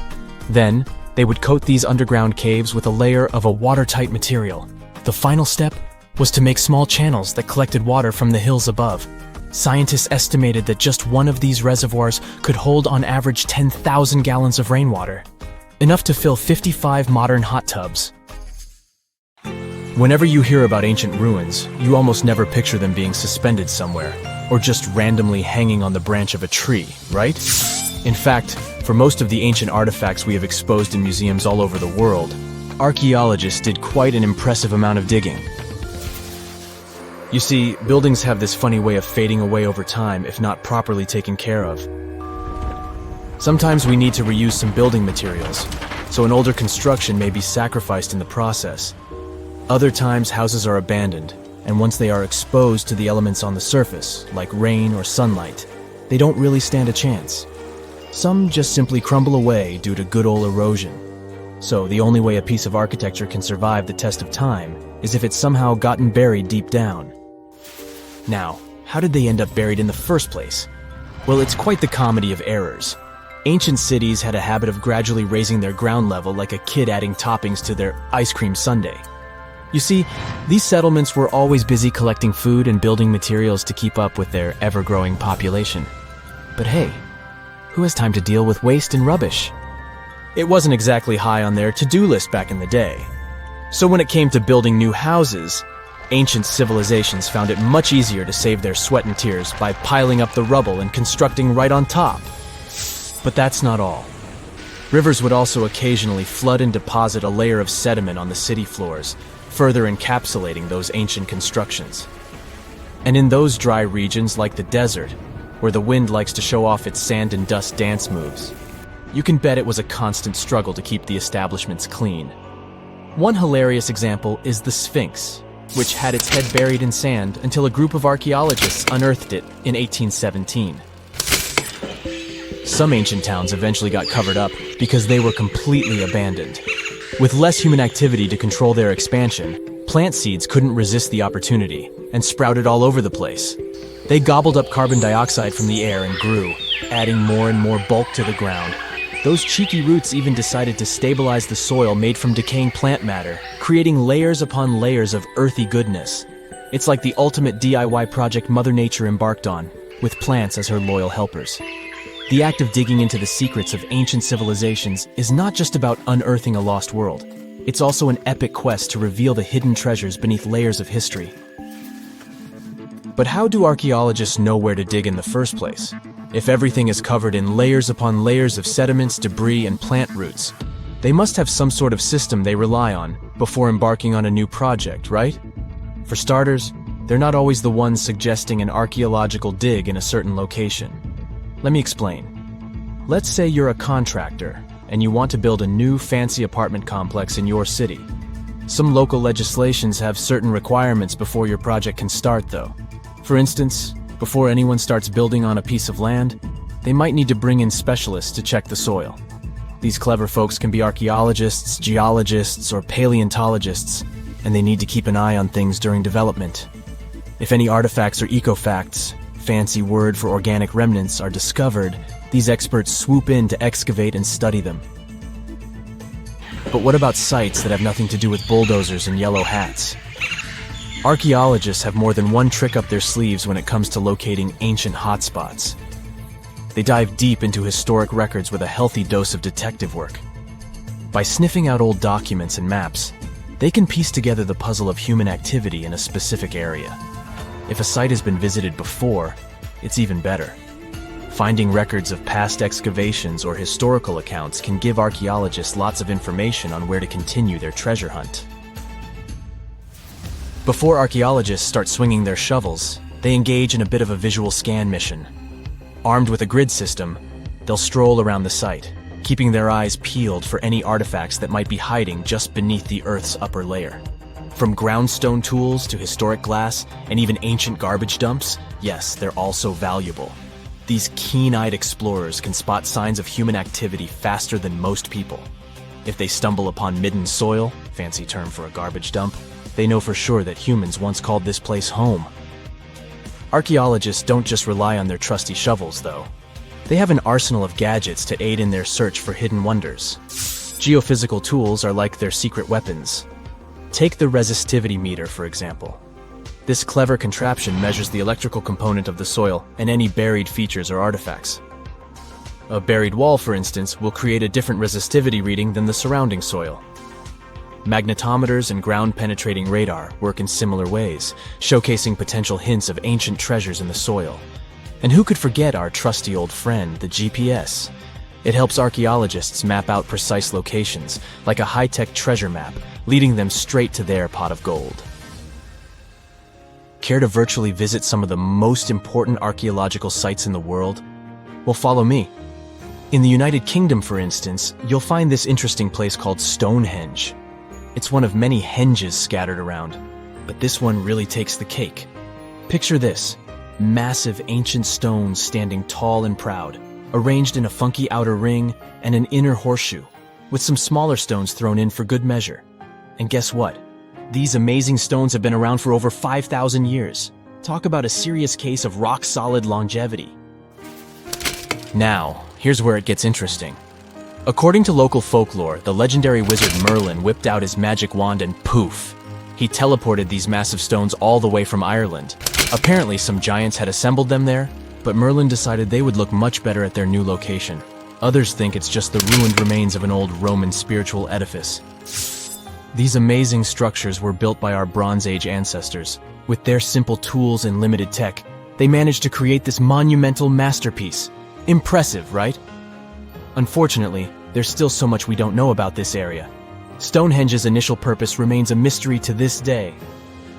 Then, they would coat these underground caves with a layer of a watertight material. The final step was to make small channels that collected water from the hills above. Scientists estimated that just one of these reservoirs could hold on average 10,000 gallons of rainwater, enough to fill 55 modern hot tubs. Whenever you hear about ancient ruins, you almost never picture them being suspended somewhere, or just randomly hanging on the branch of a tree, right? In fact, for most of the ancient artifacts we have exposed in museums all over the world, archaeologists did quite an impressive amount of digging. You see, buildings have this funny way of fading away over time if not properly taken care of. Sometimes we need to reuse some building materials, so an older construction may be sacrificed in the process. Other times houses are abandoned, and once they are exposed to the elements on the surface, like rain or sunlight, they don't really stand a chance. Some just simply crumble away due to good old erosion. So the only way a piece of architecture can survive the test of time is if it's somehow gotten buried deep down. Now, how did they end up buried in the first place? Well, it's quite the comedy of errors. Ancient cities had a habit of gradually raising their ground level like a kid adding toppings to their ice cream sundae. You see, these settlements were always busy collecting food and building materials to keep up with their ever-growing population. But hey, who has time to deal with waste and rubbish? It wasn't exactly high on their to-do list back in the day. So when it came to building new houses, ancient civilizations found it much easier to save their sweat and tears by piling up the rubble and constructing right on top. But that's not all. Rivers would also occasionally flood and deposit a layer of sediment on the city floors, further encapsulating those ancient constructions. And in those dry regions like the desert, where the wind likes to show off its sand and dust dance moves, you can bet it was a constant struggle to keep the establishments clean. One hilarious example is the Sphinx, which had its head buried in sand until a group of archaeologists unearthed it in 1817. Some ancient towns eventually got covered up because they were completely abandoned. With less human activity to control their expansion, plant seeds couldn't resist the opportunity and sprouted all over the place. They gobbled up carbon dioxide from the air and grew, adding more and more bulk to the ground. Those cheeky roots even decided to stabilize the soil made from decaying plant matter, creating layers upon layers of earthy goodness. It's like the ultimate DIY project Mother Nature embarked on, with plants as her loyal helpers. The act of digging into the secrets of ancient civilizations is not just about unearthing a lost world. It's also an epic quest to reveal the hidden treasures beneath layers of history. But how do archaeologists know where to dig in the first place? If everything is covered in layers upon layers of sediments, debris, and plant roots, they must have some sort of system they rely on before embarking on a new project, right? For starters, they're not always the ones suggesting an archaeological dig in a certain location. Let me explain. Let's say you're a contractor and you want to build a new fancy apartment complex in your city. Some local legislations have certain requirements before your project can start, though. For instance, before anyone starts building on a piece of land, they might need to bring in specialists to check the soil. These clever folks can be archaeologists, geologists, or paleontologists, and they need to keep an eye on things during development. If any artifacts or ecofacts, fancy word for organic remnants, are discovered, these experts swoop in to excavate and study them. But what about sites that have nothing to do with bulldozers and yellow hats? Archaeologists have more than one trick up their sleeves when it comes to locating ancient hotspots. They dive deep into historic records with a healthy dose of detective work. By sniffing out old documents and maps, they can piece together the puzzle of human activity in a specific area. If a site has been visited before, it's even better. Finding records of past excavations or historical accounts can give archaeologists lots of information on where to continue their treasure hunt. Before archaeologists start swinging their shovels, they engage in a bit of a visual scan mission. Armed with a grid system, they'll stroll around the site, keeping their eyes peeled for any artifacts that might be hiding just beneath the Earth's upper layer. From groundstone tools to historic glass and even ancient garbage dumps, yes, they're all so valuable. These keen-eyed explorers can spot signs of human activity faster than most people. If they stumble upon midden soil, fancy term for a garbage dump, they know for sure that humans once called this place home. Archaeologists don't just rely on their trusty shovels, though. They have an arsenal of gadgets to aid in their search for hidden wonders. Geophysical tools are like their secret weapons. Take the resistivity meter, for example. This clever contraption measures the electrical component of the soil and any buried features or artifacts. A buried wall, for instance, will create a different resistivity reading than the surrounding soil. Magnetometers and ground-penetrating radar work in similar ways, showcasing potential hints of ancient treasures in the soil. And who could forget our trusty old friend, the GPS? It helps archaeologists map out precise locations, like a high-tech treasure map, leading them straight to their pot of gold. Care to virtually visit some of the most important archaeological sites in the world? Well, follow me. In the United Kingdom, for instance, you'll find this interesting place called Stonehenge. It's one of many henges scattered around, but this one really takes the cake. Picture this: massive ancient stones standing tall and proud, arranged in a funky outer ring and an inner horseshoe, with some smaller stones thrown in for good measure. And guess what? These amazing stones have been around for over 5,000 years. Talk about a serious case of rock-solid longevity. Now, here's where it gets interesting. According to local folklore, the legendary wizard Merlin whipped out his magic wand and poof! He teleported these massive stones all the way from Ireland. Apparently, some giants had assembled them there, but Merlin decided they would look much better at their new location. Others think it's just the ruined remains of an old Roman spiritual edifice. These amazing structures were built by our Bronze Age ancestors. With their simple tools and limited tech, they managed to create this monumental masterpiece. Impressive, right? Unfortunately, there's still so much we don't know about this area. Stonehenge's initial purpose remains a mystery to this day.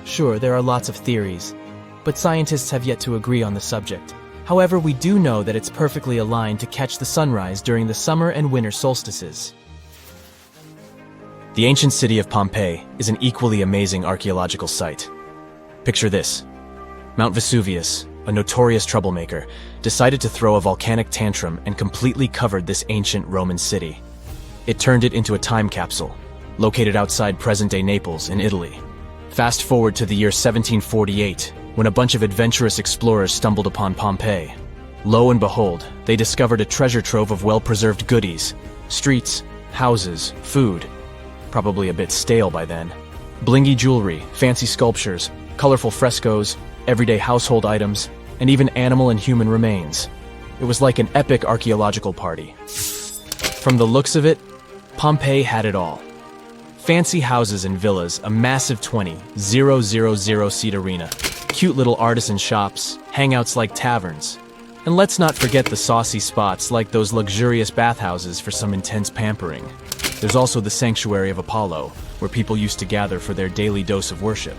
Sure, there are lots of theories, but scientists have yet to agree on the subject. However, we do know that it's perfectly aligned to catch the sunrise during the summer and winter solstices. The ancient city of Pompeii is an equally amazing archaeological site. Picture this: Mount Vesuvius, a notorious troublemaker, decided to throw a volcanic tantrum and completely covered this ancient Roman city. It turned it into a time capsule, located outside present-day Naples in Italy. Fast forward to the year 1748, when a bunch of adventurous explorers stumbled upon Pompeii. Lo and behold, they discovered a treasure trove of well-preserved goodies: streets, houses, food. Probably a bit stale by then. Blingy jewelry, fancy sculptures, colorful frescoes, everyday household items, and even animal and human remains. It was like an epic archaeological party. From the looks of it, Pompeii had it all. Fancy houses and villas, a massive 20,000-seat arena, cute little artisan shops, hangouts like taverns. And let's not forget the saucy spots like those luxurious bathhouses for some intense pampering. There's also the Sanctuary of Apollo, where people used to gather for their daily dose of worship.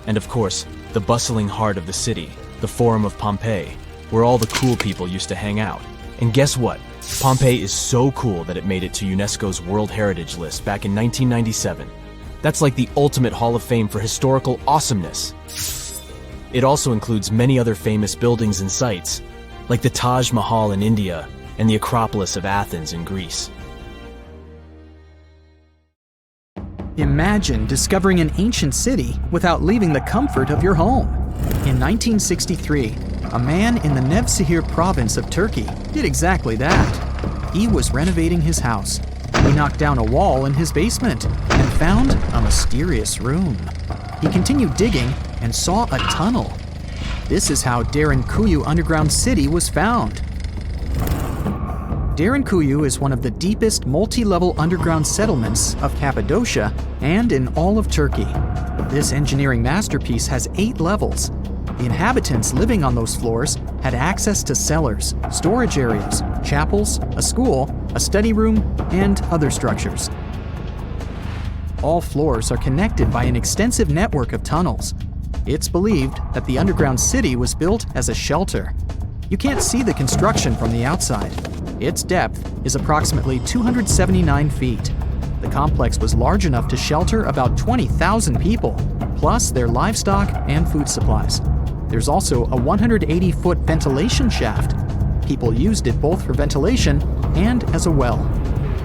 And of course, the bustling heart of the city, the Forum of Pompeii, where all the cool people used to hang out. And guess what? Pompeii is so cool that it made it to UNESCO's World Heritage List back in 1997. That's like the ultimate Hall of Fame for historical awesomeness. It also includes many other famous buildings and sites, like the Taj Mahal in India and the Acropolis of Athens in Greece. Imagine discovering an ancient city without leaving the comfort of your home. In 1963, a man in the Nevşehir province of Turkey did exactly that. He was renovating his house. He knocked down a wall in his basement and found a mysterious room. He continued digging and saw a tunnel. This is how Derinkuyu underground city was found. Derinkuyu is one of the deepest multi-level underground settlements of Cappadocia and in all of Turkey. This engineering masterpiece has 8 levels. The inhabitants living on those floors had access to cellars, storage areas, chapels, a school, a study room, and other structures. All floors are connected by an extensive network of tunnels. It's believed that the underground city was built as a shelter. You can't see the construction from the outside. Its depth is approximately 279 feet. The complex was large enough to shelter about 20,000 people, plus their livestock and food supplies. There's also a 180-foot ventilation shaft. People used it both for ventilation and as a well.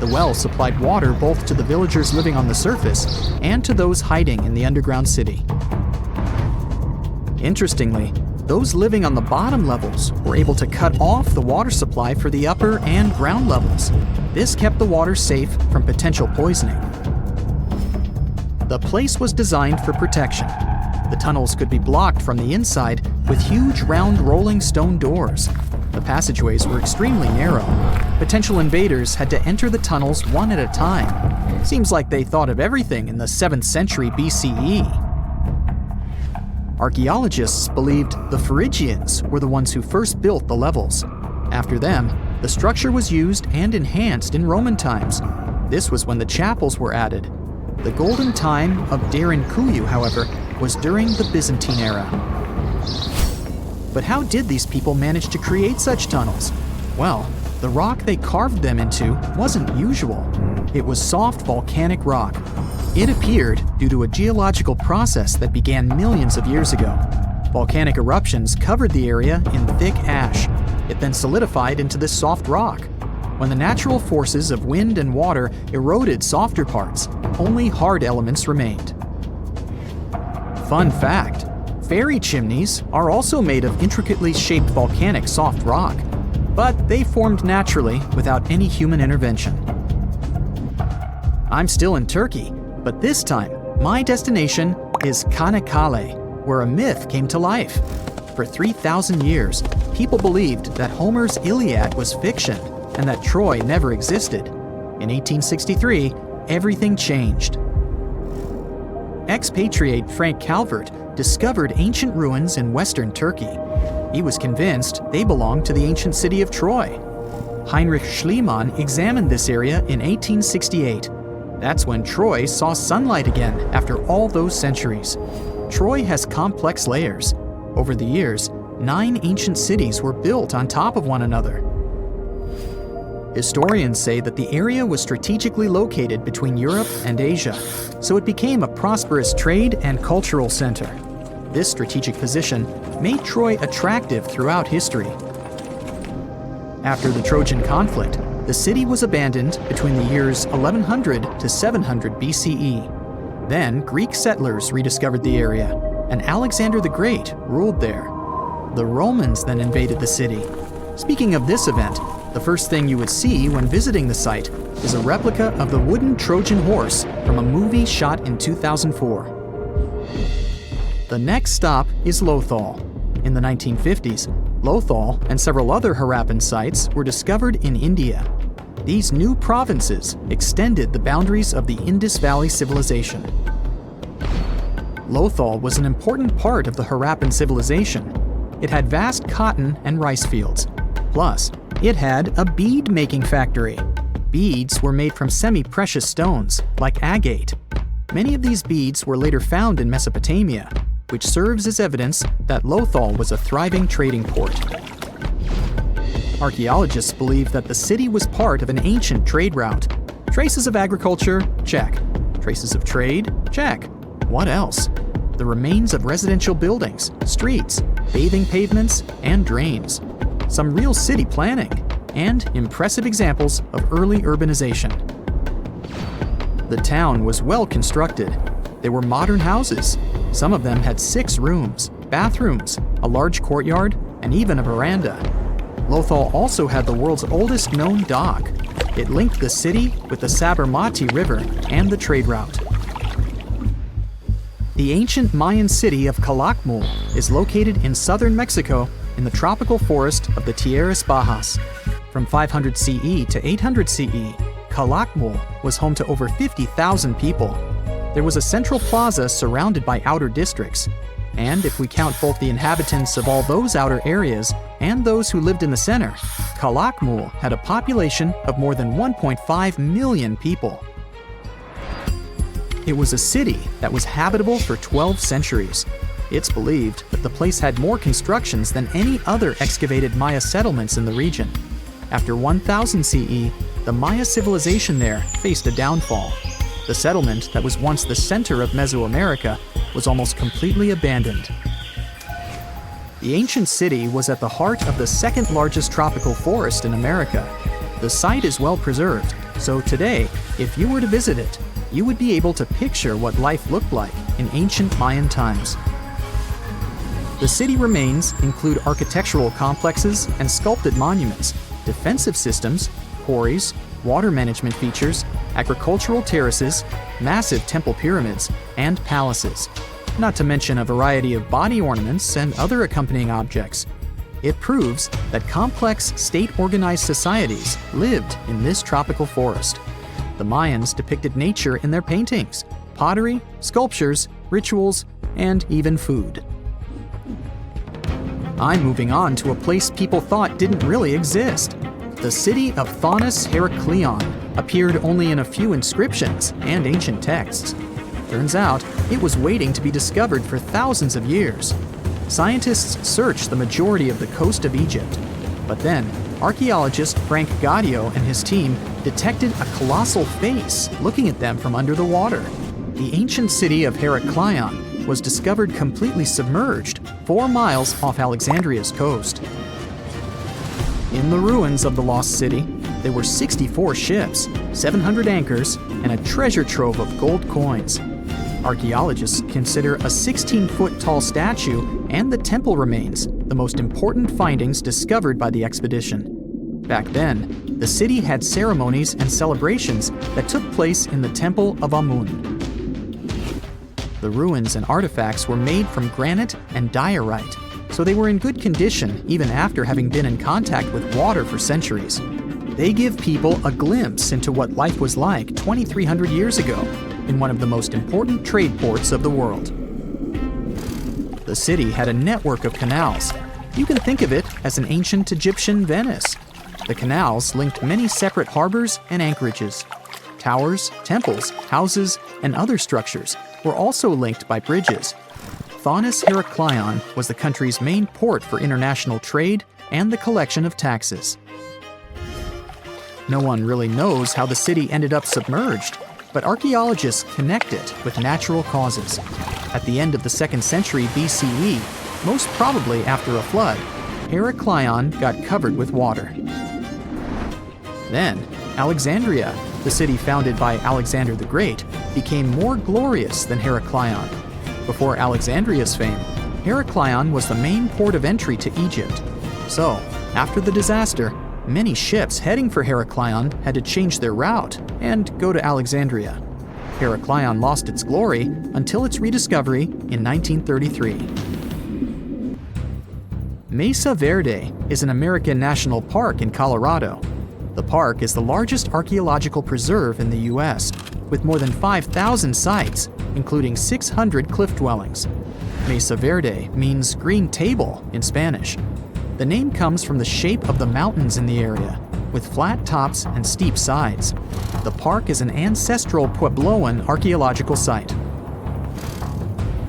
The well supplied water both to the villagers living on the surface and to those hiding in the underground city. Interestingly, those living on the bottom levels were able to cut off the water supply for the upper and ground levels. This kept the water safe from potential poisoning. The place was designed for protection. The tunnels could be blocked from the inside with huge round rolling stone doors. The passageways were extremely narrow. Potential invaders had to enter the tunnels one at a time. Seems like they thought of everything in the 7th century BCE. Archaeologists believed the Phrygians were the ones who first built the levels. After them, the structure was used and enhanced in Roman times. This was when the chapels were added. The golden time of Derinkuyu, however, was during the Byzantine era. But how did these people manage to create such tunnels? Well, the rock they carved them into wasn't usual. It was soft volcanic rock. It appeared due to a geological process that began millions of years ago. Volcanic eruptions covered the area in thick ash. It then solidified into this soft rock. When the natural forces of wind and water eroded softer parts, only hard elements remained. Fun fact, fairy chimneys are also made of intricately shaped volcanic soft rock, but they formed naturally without any human intervention. I'm still in Turkey, but this time, my destination is Çanakkale, where a myth came to life. For 3,000 years, people believed that Homer's Iliad was fiction and that Troy never existed. In 1863, everything changed. Expatriate Frank Calvert discovered ancient ruins in western Turkey. He was convinced they belonged to the ancient city of Troy. Heinrich Schliemann examined this area in 1868. That's when Troy saw sunlight again after all those centuries. Troy has complex layers. Over the years, 9 ancient cities were built on top of one another. Historians say that the area was strategically located between Europe and Asia, so it became a prosperous trade and cultural center. This strategic position made Troy attractive throughout history. After the Trojan conflict, the city was abandoned between the years 1100 to 700 BCE. Then Greek settlers rediscovered the area, and Alexander the Great ruled there. The Romans then invaded the city. Speaking of this event, the first thing you would see when visiting the site is a replica of the wooden Trojan horse from a movie shot in 2004. The next stop is Lothal. In the 1950s, Lothal and several other Harappan sites were discovered in India. These new provinces extended the boundaries of the Indus Valley civilization. Lothal was an important part of the Harappan civilization. It had vast cotton and rice fields. Plus, it had a bead-making factory. Beads were made from semi-precious stones, like agate. Many of these beads were later found in Mesopotamia, which serves as evidence that Lothal was a thriving trading port. Archaeologists believe that the city was part of an ancient trade route. Traces of agriculture? Check. Traces of trade? Check. What else? The remains of residential buildings, streets, bathing pavements, and drains. Some real city planning, and impressive examples of early urbanization. The town was well constructed. There were modern houses. Some of them had 6 rooms, bathrooms, a large courtyard, and even a veranda. Lothal also had the world's oldest known dock. It linked the city with the Sabarmati River and the trade route. The ancient Mayan city of Calakmul is located in southern Mexico in the tropical forest of the Tierras Bajas. From 500 CE to 800 CE, Calakmul was home to over 50,000 people. There was a central plaza surrounded by outer districts. And if we count both the inhabitants of all those outer areas and those who lived in the center, Calakmul had a population of more than 1.5 million people. It was a city that was habitable for 12 centuries. It's believed that the place had more constructions than any other excavated Maya settlements in the region. After 1000 CE, the Maya civilization there faced a downfall. The settlement that was once the center of Mesoamerica was almost completely abandoned. The ancient city was at the heart of the second largest tropical forest in America. The site is well preserved, so today, if you were to visit it, you would be able to picture what life looked like in ancient Mayan times. The city remains include architectural complexes and sculpted monuments, defensive systems, quarries, water management features, agricultural terraces, massive temple pyramids, and palaces, not to mention a variety of body ornaments and other accompanying objects. It proves that complex state-organized societies lived in this tropical forest. The Mayans depicted nature in their paintings, pottery, sculptures, rituals, and even food. I'm moving on to a place people thought didn't really exist. The city of Thonis Heracleion appeared only in a few inscriptions and ancient texts. Turns out, it was waiting to be discovered for thousands of years. Scientists searched the majority of the coast of Egypt. But then, archaeologist Frank Gaudio and his team detected a colossal face looking at them from under the water. The ancient city of Heracleion was discovered completely submerged 4 miles off Alexandria's coast. In the ruins of the lost city, there were 64 ships, 700 anchors, and a treasure trove of gold coins. Archaeologists consider a 16-foot tall statue and the temple remains the most important findings discovered by the expedition. Back then, the city had ceremonies and celebrations that took place in the Temple of Amun. The ruins and artifacts were made from granite and diorite, so they were in good condition even after having been in contact with water for centuries. They give people a glimpse into what life was like 2,300 years ago in one of the most important trade ports of the world. The city had a network of canals. You can think of it as an ancient Egyptian Venice. The canals linked many separate harbors and anchorages. Towers, temples, houses, and other structures were also linked by bridges. Thonis Heracleion was the country's main port for international trade and the collection of taxes. No one really knows how the city ended up submerged, but archaeologists connect it with natural causes. At the end of the 2nd century BCE, most probably after a flood, Heracleion got covered with water. Then, Alexandria, the city founded by Alexander the Great, became more glorious than Heracleion. Before Alexandria's fame, Heracleion was the main port of entry to Egypt. So, after the disaster, many ships heading for Heracleion had to change their route and go to Alexandria. Heracleion lost its glory until its rediscovery in 1933. Mesa Verde is an American national park in Colorado. The park is the largest archaeological preserve in the U.S., with more than 5,000 sites, including 600 cliff dwellings. Mesa Verde means green table in Spanish. The name comes from the shape of the mountains in the area, with flat tops and steep sides. The park is an ancestral Puebloan archaeological site.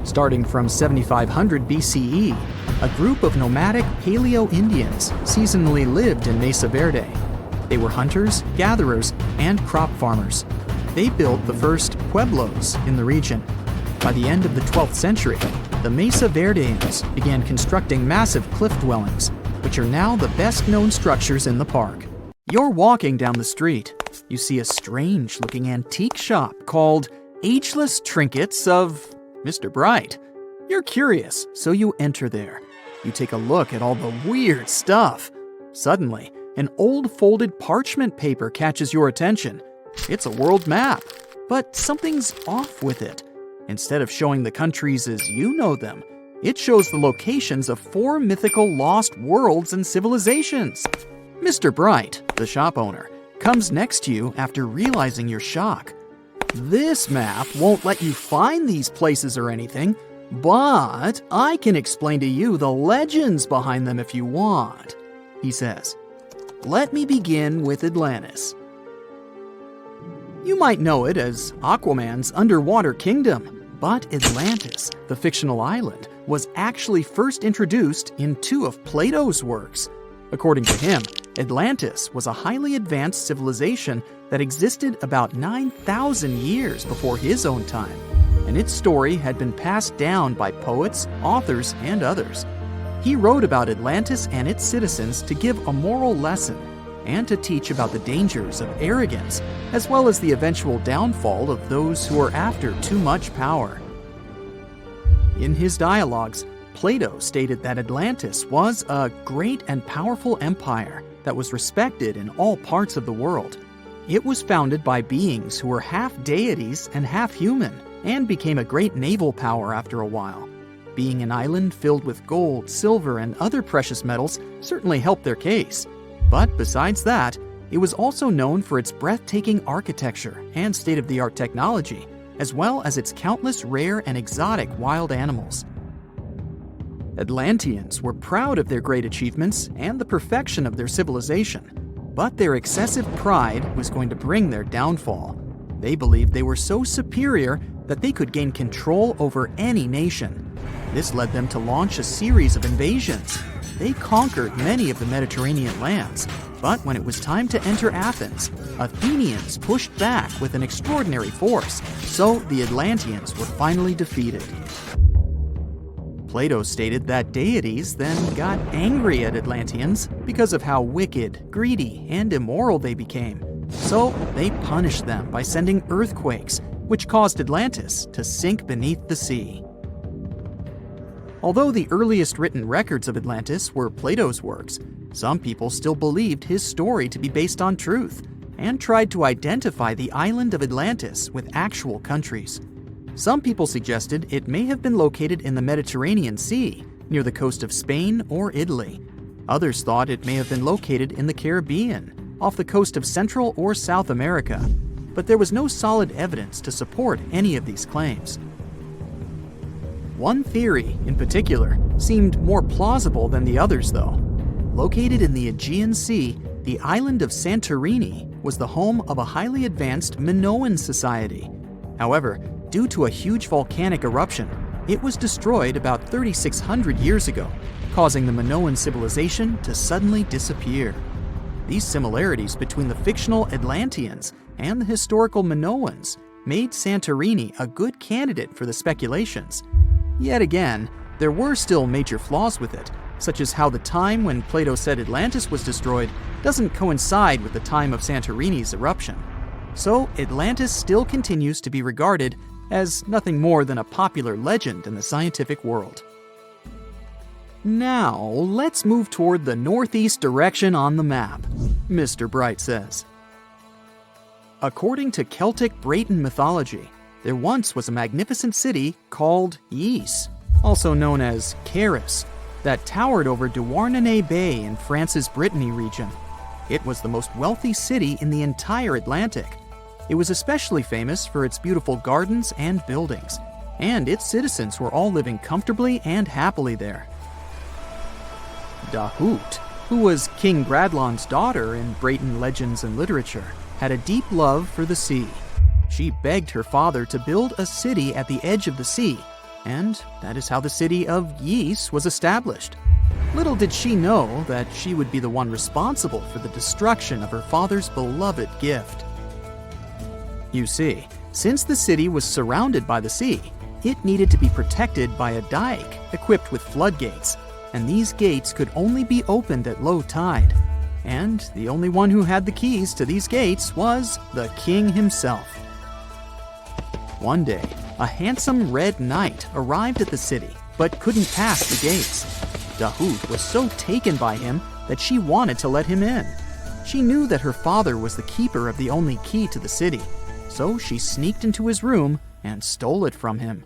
Starting from 7500 BCE, a group of nomadic Paleo-Indians seasonally lived in Mesa Verde. They were hunters, gatherers, and crop farmers. They built the first pueblos in the region. By the end of the 12th century, the Mesa Verdeans began constructing massive cliff dwellings, which are now the best-known structures in the park. You're walking down the street. You see a strange-looking antique shop called Ageless Trinkets of Mr. Bright. You're curious, so you enter there. You take a look at all the weird stuff. Suddenly, an old folded parchment paper catches your attention. It's a world map, but something's off with it. Instead of showing the countries as you know them, it shows the locations of 4 mythical lost worlds and civilizations. Mr. Bright, the shop owner, comes next to you after realizing your shock. This map won't let you find these places or anything, but I can explain to you the legends behind them if you want, he says. Let me begin with Atlantis. You might know it as Aquaman's underwater kingdom, but Atlantis, the fictional island, was actually first introduced in 2 of Plato's works. According to him, Atlantis was a highly advanced civilization that existed about 9,000 years before his own time, and its story had been passed down by poets, authors, and others. He wrote about Atlantis and its citizens to give a moral lesson and to teach about the dangers of arrogance, as well as the eventual downfall of those who are after too much power. In his dialogues, Plato stated that Atlantis was a great and powerful empire that was respected in all parts of the world. It was founded by beings who were half deities and half human, and became a great naval power after a while. Being an island filled with gold, silver, and other precious metals certainly helped their case. But besides that, it was also known for its breathtaking architecture and state-of-the-art technology, as well as its countless rare and exotic wild animals. Atlanteans were proud of their great achievements and the perfection of their civilization, but their excessive pride was going to bring their downfall. They believed they were so superior that they could gain control over any nation. This led them to launch a series of invasions. They conquered many of the Mediterranean lands, but when it was time to enter Athens, Athenians pushed back with an extraordinary force, so the Atlanteans were finally defeated. Plato stated that deities then got angry at Atlanteans because of how wicked, greedy, and immoral they became. So they punished them by sending earthquakes, which caused Atlantis to sink beneath the sea. Although the earliest written records of Atlantis were Plato's works, some people still believed his story to be based on truth and tried to identify the island of Atlantis with actual countries. Some people suggested it may have been located in the Mediterranean Sea, near the coast of Spain or Italy. Others thought it may have been located in the Caribbean, off the coast of Central or South America, but there was no solid evidence to support any of these claims. One theory, in particular, seemed more plausible than the others, though. Located in the Aegean Sea, the island of Santorini was the home of a highly advanced Minoan society. However, due to a huge volcanic eruption, it was destroyed about 3,600 years ago, causing the Minoan civilization to suddenly disappear. These similarities between the fictional Atlanteans and the historical Minoans made Santorini a good candidate for the speculations, Yet again, there were still major flaws with it, such as how the time when Plato said Atlantis was destroyed doesn't coincide with the time of Santorini's eruption. So Atlantis still continues to be regarded as nothing more than a popular legend in the scientific world. Now, let's move toward the northeast direction on the map, Mr. Bright says. According to Celtic Breton mythology, there once was a magnificent city called Ys, also known as Caris, that towered over Douarnenez Bay in France's Brittany region. It was the most wealthy city in the entire Atlantic. It was especially famous for its beautiful gardens and buildings, and its citizens were all living comfortably and happily there. Dahut, who was King Gradlon's daughter in Breton legends and literature, had a deep love for the sea. She begged her father to build a city at the edge of the sea, and that is how the city of Ys was established. Little did she know that she would be the one responsible for the destruction of her father's beloved gift. You see, since the city was surrounded by the sea, it needed to be protected by a dike equipped with floodgates, and these gates could only be opened at low tide. And the only one who had the keys to these gates was the king himself. One day, a handsome red knight arrived at the city, but couldn't pass the gates. Dahut was so taken by him that she wanted to let him in. She knew that her father was the keeper of the only key to the city, so she sneaked into his room and stole it from him.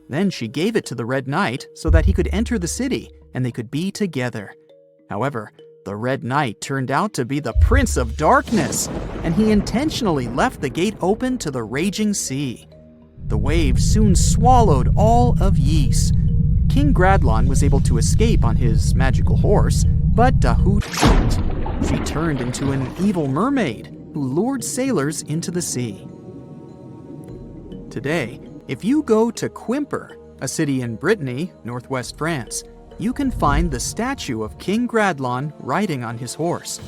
Then she gave it to the Red Knight so that he could enter the city and they could be together. However, the Red Knight turned out to be the Prince of Darkness, and he intentionally left the gate open to the raging sea. The waves soon swallowed all of Ys. King Gradlon was able to escape on his magical horse, but Dahut couldn't. She turned into an evil mermaid who lured sailors into the sea. Today, if you go to Quimper, a city in Brittany, northwest France, you can find the statue of King Gradlon riding on his horse.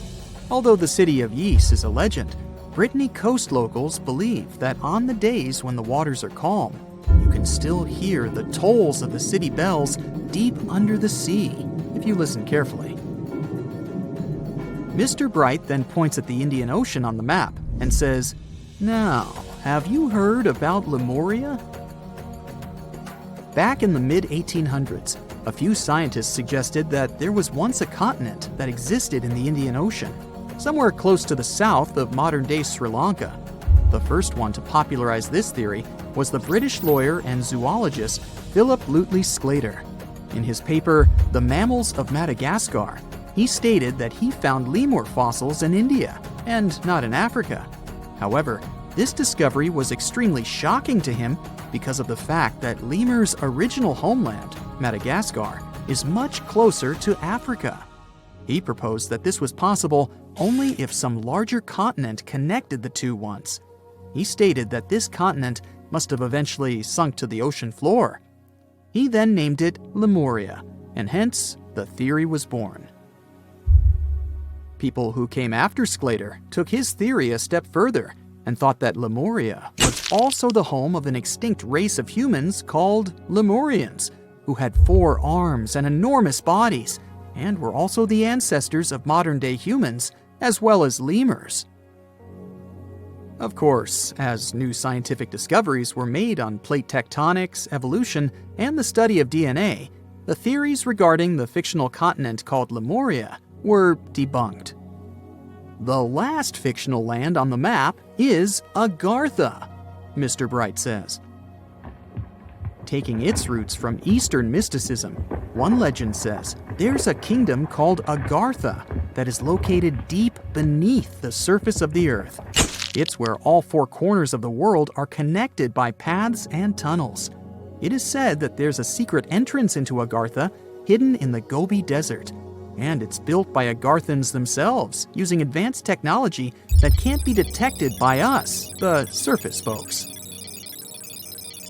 Although the city of Ys is a legend, Brittany coast locals believe that on the days when the waters are calm, you can still hear the tolls of the city bells deep under the sea, if you listen carefully. Mr. Bright then points at the Indian Ocean on the map and says, "Now, have you heard about Lemuria?" Back in the mid-1800s, a few scientists suggested that there was once a continent that existed in the Indian Ocean, somewhere close to the south of modern-day Sri Lanka. The first one to popularize this theory was the British lawyer and zoologist Philip Lutley Sclater. In his paper, The Mammals of Madagascar, he stated that he found lemur fossils in India, and not in Africa. However, this discovery was extremely shocking to him because of the fact that lemurs' original homeland, Madagascar, is much closer to Africa. He proposed that this was possible only if some larger continent connected the two once. He stated that this continent must have eventually sunk to the ocean floor. He then named it Lemuria, and hence the theory was born. People who came after Sclater took his theory a step further and thought that Lemuria was also the home of an extinct race of humans called Lemurians, who had 4 arms and enormous bodies, and were also the ancestors of modern-day humans, as well as lemurs. Of course, as new scientific discoveries were made on plate tectonics, evolution, and the study of DNA, the theories regarding the fictional continent called Lemuria were debunked. The last fictional land on the map is Agartha, Mr. Bright says. Taking its roots from Eastern mysticism, one legend says there's a kingdom called Agartha that is located deep beneath the surface of the earth. It's where all 4 corners of the world are connected by paths and tunnels. It is said that there's a secret entrance into Agartha hidden in the Gobi Desert, and it's built by Agarthans themselves using advanced technology that can't be detected by us, the surface folks.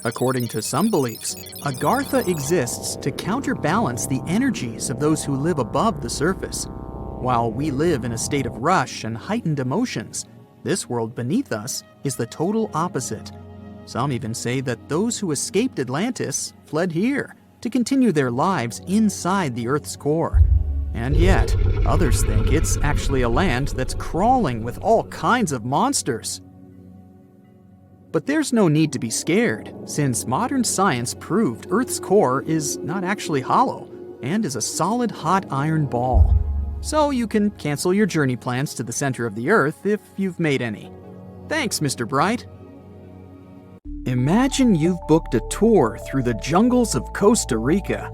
According to some beliefs, Agartha exists to counterbalance the energies of those who live above the surface. While we live in a state of rush and heightened emotions, this world beneath us is the total opposite. Some even say that those who escaped Atlantis fled here, to continue their lives inside the Earth's core. And yet, others think it's actually a land that's crawling with all kinds of monsters. But there's no need to be scared, since modern science proved Earth's core is not actually hollow and is a solid hot iron ball. So you can cancel your journey plans to the center of the Earth if you've made any. Thanks, Mr. Bright. Imagine you've booked a tour through the jungles of Costa Rica.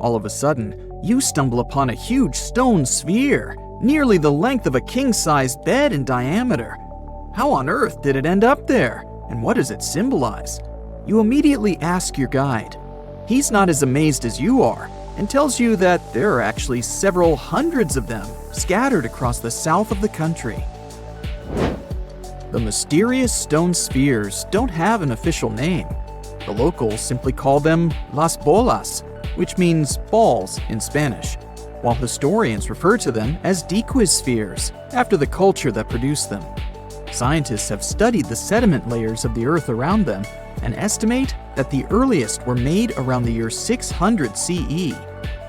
All of a sudden, you stumble upon a huge stone sphere, nearly the length of a king-sized bed in diameter. How on earth did it end up there? And what does it symbolize? You immediately ask your guide. He's not as amazed as you are, and tells you that there are actually several hundreds of them scattered across the south of the country. The mysterious stone spheres don't have an official name. The locals simply call them las bolas, which means balls in Spanish, while historians refer to them as Decoding spheres, after the culture that produced them. Scientists have studied the sediment layers of the Earth around them and estimate that the earliest were made around the year 600 CE,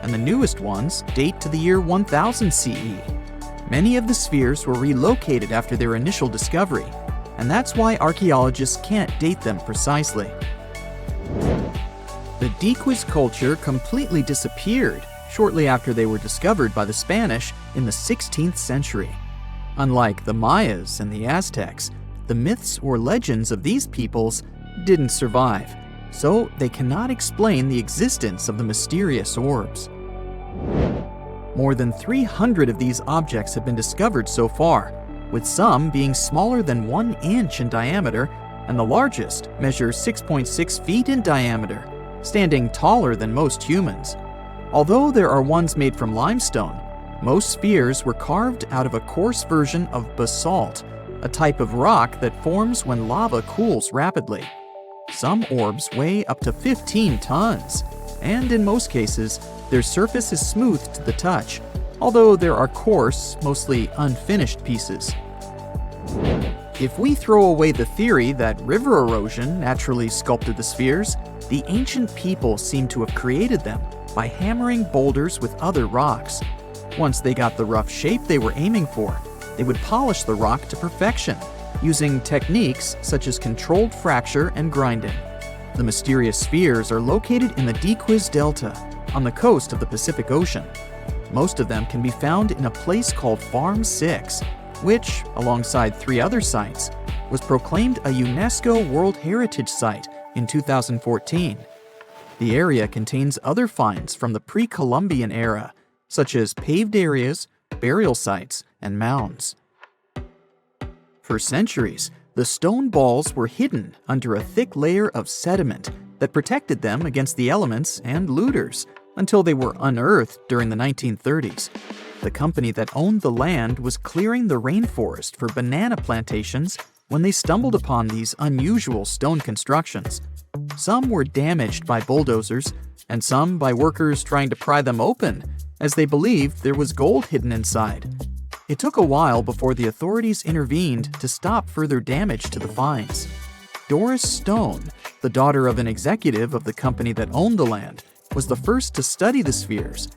and the newest ones date to the year 1000 CE. Many of the spheres were relocated after their initial discovery, and that's why archaeologists can't date them precisely. The Decoding culture completely disappeared shortly after they were discovered by the Spanish in the 16th century. Unlike the Mayas and the Aztecs, the myths or legends of these peoples didn't survive, so they cannot explain the existence of the mysterious orbs. More than 300 of these objects have been discovered so far, with some being smaller than 1 inch in diameter, and the largest measures 6.6 feet in diameter, standing taller than most humans. Although there are ones made from limestone, most spheres were carved out of a coarse version of basalt, a type of rock that forms when lava cools rapidly. Some orbs weigh up to 15 tons, and in most cases, their surface is smooth to the touch, although there are coarse, mostly unfinished pieces. If we throw away the theory that river erosion naturally sculpted the spheres, the ancient people seem to have created them by hammering boulders with other rocks. Once they got the rough shape they were aiming for, they would polish the rock to perfection, using techniques such as controlled fracture and grinding. The mysterious spheres are located in the Decoding Delta, on the coast of the Pacific Ocean. Most of them can be found in a place called Farm 6, which, alongside 3 other sites, was proclaimed a UNESCO World Heritage Site in 2014. The area contains other finds from the pre-Columbian era, such as paved areas, burial sites, and mounds. For centuries, the stone balls were hidden under a thick layer of sediment that protected them against the elements and looters until they were unearthed during the 1930s. The company that owned the land was clearing the rainforest for banana plantations when they stumbled upon these unusual stone constructions. Some were damaged by bulldozers, and some by workers trying to pry them open, as they believed there was gold hidden inside. It took a while before the authorities intervened to stop further damage to the finds. Doris Stone, the daughter of an executive of the company that owned the land, was the first to study the spheres.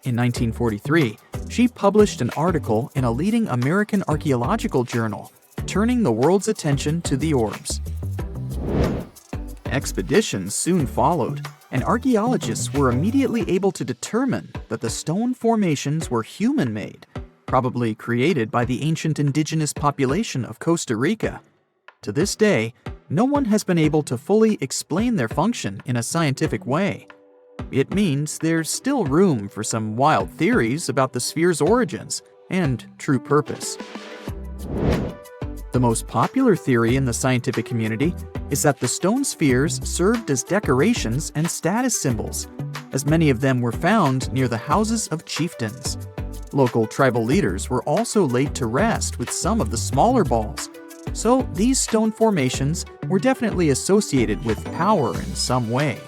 In 1943, she published an article in a leading American archaeological journal, turning the world's attention to the orbs. Expeditions soon followed, and archaeologists were immediately able to determine that the stone formations were human-made, probably created by the ancient indigenous population of Costa Rica. To this day, no one has been able to fully explain their function in a scientific way. It means there's still room for some wild theories about the sphere's origins and true purpose. The most popular theory in the scientific community is that the stone spheres served as decorations and status symbols, as many of them were found near the houses of chieftains. Local tribal leaders were also laid to rest with some of the smaller balls, so these stone formations were definitely associated with power in some way.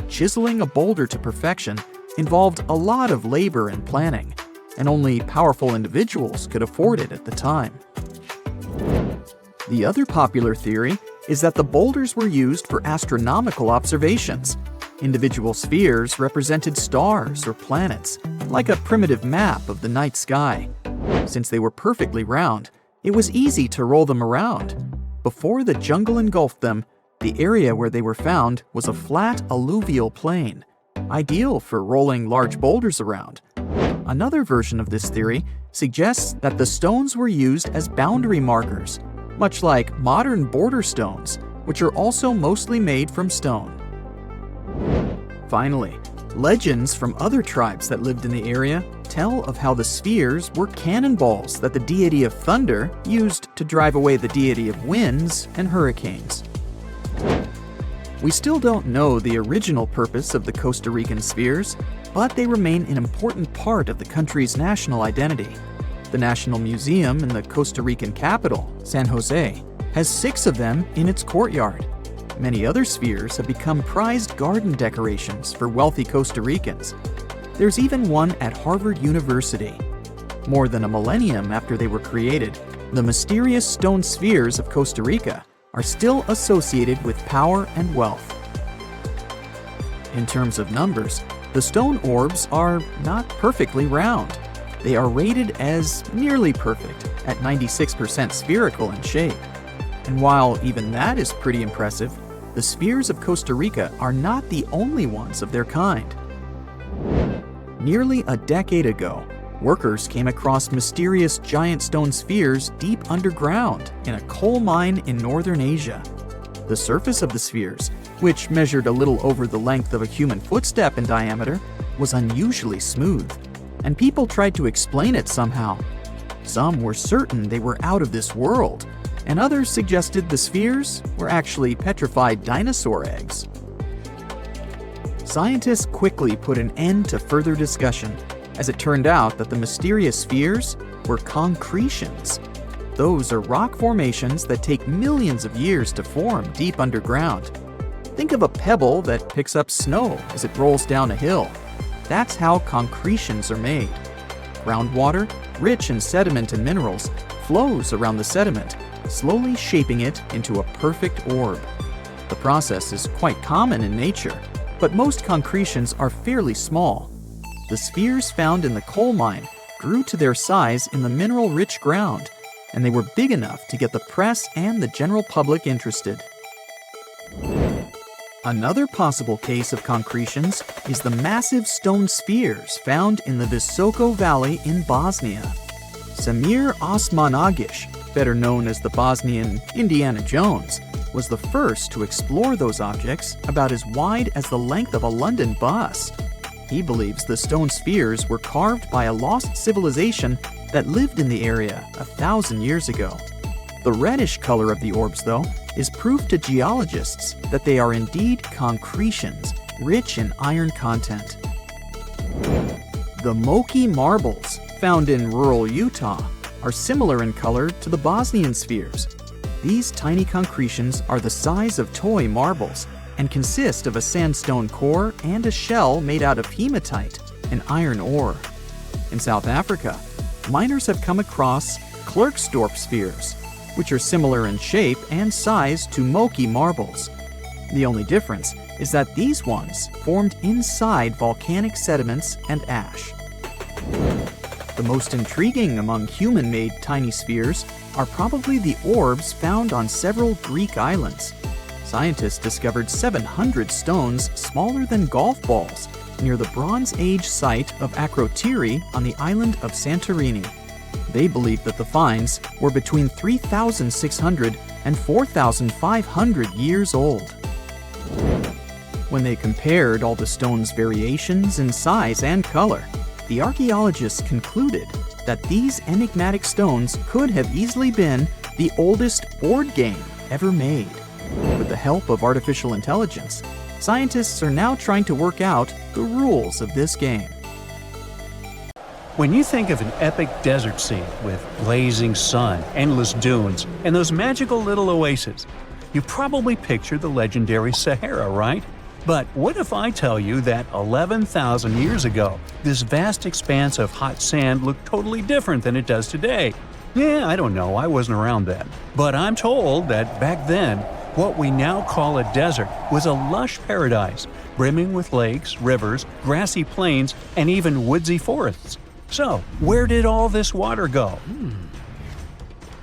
Chiseling a boulder to perfection involved a lot of labor and planning, and only powerful individuals could afford it at the time. The other popular theory is that the boulders were used for astronomical observations. Individual spheres represented stars or planets, like a primitive map of the night sky. Since they were perfectly round, it was easy to roll them around. Before the jungle engulfed them, the area where they were found was a flat alluvial plain, ideal for rolling large boulders around. Another version of this theory suggests that the stones were used as boundary markers, much like modern border stones, which are also mostly made from stone. Finally, legends from other tribes that lived in the area tell of how the spheres were cannonballs that the deity of thunder used to drive away the deity of winds and hurricanes. We still don't know the original purpose of the Costa Rican spheres, but they remain an important part of the country's national identity. The National Museum in the Costa Rican capital, San Jose, has 6 of them in its courtyard. Many other spheres have become prized garden decorations for wealthy Costa Ricans. There's even one at Harvard University. More than a millennium after they were created, the mysterious stone spheres of Costa Rica are still associated with power and wealth. In terms of numbers, the stone orbs are not perfectly round. They are rated as nearly perfect, at 96% spherical in shape. And while even that is pretty impressive, the spheres of Costa Rica are not the only ones of their kind. Nearly a decade ago, workers came across mysterious giant stone spheres deep underground in a coal mine in northern Asia. The surface of the spheres, which measured a little over the length of a human footstep in diameter, was unusually smooth, and people tried to explain it somehow. Some were certain they were out of this world, and others suggested the spheres were actually petrified dinosaur eggs. Scientists quickly put an end to further discussion, as it turned out that the mysterious spheres were concretions. Those are rock formations that take millions of years to form deep underground. Think of a pebble that picks up snow as it rolls down a hill. That's how concretions are made. Groundwater, rich in sediment and minerals, flows around the sediment, slowly shaping it into a perfect orb. The process is quite common in nature, but most concretions are fairly small. The spheres found in the coal mine grew to their size in the mineral-rich ground, and they were big enough to get the press and the general public interested. Another possible case of concretions is the massive stone spheres found in the Visoko Valley in Bosnia. Samir Osmanagic, better known as the Bosnian Indiana Jones, was the first to explore those objects about as wide as the length of a London bus. He believes the stone spheres were carved by a lost civilization that lived in the area 1,000 years ago. The reddish color of the orbs, though, is proof to geologists that they are indeed concretions, rich in iron content. The Moai marbles, found in rural Utah, are similar in color to the Bosnian spheres. These tiny concretions are the size of toy marbles and consist of a sandstone core and a shell made out of hematite, an iron ore. In South Africa, miners have come across Klerksdorp spheres, which are similar in shape and size to Moai marbles. The only difference is that these ones formed inside volcanic sediments and ash. The most intriguing among human-made tiny spheres are probably the orbs found on several Greek islands. Scientists discovered 700 stones smaller than golf balls near the Bronze Age site of Akrotiri on the island of Santorini. They believe that the finds were between 3,600 and 4,500 years old. When they compared all the stones' variations in size and color, the archaeologists concluded that these enigmatic stones could have easily been the oldest board game ever made. With the help of artificial intelligence, scientists are now trying to work out the rules of this game. When you think of an epic desert scene with blazing sun, endless dunes, and those magical little oases, you probably picture the legendary Sahara, right? But what if I tell you that 11,000 years ago, this vast expanse of hot sand looked totally different than it does today? Yeah, I don't know, I wasn't around then. But I'm told that back then, what we now call a desert was a lush paradise, brimming with lakes, rivers, grassy plains, and even woodsy forests. So, where did all this water go?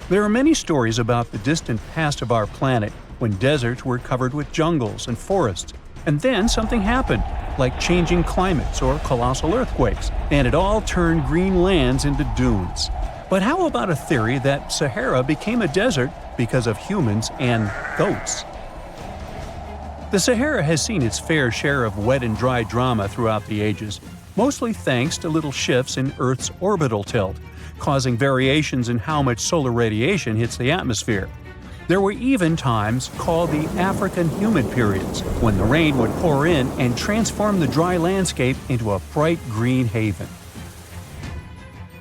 There are many stories about the distant past of our planet when deserts were covered with jungles and forests, and then something happened, like changing climates or colossal earthquakes, and it all turned green lands into dunes. But how about a theory that Sahara became a desert because of humans and goats? The Sahara has seen its fair share of wet and dry drama throughout the ages, mostly thanks to little shifts in Earth's orbital tilt, causing variations in how much solar radiation hits the atmosphere. There were even times called the African humid periods, when the rain would pour in and transform the dry landscape into a bright green haven.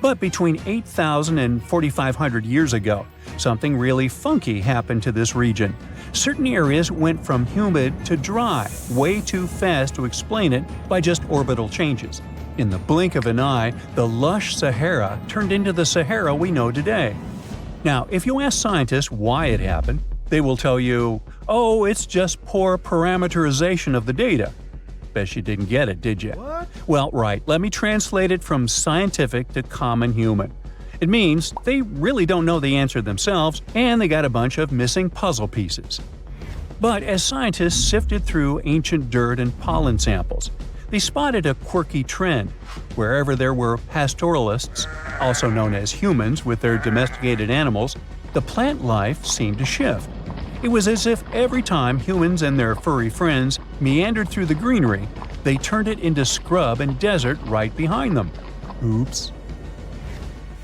But between 8,000 and 4,500 years ago, something really funky happened to this region. Certain areas went from humid to dry, way too fast to explain it by just orbital changes. In the blink of an eye, the lush Sahara turned into the Sahara we know today. Now, if you ask scientists why it happened, they will tell you, oh, it's just poor parameterization of the data. Bet you didn't get it, did you? What? Well, right, let me translate it from scientific to common human. It means they really don't know the answer themselves, and they got a bunch of missing puzzle pieces. But as scientists sifted through ancient dirt and pollen samples, they spotted a quirky trend. Wherever there were pastoralists, also known as humans with their domesticated animals, the plant life seemed to shift. It was as if every time humans and their furry friends meandered through the greenery, they turned it into scrub and desert right behind them. Oops.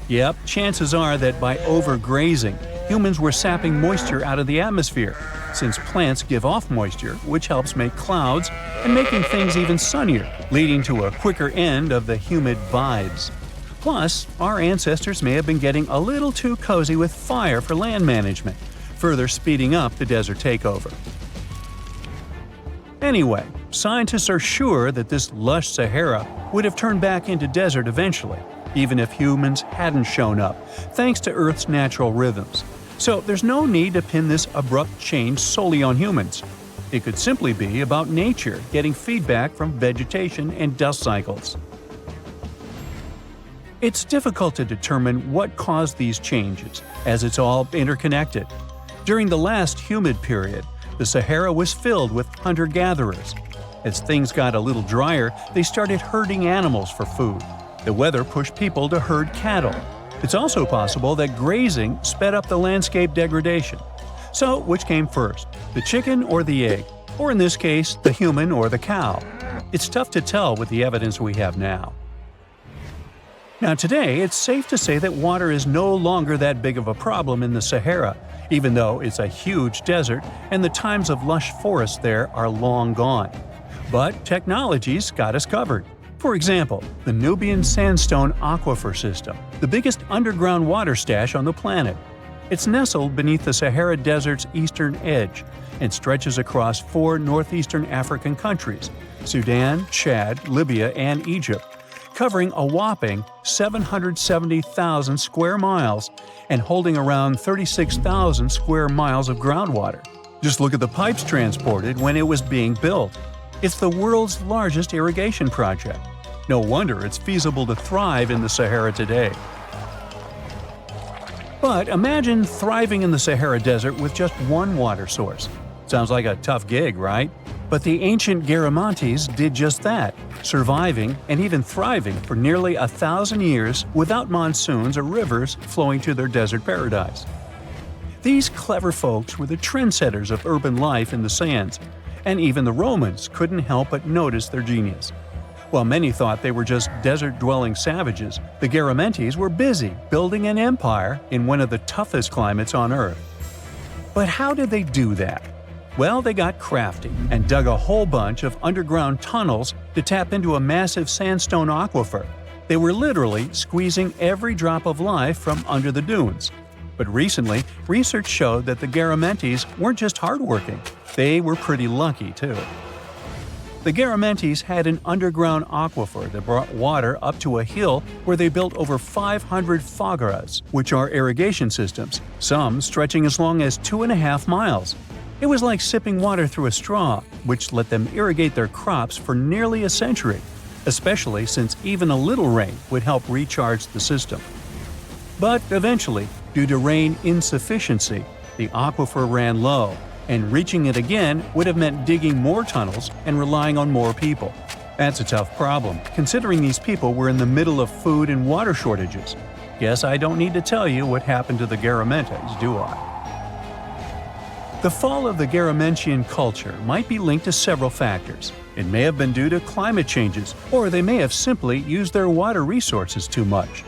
Yep, chances are that by overgrazing, humans were sapping moisture out of the atmosphere, since plants give off moisture, which helps make clouds and making things even sunnier, leading to a quicker end of the humid vibes. Plus, our ancestors may have been getting a little too cozy with fire for land management, further speeding up the desert takeover. Anyway, scientists are sure that this lush Sahara would have turned back into desert eventually, even if humans hadn't shown up, thanks to Earth's natural rhythms. So there's no need to pin this abrupt change solely on humans. It could simply be about nature getting feedback from vegetation and dust cycles. It's difficult to determine what caused these changes, as it's all interconnected. During the last humid period, the Sahara was filled with hunter-gatherers. As things got a little drier, they started herding animals for food. The weather pushed people to herd cattle. It's also possible that grazing sped up the landscape degradation. So, which came first, the chicken or the egg? Or in this case, the human or the cow? It's tough to tell with the evidence we have now. Now today, it's safe to say that water is no longer that big of a problem in the Sahara, even though it's a huge desert and the times of lush forests there are long gone. But technology's got us covered. For example, the Nubian Sandstone Aquifer System, the biggest underground water stash on the planet. It's nestled beneath the Sahara Desert's eastern edge and stretches across 4 northeastern African countries – Sudan, Chad, Libya, and Egypt, covering a whopping 770,000 square miles and holding around 36,000 square miles of groundwater. Just look at the pipes transported when it was being built. It's the world's largest irrigation project. No wonder it's feasible to thrive in the Sahara today. But imagine thriving in the Sahara Desert with just one water source. Sounds like a tough gig, right? But the ancient Garamantes did just that, surviving and even thriving for nearly 1,000 years without monsoons or rivers flowing to their desert paradise. These clever folks were the trendsetters of urban life in the sands, and even the Romans couldn't help but notice their genius. While many thought they were just desert-dwelling savages, the Garamantes were busy building an empire in one of the toughest climates on Earth. But how did they do that? Well, they got crafty and dug a whole bunch of underground tunnels to tap into a massive sandstone aquifer. They were literally squeezing every drop of life from under the dunes. But recently, research showed that the Garamantes weren't just hardworking, they were pretty lucky too. The Garamantes had an underground aquifer that brought water up to a hill where they built over 500 fogaras, which are irrigation systems, some stretching as long as 2.5 miles. It was like sipping water through a straw, which let them irrigate their crops for nearly a century, especially since even a little rain would help recharge the system. But eventually, due to rain insufficiency, the aquifer ran low, and reaching it again would have meant digging more tunnels and relying on more people. That's a tough problem, considering these people were in the middle of food and water shortages. Guess I don't need to tell you what happened to the Garamentes, do I? The fall of the Garamentian culture might be linked to several factors. It may have been due to climate changes, or they may have simply used their water resources too much.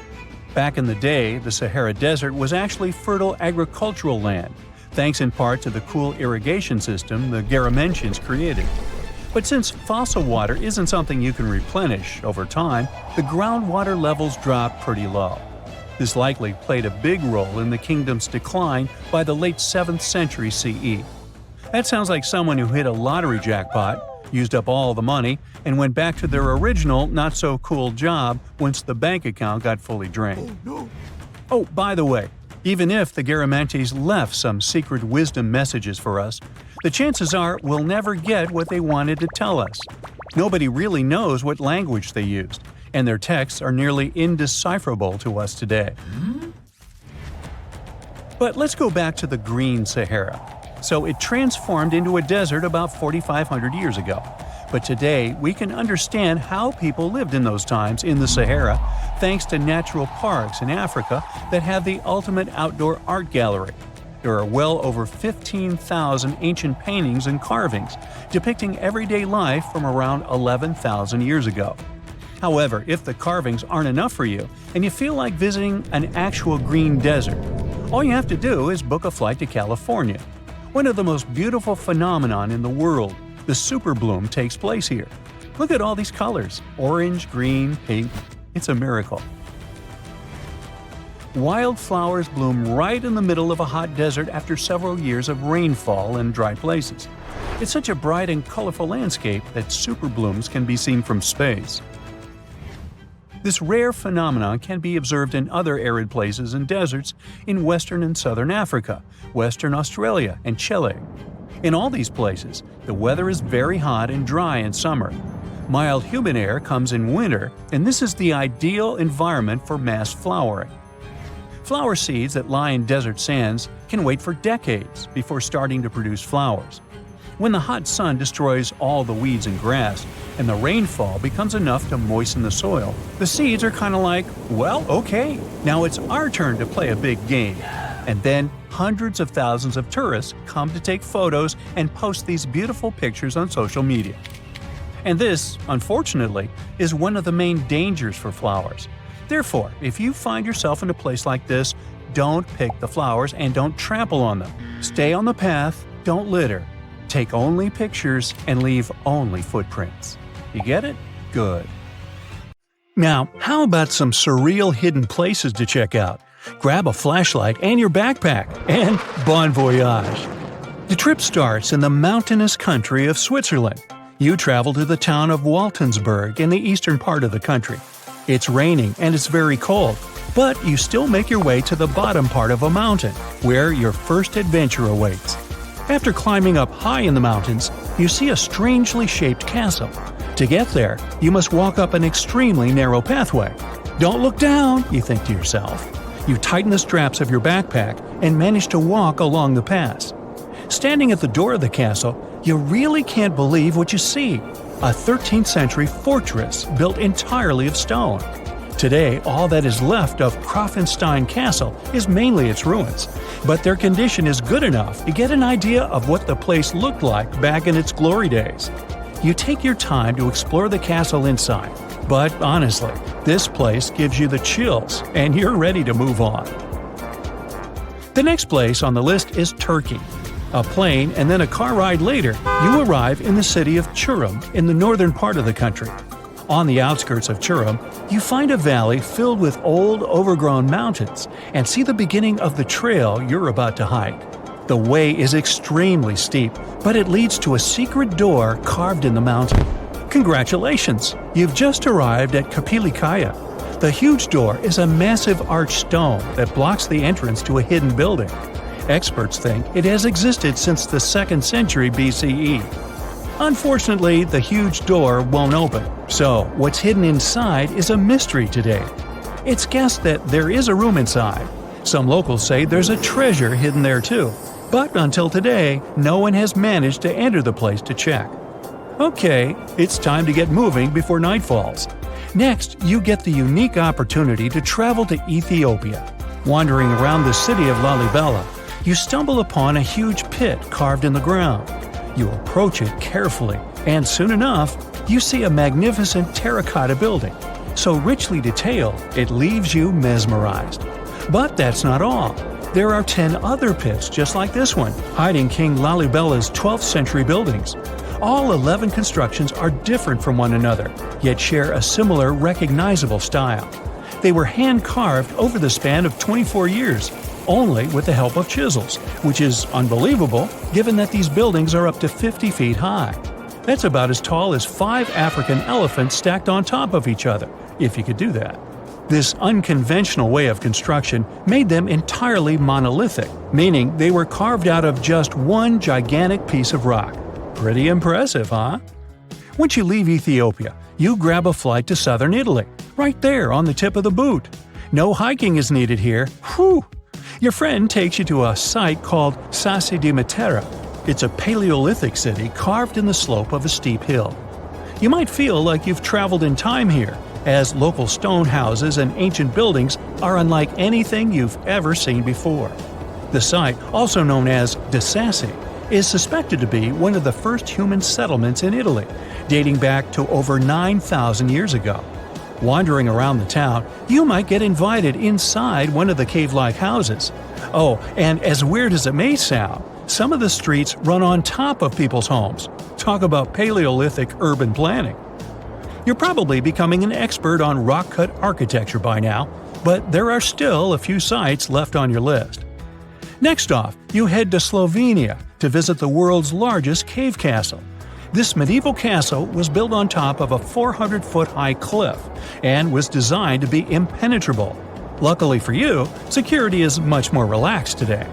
Back in the day, the Sahara Desert was actually fertile agricultural land, thanks in part to the cool irrigation system the Garamentians created. But since fossil water isn't something you can replenish over time, the groundwater levels dropped pretty low. This likely played a big role in the kingdom's decline by the late 7th century CE. That sounds like someone who hit a lottery jackpot, used up all the money, and went back to their original not-so-cool job once the bank account got fully drained. Oh, by the way, even if the Garamentes left some secret wisdom messages for us, the chances are we'll never get what they wanted to tell us. Nobody really knows what language they used, and their texts are nearly indecipherable to us today. But let's go back to the Green Sahara. So it transformed into a desert about 4,500 years ago. But today, we can understand how people lived in those times in the Sahara thanks to natural parks in Africa that have the ultimate outdoor art gallery. There are well over 15,000 ancient paintings and carvings depicting everyday life from around 11,000 years ago. However, if the carvings aren't enough for you and you feel like visiting an actual green desert, all you have to do is book a flight to California. One of the most beautiful phenomenon in the world, the superbloom, takes place here. Look at all these colors: orange, green, pink. It's a miracle. Wildflowers bloom right in the middle of a hot desert after several years of rainfall in dry places. It's such a bright and colorful landscape that superblooms can be seen from space. This rare phenomenon can be observed in other arid places and deserts in western and southern Africa, Western Australia, and Chile. In all these places, the weather is very hot and dry in summer. Mild humid air comes in winter, and this is the ideal environment for mass flowering. Flower seeds that lie in desert sands can wait for decades before starting to produce flowers. When the hot sun destroys all the weeds and grass, and the rainfall becomes enough to moisten the soil, the seeds are kind of like, well, okay, now it's our turn to play a big game. And then hundreds of thousands of tourists come to take photos and post these beautiful pictures on social media. And this, unfortunately, is one of the main dangers for flowers. Therefore, if you find yourself in a place like this, don't pick the flowers and don't trample on them. Stay on the path, don't litter. Take only pictures and leave only footprints. You get it? Good. Now, how about some surreal hidden places to check out? Grab a flashlight and your backpack, and bon voyage! The trip starts in the mountainous country of Switzerland. You travel to the town of Waltensburg in the eastern part of the country. It's raining and it's very cold, but you still make your way to the bottom part of a mountain, where your first adventure awaits. After climbing up high in the mountains, you see a strangely shaped castle. To get there, you must walk up an extremely narrow pathway. Don't look down, you think to yourself. You tighten the straps of your backpack and manage to walk along the pass. Standing at the door of the castle, you really can't believe what you see: a 13th century fortress built entirely of stone. Today, all that is left of Krafenstein Castle is mainly its ruins, but their condition is good enough to get an idea of what the place looked like back in its glory days. You take your time to explore the castle inside, but honestly, this place gives you the chills and you're ready to move on. The next place on the list is Turkey. A plane and then a car ride later, you arrive in the city of Çorum in the northern part of the country. On the outskirts of Çorum, you find a valley filled with old, overgrown mountains and see the beginning of the trail you're about to hike. The way is extremely steep, but it leads to a secret door carved in the mountain. Congratulations! You've just arrived at Kapilikaya. The huge door is a massive arched stone that blocks the entrance to a hidden building. Experts think it has existed since the 2nd century BCE. Unfortunately, the huge door won't open, so what's hidden inside is a mystery today. It's guessed that there is a room inside. Some locals say there's a treasure hidden there too, but until today, no one has managed to enter the place to check. Okay, it's time to get moving before night falls. Next, you get the unique opportunity to travel to Ethiopia. Wandering around the city of Lalibela, you stumble upon a huge pit carved in the ground. You approach it carefully, and soon enough, you see a magnificent terracotta building, so richly detailed it leaves you mesmerized. But that's not all. There are 10 other pits just like this one, hiding King Lalibela's 12th century buildings. All 11 constructions are different from one another, yet share a similar recognizable style. They were hand-carved over the span of 24 years, only with the help of chisels, which is unbelievable given that these buildings are up to 50 feet high. That's about as tall as 5 African elephants stacked on top of each other, if you could do that. This unconventional way of construction made them entirely monolithic, meaning they were carved out of just one gigantic piece of rock. Pretty impressive, huh? Once you leave Ethiopia, you grab a flight to southern Italy, right there on the tip of the boot. No hiking is needed here. Whew! Your friend takes you to a site called Sassi di Matera. It's a Paleolithic city carved in the slope of a steep hill. You might feel like you've traveled in time here, as local stone houses and ancient buildings are unlike anything you've ever seen before. The site, also known as De Sassi, is suspected to be one of the first human settlements in Italy, dating back to over 9,000 years ago. Wandering around the town, you might get invited inside one of the cave-like houses. Oh, and as weird as it may sound, some of the streets run on top of people's homes. Talk about Paleolithic urban planning. You're probably becoming an expert on rock-cut architecture by now, but there are still a few sites left on your list. Next off, you head to Slovenia to visit the world's largest cave castle. This medieval castle was built on top of a 400-foot-high cliff and was designed to be impenetrable. Luckily for you, security is much more relaxed today.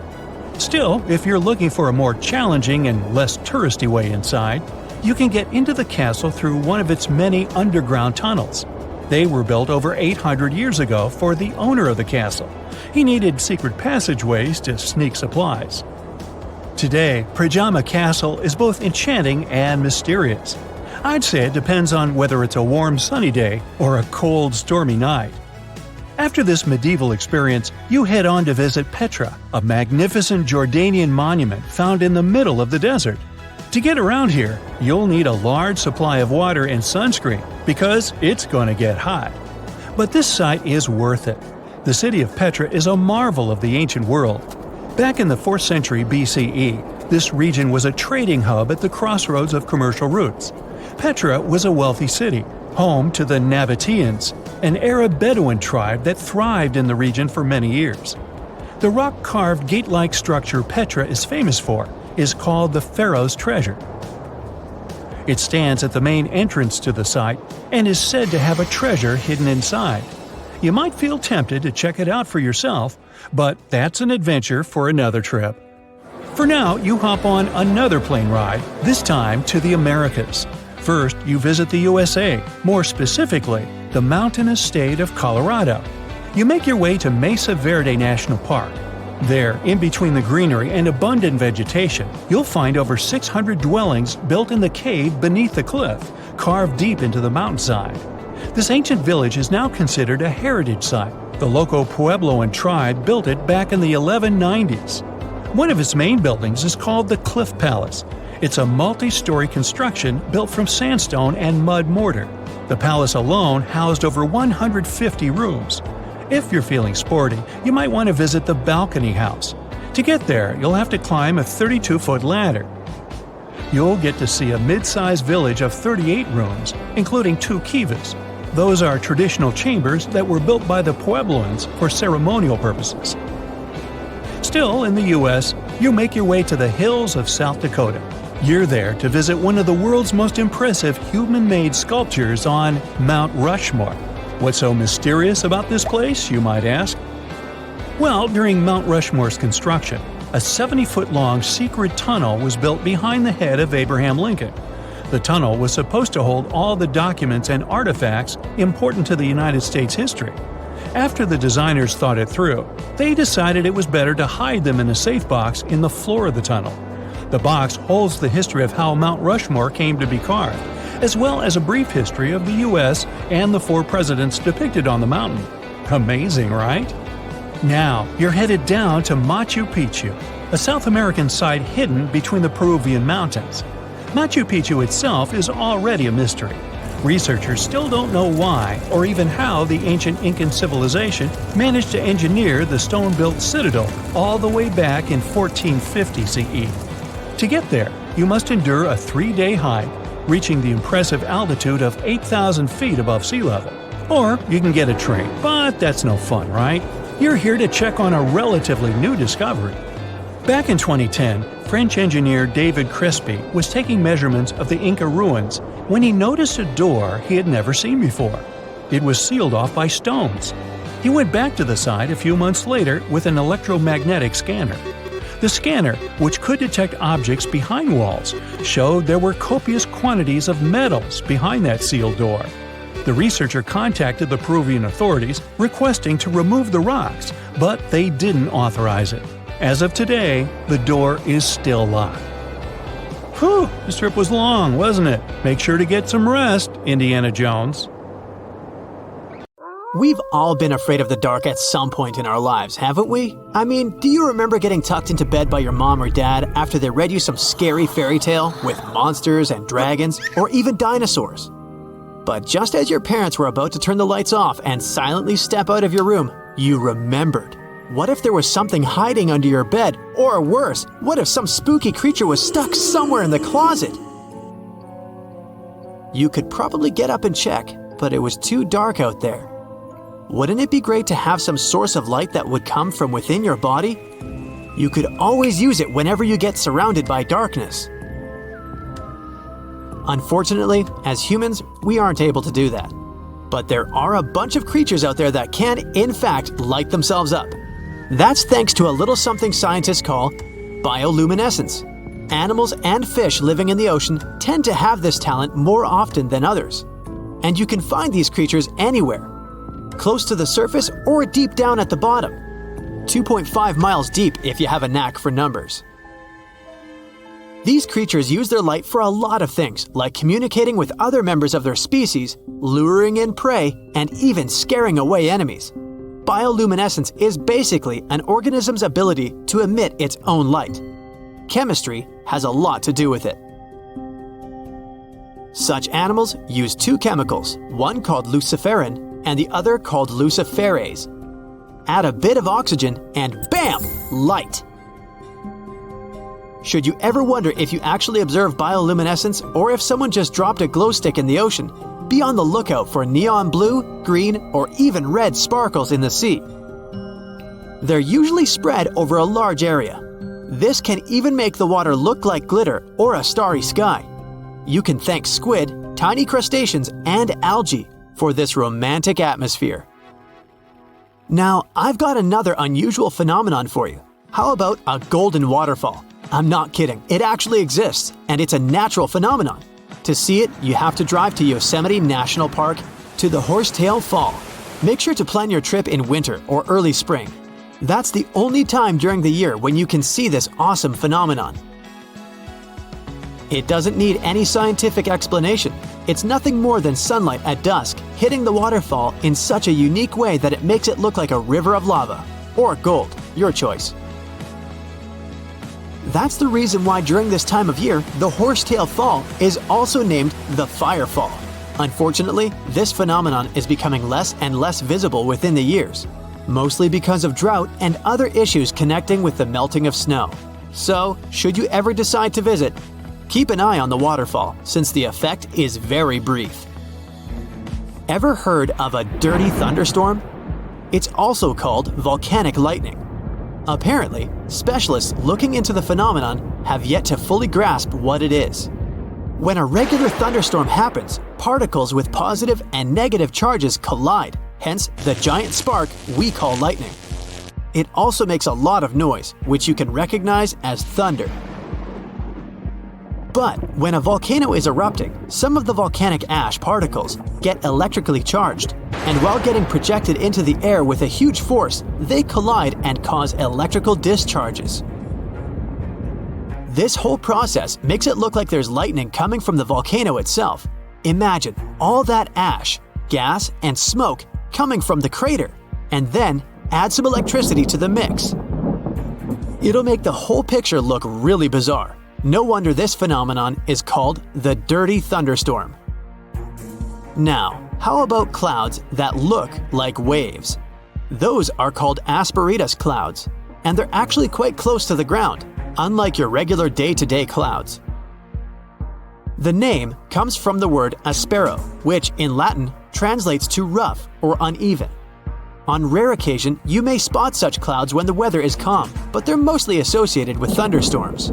Still, if you're looking for a more challenging and less touristy way inside, you can get into the castle through one of its many underground tunnels. They were built over 800 years ago for the owner of the castle. He needed secret passageways to sneak supplies. Today, Prajama Castle is both enchanting and mysterious. I'd say it depends on whether it's a warm sunny day or a cold stormy night. After this medieval experience, you head on to visit Petra, a magnificent Jordanian monument found in the middle of the desert. To get around here, you'll need a large supply of water and sunscreen because it's going to get hot. But this site is worth it. The city of Petra is a marvel of the ancient world. Back in the 4th century BCE, this region was a trading hub at the crossroads of commercial routes. Petra was a wealthy city, home to the Nabateans, an Arab Bedouin tribe that thrived in the region for many years. The rock-carved gate-like structure Petra is famous for is called the Pharaoh's Treasure. It stands at the main entrance to the site and is said to have a treasure hidden inside. You might feel tempted to check it out for yourself, but that's an adventure for another trip. For now, you hop on another plane ride, this time to the Americas. First, you visit the USA, more specifically, the mountainous state of Colorado. You make your way to Mesa Verde National Park. There, in between the greenery and abundant vegetation, you'll find over 600 dwellings built in the cave beneath the cliff, carved deep into the mountainside. This ancient village is now considered a heritage site. The local Puebloan tribe built it back in the 1190s. One of its main buildings is called the Cliff Palace. It's a multi-story construction built from sandstone and mud mortar. The palace alone housed over 150 rooms. If you're feeling sporty, you might want to visit the balcony house. To get there, you'll have to climb a 32-foot ladder. You'll get to see a mid-sized village of 38 rooms, including 2 kivas. Those are traditional chambers that were built by the Puebloans for ceremonial purposes. Still, in the U.S., you make your way to the hills of South Dakota. You're there to visit one of the world's most impressive human-made sculptures on Mount Rushmore. What's so mysterious about this place, you might ask? Well, during Mount Rushmore's construction, a 70-foot-long secret tunnel was built behind the head of Abraham Lincoln. The tunnel was supposed to hold all the documents and artifacts important to the United States history. After the designers thought it through, they decided it was better to hide them in a safe box in the floor of the tunnel. The box holds the history of how Mount Rushmore came to be carved, as well as a brief history of the U.S. and the 4 presidents depicted on the mountain. Amazing, right? Now, you're headed down to Machu Picchu, a South American site hidden between the Peruvian mountains. Machu Picchu itself is already a mystery. Researchers still don't know why or even how the ancient Incan civilization managed to engineer the stone-built citadel all the way back in 1450 CE. To get there, you must endure a 3-day hike, reaching the impressive altitude of 8,000 feet above sea level. Or you can get a train, but that's no fun, right? You're here to check on a relatively new discovery. Back in 2010, French engineer David Crespi was taking measurements of the Inca ruins when he noticed a door he had never seen before. It was sealed off by stones. He went back to the site a few months later with an electromagnetic scanner. The scanner, which could detect objects behind walls, showed there were copious quantities of metals behind that sealed door. The researcher contacted the Peruvian authorities requesting to remove the rocks, but they didn't authorize it. As of today, the door is still locked. Whew, this trip was long, wasn't it? Make sure to get some rest, Indiana Jones. We've all been afraid of the dark at some point in our lives, haven't we? I mean, do you remember getting tucked into bed by your mom or dad after they read you some scary fairy tale with monsters and dragons or even dinosaurs? But just as your parents were about to turn the lights off and silently step out of your room, you remembered. What if there was something hiding under your bed? Or worse, what if some spooky creature was stuck somewhere in the closet? You could probably get up and check, but it was too dark out there. Wouldn't it be great to have some source of light that would come from within your body? You could always use it whenever you get surrounded by darkness. Unfortunately, as humans, we aren't able to do that. But there are a bunch of creatures out there that can, in fact, light themselves up. That's thanks to a little something scientists call bioluminescence. Animals and fish living in the ocean tend to have this talent more often than others. And you can find these creatures anywhere, close to the surface or deep down at the bottom. 2.5 miles deep if you have a knack for numbers. These creatures use their light for a lot of things, like communicating with other members of their species, luring in prey, and even scaring away enemies. Bioluminescence is basically an organism's ability to emit its own light. Chemistry has a lot to do with it. Such animals use 2 chemicals, one called luciferin and the other called luciferase. Add a bit of oxygen and bam! Light! Should you ever wonder if you actually observe bioluminescence or if someone just dropped a glow stick in the ocean, be on the lookout for neon blue, green, or even red sparkles in the sea. They're usually spread over a large area. This can even make the water look like glitter or a starry sky. You can thank squid, tiny crustaceans, and algae for this romantic atmosphere. Now, I've got another unusual phenomenon for you. How about a golden waterfall? I'm not kidding, it actually exists, and it's a natural phenomenon. To see it, you have to drive to Yosemite National Park to the Horsetail Fall. Make sure to plan your trip in winter or early spring. That's the only time during the year when you can see this awesome phenomenon. It doesn't need any scientific explanation. It's nothing more than sunlight at dusk hitting the waterfall in such a unique way that it makes it look like a river of lava. Or gold, your choice. That's the reason why during this time of year, the Horsetail Fall is also named the Fire Fall. Unfortunately, this phenomenon is becoming less and less visible within the years, mostly because of drought and other issues connecting with the melting of snow. So, should you ever decide to visit, keep an eye on the waterfall since the effect is very brief. Ever heard of a dirty thunderstorm? It's also called volcanic lightning. Apparently, specialists looking into the phenomenon have yet to fully grasp what it is. When a regular thunderstorm happens, particles with positive and negative charges collide, hence the giant spark we call lightning. it also makes a lot of noise, which you can recognize as thunder. But when a volcano is erupting, some of the volcanic ash particles get electrically charged, and while getting projected into the air with a huge force, they collide and cause electrical discharges. This whole process makes it look like there's lightning coming from the volcano itself. Imagine all that ash, gas, and smoke coming from the crater, and then add some electricity to the mix. It'll make the whole picture look really bizarre. No wonder this phenomenon is called the dirty thunderstorm. Now, how about clouds that look like waves? Those are called asperitas clouds, and they're actually quite close to the ground, unlike your regular day-to-day clouds. The name comes from the word aspero, which in Latin translates to rough or uneven. On rare occasion, you may spot such clouds when the weather is calm, but they're mostly associated with thunderstorms.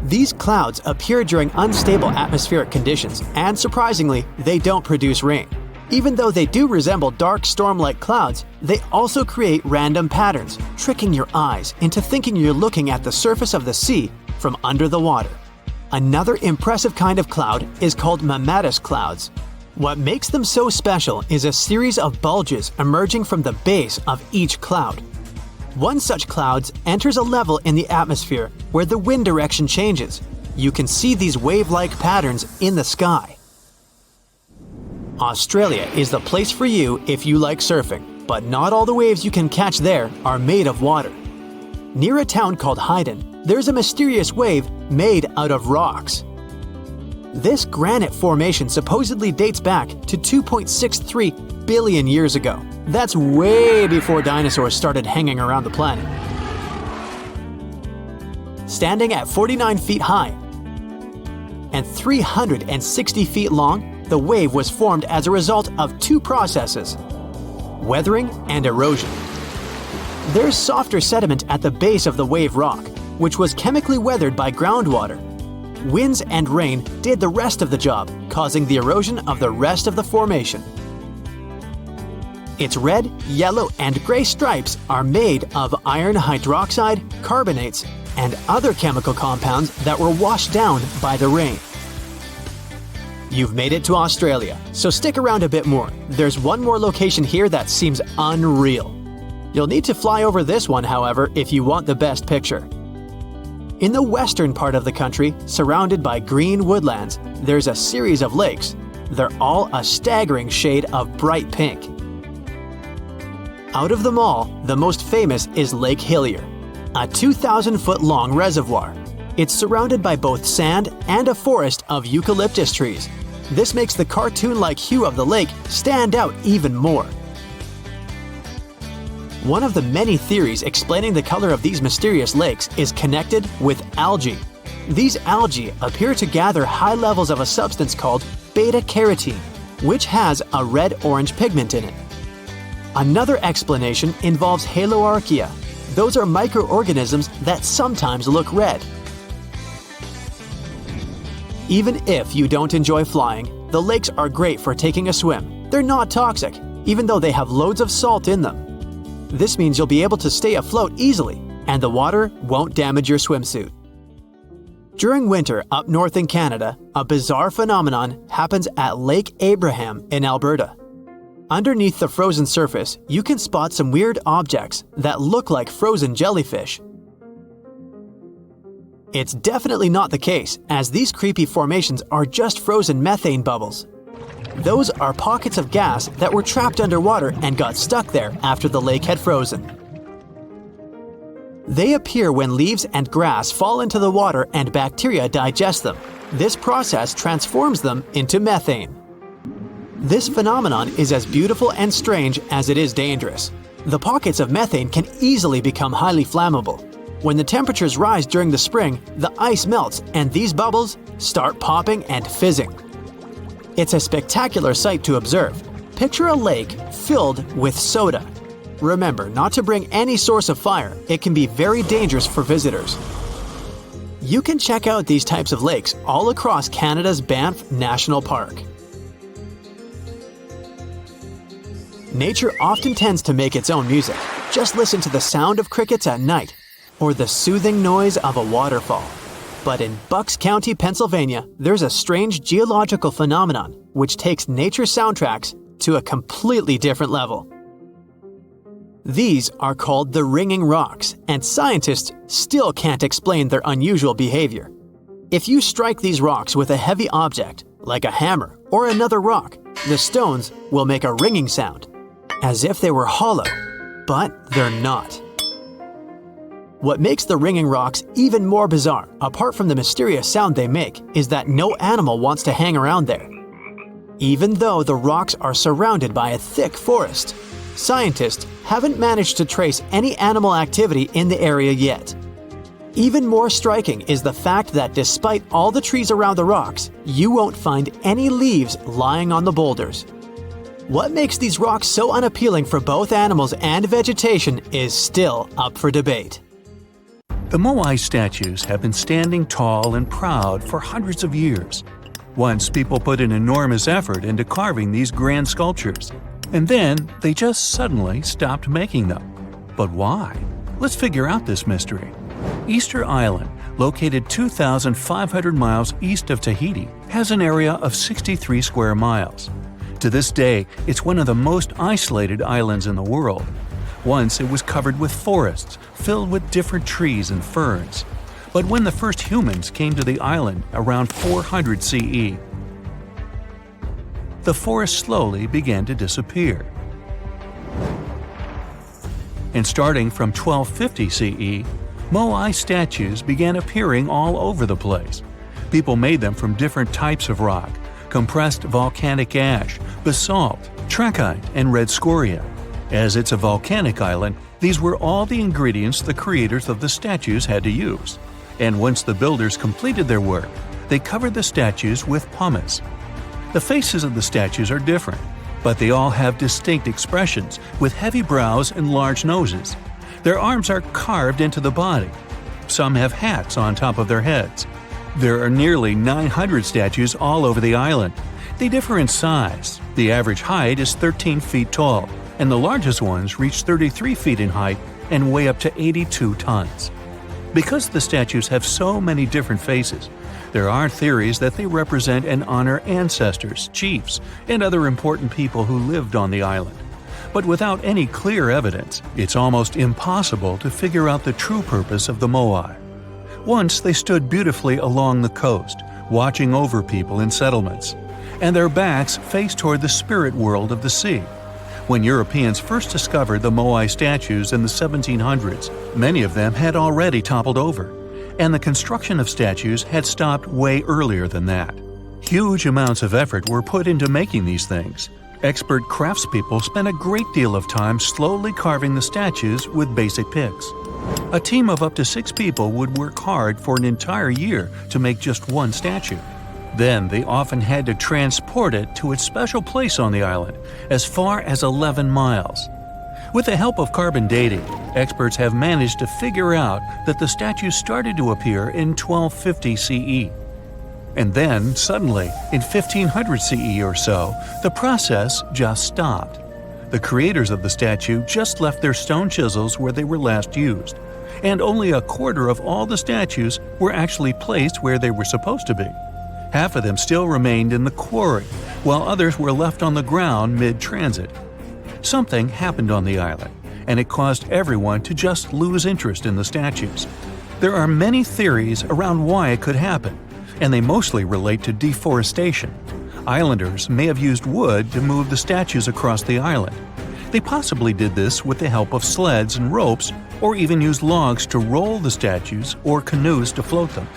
These clouds appear during unstable atmospheric conditions, and surprisingly, they don't produce rain. Even though they do resemble dark storm-like clouds, they also create random patterns, tricking your eyes into thinking you're looking at the surface of the sea from under the water. Another impressive kind of cloud is called mammatus clouds. What makes them so special is a series of bulges emerging from the base of each cloud. One such cloud enters a level in the atmosphere where the wind direction changes. You can see these wave-like patterns in the sky. Australia is the place for you if you like surfing, but not all the waves you can catch there are made of water. Near a town called Hayden, there's a mysterious wave made out of rocks. This granite formation supposedly dates back to 2.63 billion years ago. That's way before dinosaurs started hanging around the planet. Standing at 49 feet high and 360 feet long, the wave was formed as a result of two processes: weathering and erosion. There's softer sediment at the base of the wave rock, which was chemically weathered by groundwater. Winds and rain did the rest of the job, causing the erosion of the rest of the formation. Its red, yellow, and gray stripes are made of iron hydroxide, carbonates, and other chemical compounds that were washed down by the rain. You've made it to Australia, so stick around a bit more. There's one more location here that seems unreal. You'll need to fly over this one, however, if you want the best picture. In the western part of the country, surrounded by green woodlands, there's a series of lakes. They're all a staggering shade of bright pink. Out of them all, the most famous is Lake Hillier, a 2,000-foot-long reservoir. It's surrounded by both sand and a forest of eucalyptus trees. This makes the cartoon-like hue of the lake stand out even more. One of the many theories explaining the color of these mysterious lakes is connected with algae. These algae appear to gather high levels of a substance called beta-carotene, which has a red-orange pigment in it. Another explanation involves haloarchaea. Those are microorganisms that sometimes look red. Even if you don't enjoy flying, the lakes are great for taking a swim. They're not toxic, even though they have loads of salt in them. This means you'll be able to stay afloat easily, and the water won't damage your swimsuit. During winter up north in Canada, a bizarre phenomenon happens at Lake Abraham in Alberta. Underneath the frozen surface, you can spot some weird objects that look like frozen jellyfish. It's definitely not the case, as these creepy formations are just frozen methane bubbles. Those are pockets of gas that were trapped underwater and got stuck there after the lake had frozen. They appear when leaves and grass fall into the water and bacteria digest them. This process transforms them into methane. This phenomenon is as beautiful and strange as it is dangerous. The pockets of methane can easily become highly flammable. When the temperatures rise during the spring, the ice melts and these bubbles start popping and fizzing. It's a spectacular sight to observe. Picture a lake filled with soda. Remember not to bring any source of fire. It can be very dangerous for visitors. You can check out these types of lakes all across Canada's Banff National Park. Nature often tends to make its own music. Just listen to the sound of crickets at night or the soothing noise of a waterfall. But in Bucks County, Pennsylvania, there's a strange geological phenomenon which takes nature soundtracks to a completely different level. These are called the ringing rocks, and scientists still can't explain their unusual behavior. If you strike these rocks with a heavy object, like a hammer or another rock, the stones will make a ringing sound, as if they were hollow, but they're not. What makes the ringing rocks even more bizarre, apart from the mysterious sound they make, is that no animal wants to hang around there. Even though the rocks are surrounded by a thick forest, scientists haven't managed to trace any animal activity in the area yet. Even more striking is the fact that despite all the trees around the rocks, you won't find any leaves lying on the boulders. What makes these rocks so unappealing for both animals and vegetation is still up for debate. The moai statues have been standing tall and proud for hundreds of years. Once people put an enormous effort into carving these grand sculptures, and then they just suddenly stopped making them. But why? Let's figure out this mystery. Easter Island, located 2,500 miles east of Tahiti, has an area of 63 square miles. To this day, it's one of the most isolated islands in the world. Once it was covered with forests, filled with different trees and ferns. But when the first humans came to the island around 400 CE, the forest slowly began to disappear. And starting from 1250 CE, moai statues began appearing all over the place. People made them from different types of rock: compressed volcanic ash, basalt, trachyte, and red scoria. As it's a volcanic island, these were all the ingredients the creators of the statues had to use. And once the builders completed their work, they covered the statues with pumice. The faces of the statues are different, but they all have distinct expressions with heavy brows and large noses. Their arms are carved into the body. Some have hats on top of their heads. There are nearly 900 statues all over the island. They differ in size. The average height is 13 feet tall, and the largest ones reach 33 feet in height and weigh up to 82 tons. Because the statues have so many different faces, there are theories that they represent and honor ancestors, chiefs, and other important people who lived on the island. But without any clear evidence, it's almost impossible to figure out the true purpose of the moai. Once they stood beautifully along the coast, watching over people in settlements, and their backs faced toward the spirit world of the sea. When Europeans first discovered the moai statues in the 1700s, many of them had already toppled over, and the construction of statues had stopped way earlier than that. Huge amounts of effort were put into making these things. Expert craftspeople spent a great deal of time slowly carving the statues with basic picks. A team of up to 6 people would work hard for an entire year to make just one statue. Then they often had to transport it to its special place on the island, as far as 11 miles. With the help of carbon dating, experts have managed to figure out that the statues started to appear in 1250 CE. And then, suddenly, in 1500 CE or so, the process just stopped. The creators of the statue just left their stone chisels where they were last used, and only a quarter of all the statues were actually placed where they were supposed to be. Half of them still remained in the quarry, while others were left on the ground mid-transit. Something happened on the island, and it caused everyone to just lose interest in the statues. There are many theories around why it could happen, and they mostly relate to deforestation. Islanders may have used wood to move the statues across the island. They possibly did this with the help of sleds and ropes, or even used logs to roll the statues or canoes to float them.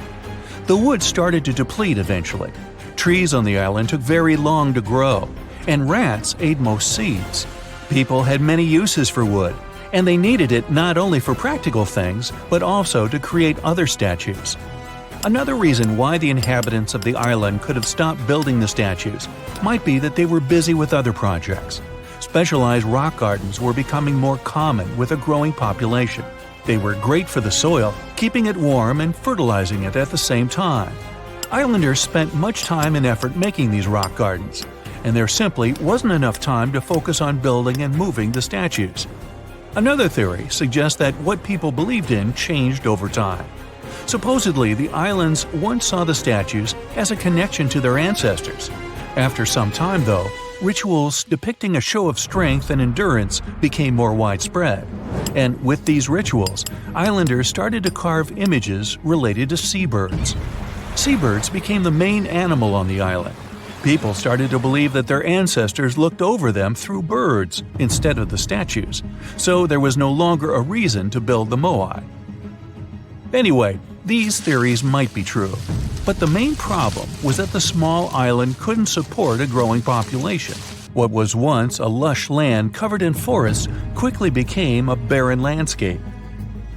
The wood started to deplete eventually. Trees on the island took very long to grow, and rats ate most seeds. People had many uses for wood, and they needed it not only for practical things, but also to create other statues. Another reason why the inhabitants of the island could have stopped building the statues might be that they were busy with other projects. Specialized rock gardens were becoming more common with a growing population. They were great for the soil, keeping it warm and fertilizing it at the same time. Islanders spent much time and effort making these rock gardens, and there simply wasn't enough time to focus on building and moving the statues. Another theory suggests that what people believed in changed over time. Supposedly, the islands once saw the statues as a connection to their ancestors. After some time, though, rituals depicting a show of strength and endurance became more widespread. And with these rituals, islanders started to carve images related to seabirds. Seabirds became the main animal on the island. People started to believe that their ancestors looked over them through birds instead of the statues, so there was no longer a reason to build the moai. Anyway, these theories might be true, but the main problem was that the small island couldn't support a growing population. What was once a lush land covered in forests quickly became a barren landscape.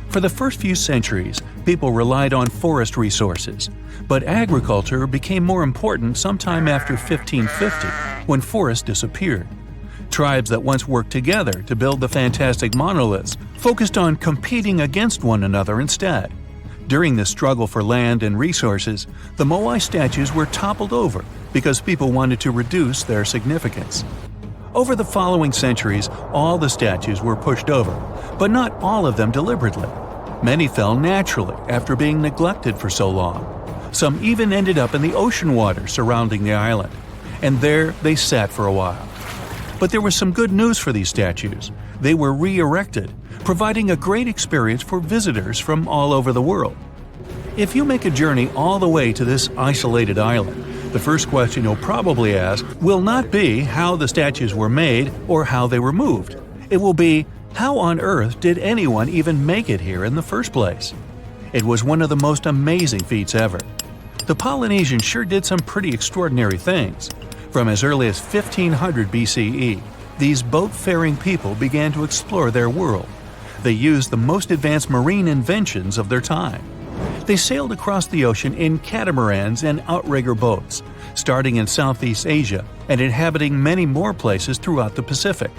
For the first few centuries, people relied on forest resources, but agriculture became more important sometime after 1550, when forests disappeared. Tribes that once worked together to build the fantastic monoliths focused on competing against one another instead. During this struggle for land and resources, the moai statues were toppled over because people wanted to reduce their significance. Over the following centuries, all the statues were pushed over, but not all of them deliberately. Many fell naturally after being neglected for so long. Some even ended up in the ocean water surrounding the island, and there they sat for a while. But there was some good news for these statues. They were re-erected, providing a great experience for visitors from all over the world. If you make a journey all the way to this isolated island, the first question you'll probably ask will not be how the statues were made or how they were moved. It will be, how on earth did anyone even make it here in the first place? It was one of the most amazing feats ever. The Polynesians sure did some pretty extraordinary things. From as early as 1500 BCE, these boat-faring people began to explore their world. They used the most advanced marine inventions of their time. They sailed across the ocean in catamarans and outrigger boats, starting in Southeast Asia and inhabiting many more places throughout the Pacific.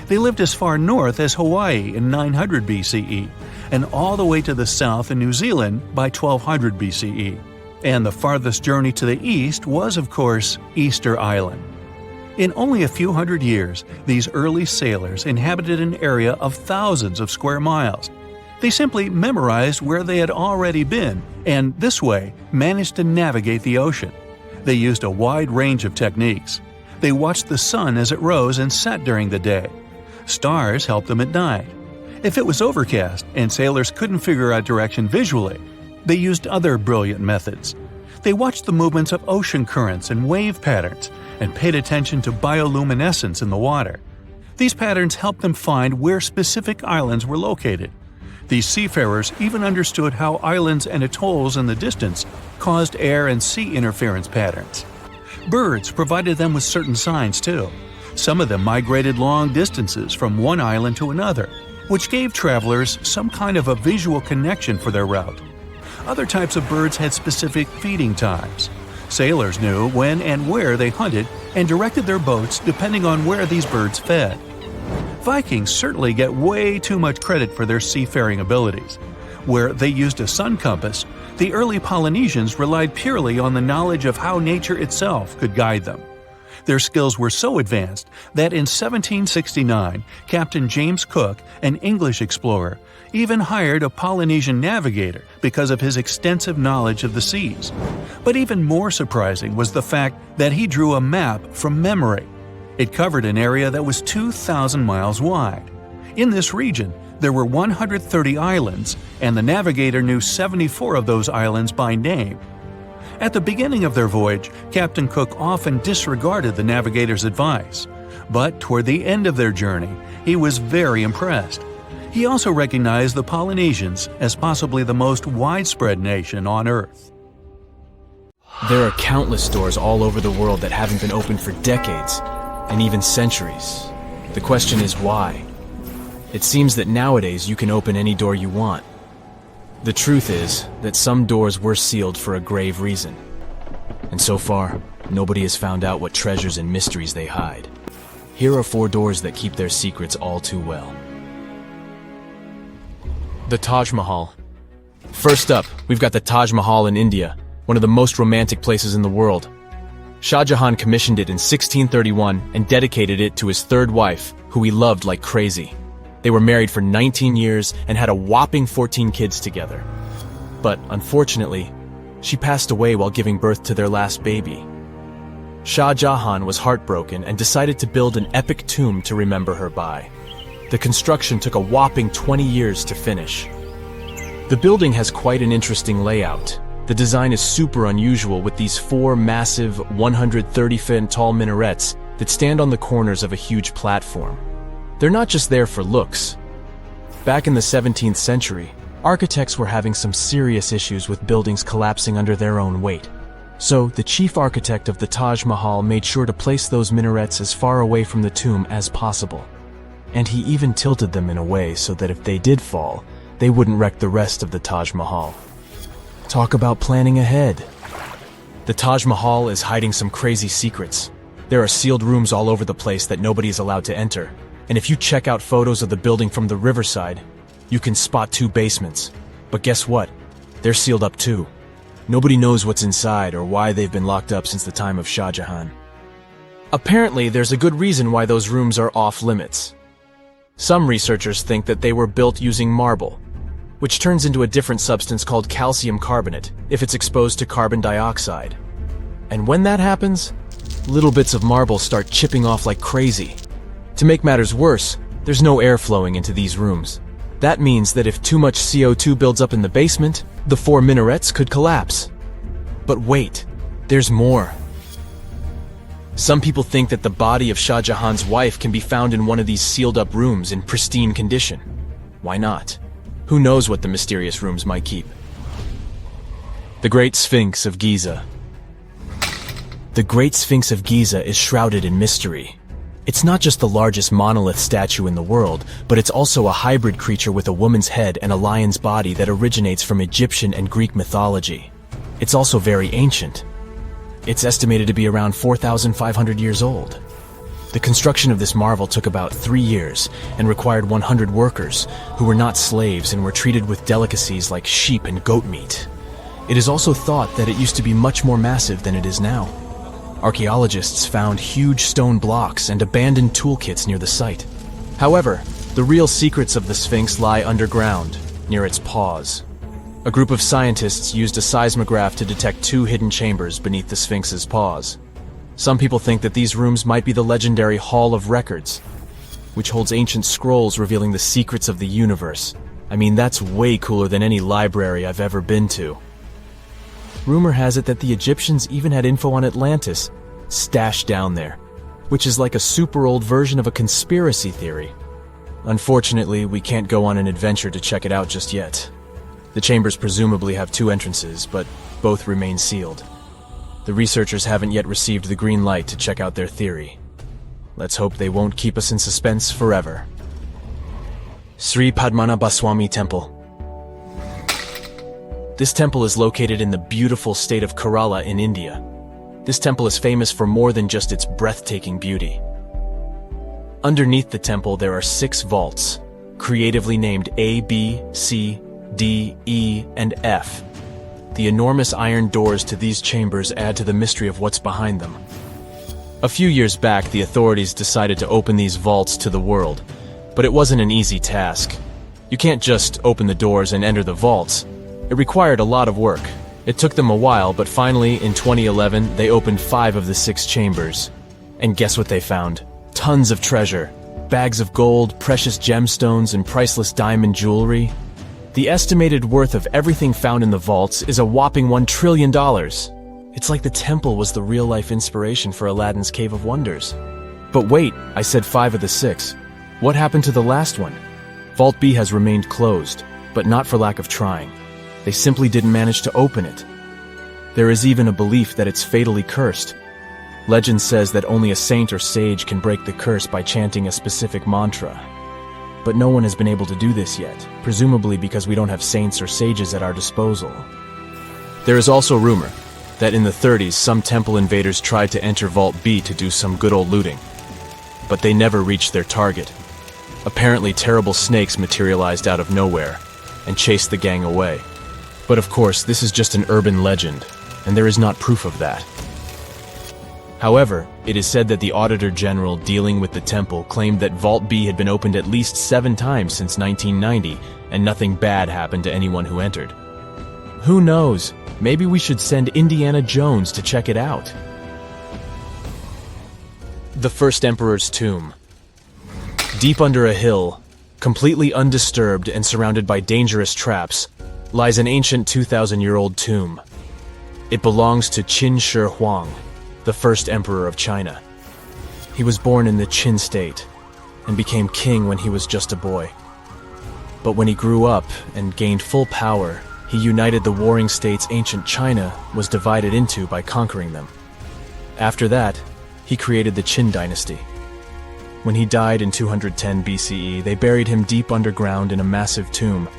They lived as far north as Hawaii in 900 BCE and all the way to the south in New Zealand by 1200 BCE. And the farthest journey to the east was, of course, Easter Island. In only a few hundred years, these early sailors inhabited an area of thousands of square miles. They simply memorized where they had already been and, this way, managed to navigate the ocean. They used a wide range of techniques. They watched the sun as it rose and set during the day. Stars helped them at night. If it was overcast and sailors couldn't figure out direction visually, they used other brilliant methods. They watched the movements of ocean currents and wave patterns and paid attention to bioluminescence in the water. These patterns helped them find where specific islands were located. These seafarers even understood how islands and atolls in the distance caused air and sea interference patterns. Birds provided them with certain signs too. Some of them migrated long distances from one island to another, which gave travelers some kind of a visual connection for their route. Other types of birds had specific feeding times. Sailors knew when and where they hunted and directed their boats depending on where these birds fed. Vikings certainly get way too much credit for their seafaring abilities. Where they used a sun compass, the early Polynesians relied purely on the knowledge of how nature itself could guide them. Their skills were so advanced that in 1769, Captain James Cook, an English explorer, even hired a Polynesian navigator because of his extensive knowledge of the seas. But even more surprising was the fact that he drew a map from memory. It covered an area that was 2,000 miles wide. In this region, there were 130 islands, and the navigator knew 74 of those islands by name. At the beginning of their voyage, Captain Cook often disregarded the navigator's advice. But toward the end of their journey, he was very impressed. He also recognized the Polynesians as possibly the most widespread nation on Earth. There are countless doors all over the world that haven't been opened for decades, and even centuries. The question is why? It seems that nowadays you can open any door you want. The truth is that some doors were sealed for a grave reason. And so far, nobody has found out what treasures and mysteries they hide. Here are 4 doors that keep their secrets all too well. The Taj Mahal. First up, we've got the Taj Mahal in India, one of the most romantic places in the world. Shah Jahan commissioned it in 1631 and dedicated it to his third wife, who he loved like crazy. They were married for 19 years and had a whopping 14 kids together. But unfortunately, she passed away while giving birth to their last baby. Shah Jahan was heartbroken and decided to build an epic tomb to remember her by. The construction took a whopping 20 years to finish. The building has quite an interesting layout. The design is super unusual with these 4 massive 130-foot tall minarets that stand on the corners of a huge platform. They're not just there for looks. Back in the 17th century, architects were having some serious issues with buildings collapsing under their own weight. So, the chief architect of the Taj Mahal made sure to place those minarets as far away from the tomb as possible. And he even tilted them in a way so that if they did fall, they wouldn't wreck the rest of the Taj Mahal. Talk about planning ahead. The Taj Mahal is hiding some crazy secrets. There are sealed rooms all over the place that nobody is allowed to enter. And if you check out photos of the building from the riverside, you can spot 2 basements. But guess what? They're sealed up too. Nobody knows what's inside or why they've been locked up since the time of Shah Jahan. Apparently, there's a good reason why those rooms are off limits. Some researchers think that they were built using marble, which turns into a different substance called calcium carbonate if it's exposed to carbon dioxide. And when that happens, little bits of marble start chipping off like crazy. To make matters worse, there's no air flowing into these rooms. That means that if too much CO2 builds up in the basement, the 4 minarets could collapse. But wait, there's more. Some people think that the body of Shah Jahan's wife can be found in one of these sealed-up rooms in pristine condition. Why not? Who knows what the mysterious rooms might keep? The Great Sphinx of Giza. The Great Sphinx of Giza is shrouded in mystery. It's not just the largest monolith statue in the world, but it's also a hybrid creature with a woman's head and a lion's body that originates from Egyptian and Greek mythology. It's also very ancient. It's estimated to be around 4,500 years old. The construction of this marvel took about 3 years and required 100 workers who were not slaves and were treated with delicacies like sheep and goat meat. It is also thought that it used to be much more massive than it is now. Archaeologists found huge stone blocks and abandoned toolkits near the site. However, the real secrets of the Sphinx lie underground, near its paws. A group of scientists used a seismograph to detect 2 hidden chambers beneath the Sphinx's paws. Some people think that these rooms might be the legendary Hall of Records, which holds ancient scrolls revealing the secrets of the universe. I mean, that's way cooler than any library I've ever been to. Rumor has it that the Egyptians even had info on Atlantis stashed down there, which is like a super old version of a conspiracy theory. Unfortunately, we can't go on an adventure to check it out just yet. The chambers presumably have 2 entrances, but both remain sealed. The researchers haven't yet received the green light to check out their theory. Let's hope they won't keep us in suspense forever. Sri Padmanabhaswamy Temple. This temple is located in the beautiful state of Kerala in India. This temple is famous for more than just its breathtaking beauty. Underneath the temple there are 6 vaults, creatively named A, B, C, D, E, and F. The enormous iron doors to these chambers add to the mystery of what's behind them. A few years back, the authorities decided to open these vaults to the world, but it wasn't an easy task. You can't just open the doors and enter the vaults. It required a lot of work. It took them a while, but finally, in 2011, they opened 5 of the 6 chambers. And guess what they found? Tons of treasure. Bags of gold, precious gemstones, and priceless diamond jewelry. The estimated worth of everything found in the vaults is a whopping $1 trillion. It's like the temple was the real-life inspiration for Aladdin's Cave of Wonders. But wait, I said 5 of the 6. What happened to the last one? Vault B has remained closed, but not for lack of trying. They simply didn't manage to open it. There is even a belief that it's fatally cursed. Legend says that only a saint or sage can break the curse by chanting a specific mantra. But no one has been able to do this yet, presumably because we don't have saints or sages at our disposal. There is also rumor that in the 30s some temple invaders tried to enter Vault B to do some good old looting. But they never reached their target. Apparently terrible snakes materialized out of nowhere and chased the gang away. But of course, this is just an urban legend, and there is not proof of that. However, It is said that the Auditor General dealing with the temple claimed that Vault B had been opened at least 7 times since 1990, and nothing bad happened to anyone who entered. Who knows? Maybe we should send Indiana Jones to check it out. The First Emperor's Tomb. Deep under a hill, completely undisturbed and surrounded by dangerous traps, lies an ancient 2,000-year-old tomb. It belongs to Qin Shi Huang, the first emperor of China. He was born in the Qin state and became king when he was just a boy. But when he grew up and gained full power, he united the warring states ancient China was divided into by conquering them. After that, he created the Qin dynasty. When he died in 210 BCE, they buried him deep underground in a massive tomb.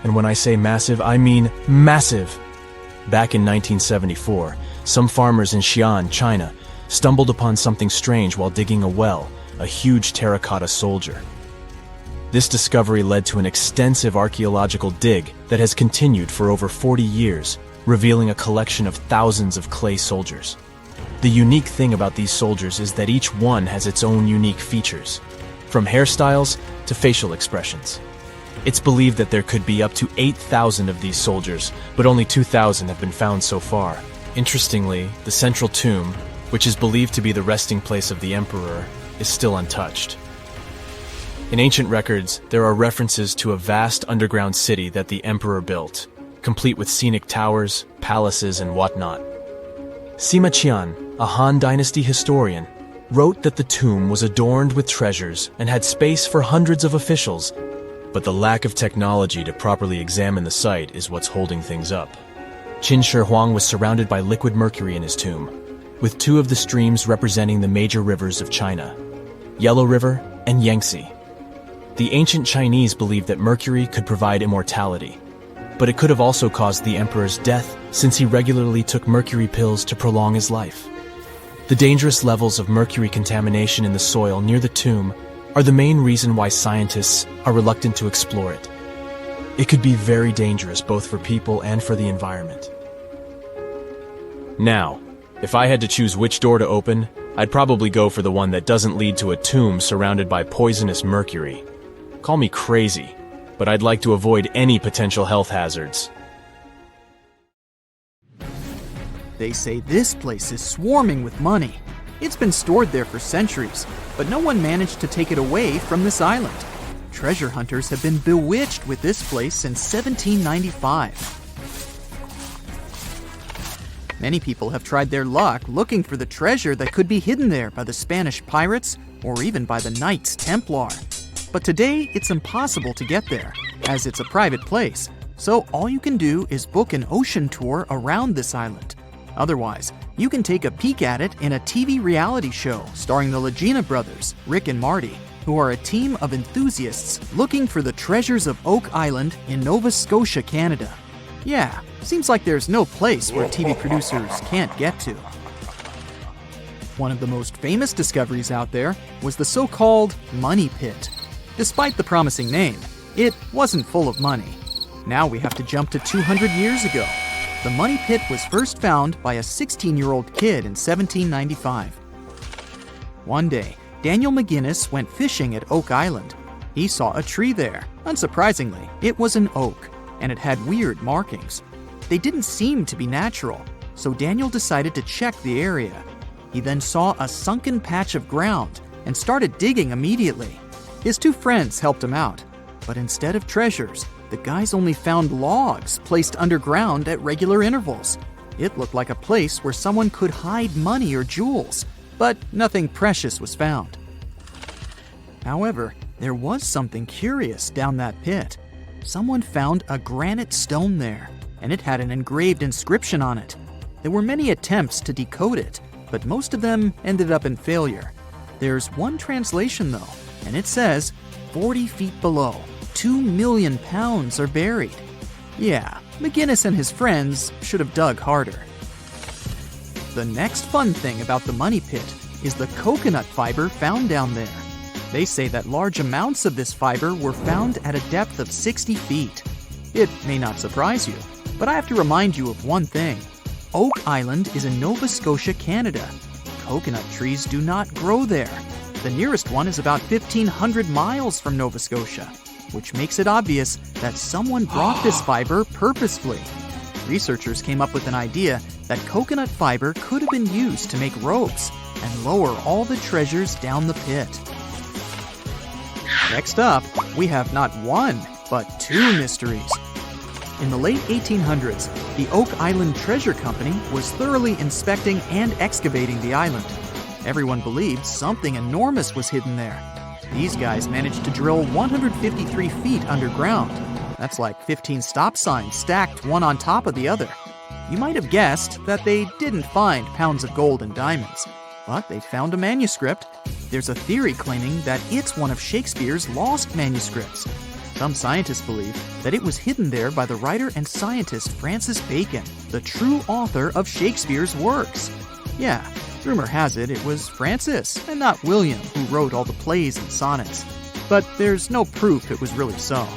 And when I say massive, I mean massive! Back in 1974, some farmers in Xi'an, China, stumbled upon something strange while digging a well, a huge terracotta soldier. This discovery led to an extensive archaeological dig that has continued for over 40 years, revealing a collection of thousands of clay soldiers. The unique thing about these soldiers is that each one has its own unique features, from hairstyles to facial expressions. It's believed that there could be up to 8,000 of these soldiers, but only 2,000 have been found so far. Interestingly, the central tomb, which is believed to be the resting place of the emperor, is still untouched. In ancient records, there are references to a vast underground city that the emperor built, complete with scenic towers, palaces, and whatnot. Sima Qian, a Han Dynasty historian, wrote that the tomb was adorned with treasures and had space for hundreds of officials, but the lack of technology to properly examine the site is what's holding things up. Qin Shi Huang was surrounded by liquid mercury in his tomb, with 2 of the streams representing the major rivers of China, Yellow River and Yangtze. The ancient Chinese believed that mercury could provide immortality, but it could have also caused the emperor's death since he regularly took mercury pills to prolong his life. The dangerous levels of mercury contamination in the soil near the tomb are the main reason why scientists are reluctant to explore it. It could be very dangerous both for people and for the environment. Now, if I had to choose which door to open, I'd probably go for the one that doesn't lead to a tomb surrounded by poisonous mercury. Call me crazy, but I'd like to avoid any potential health hazards. They say this place is swarming with money. It's been stored there for centuries, but no one managed to take it away from this island. Treasure hunters have been bewitched with this place since 1795. Many people have tried their luck looking for the treasure that could be hidden there by the Spanish pirates or even by the Knights Templar. But today, it's impossible to get there, as it's a private place, so all you can do is book an ocean tour around this island. Otherwise, you can take a peek at it in a TV reality show starring the Legina brothers, Rick and Marty, who are a team of enthusiasts looking for the treasures of Oak Island in Nova Scotia, Canada. Yeah, seems like there's no place where TV producers can't get to. One of the most famous discoveries out there was the so-called Money Pit. Despite the promising name, it wasn't full of money. Now we have to jump to 200 years ago. The Money Pit was first found by a 16-year-old kid in 1795. One day, Daniel McGinnis went fishing at Oak Island. He saw a tree there. Unsurprisingly, it was an oak, and it had weird markings. They didn't seem to be natural, so Daniel decided to check the area. He then saw a sunken patch of ground and started digging immediately. His 2 friends helped him out, but instead of treasures, the guys only found logs placed underground at regular intervals. It looked like a place where someone could hide money or jewels, but nothing precious was found. However, there was something curious down that pit. Someone found a granite stone there, and it had an engraved inscription on it. There were many attempts to decode it, but most of them ended up in failure. There's one translation though, and it says, 40 feet below, 2 million pounds are buried. Yeah, McGinnis and his friends should have dug harder. The next fun thing about the Money Pit is the coconut fiber found down there. They say that large amounts of this fiber were found at a depth of 60 feet. It may not surprise you, but I have to remind you of one thing. Oak Island is in Nova Scotia, Canada. coconut trees do not grow there. The nearest one is about 1,500 miles from Nova Scotia, which makes it obvious that someone brought this fiber purposefully. Researchers came up with an idea that coconut fiber could have been used to make ropes and lower all the treasures down the pit. Next up, we have not one, but two mysteries. In the late 1800s, the Oak Island Treasure Company was thoroughly inspecting and excavating the island. Everyone believed something enormous was hidden there. These guys managed to drill 153 feet underground. That's like 15 stop signs stacked one on top of the other. You might have guessed that they didn't find pounds of gold and diamonds, but they found a manuscript. There's a theory claiming that it's one of Shakespeare's lost manuscripts. Some scientists believe that it was hidden there by the writer and scientist Francis Bacon, the true author of Shakespeare's works. Yeah, rumor has it was Francis and not William who wrote all the plays and sonnets. But there's no proof it was really so.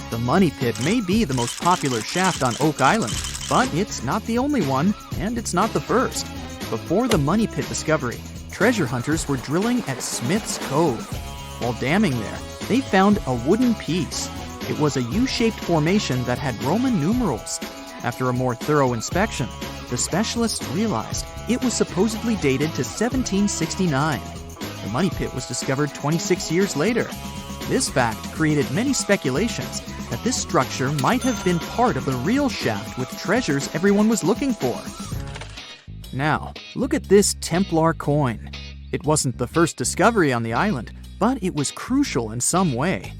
The Money Pit may be the most popular shaft on Oak Island, but it's not the only one, and it's not the first. Before the Money Pit discovery, treasure hunters were drilling at Smith's Cove. While damming there, they found a wooden piece. It was a U-shaped formation that had Roman numerals. After a more thorough inspection, the specialists realized it was supposedly dated to 1769. The Money Pit was discovered 26 years later. This fact created many speculations that this structure might have been part of the real shaft with treasures everyone was looking for. Now, look at this Templar coin. It wasn't the first discovery on the island, but it was crucial in some way.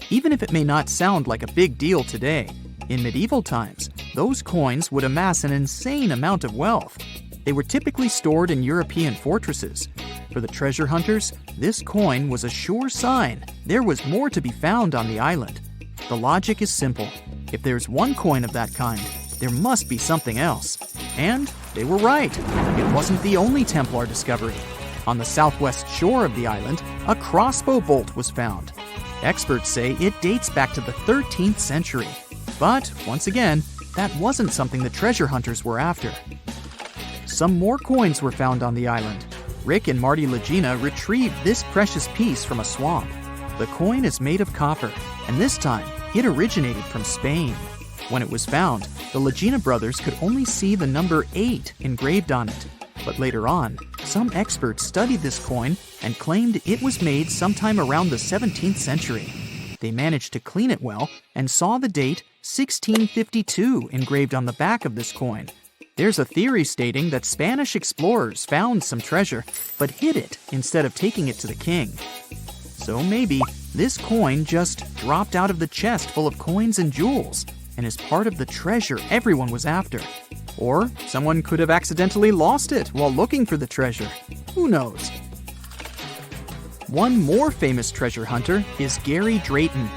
Even if it may not sound like a big deal today, in medieval times, those coins would amass an insane amount of wealth. They were typically stored in European fortresses. For the treasure hunters, this coin was a sure sign there was more to be found on the island. The logic is simple. If there's one coin of that kind, there must be something else. And they were right. It wasn't the only Templar discovery. On the southwest shore of the island, a crossbow bolt was found. Experts say it dates back to the 13th century. But, once again, that wasn't something the treasure hunters were after. Some more coins were found on the island. Rick and Marty Legina retrieved this precious piece from a swamp. The coin is made of copper, and this time, it originated from Spain. When it was found, the Legina brothers could only see the number 8 engraved on it. But later on, some experts studied this coin and claimed it was made sometime around the 17th century. They managed to clean it well and saw the date 1652 engraved on the back of this coin. There's a theory stating that Spanish explorers found some treasure but hid it instead of taking it to the king. So maybe this coin just dropped out of the chest full of coins and jewels and is part of the treasure everyone was after. Or someone could have accidentally lost it while looking for the treasure. Who knows? One more famous treasure hunter is Gary Drayton.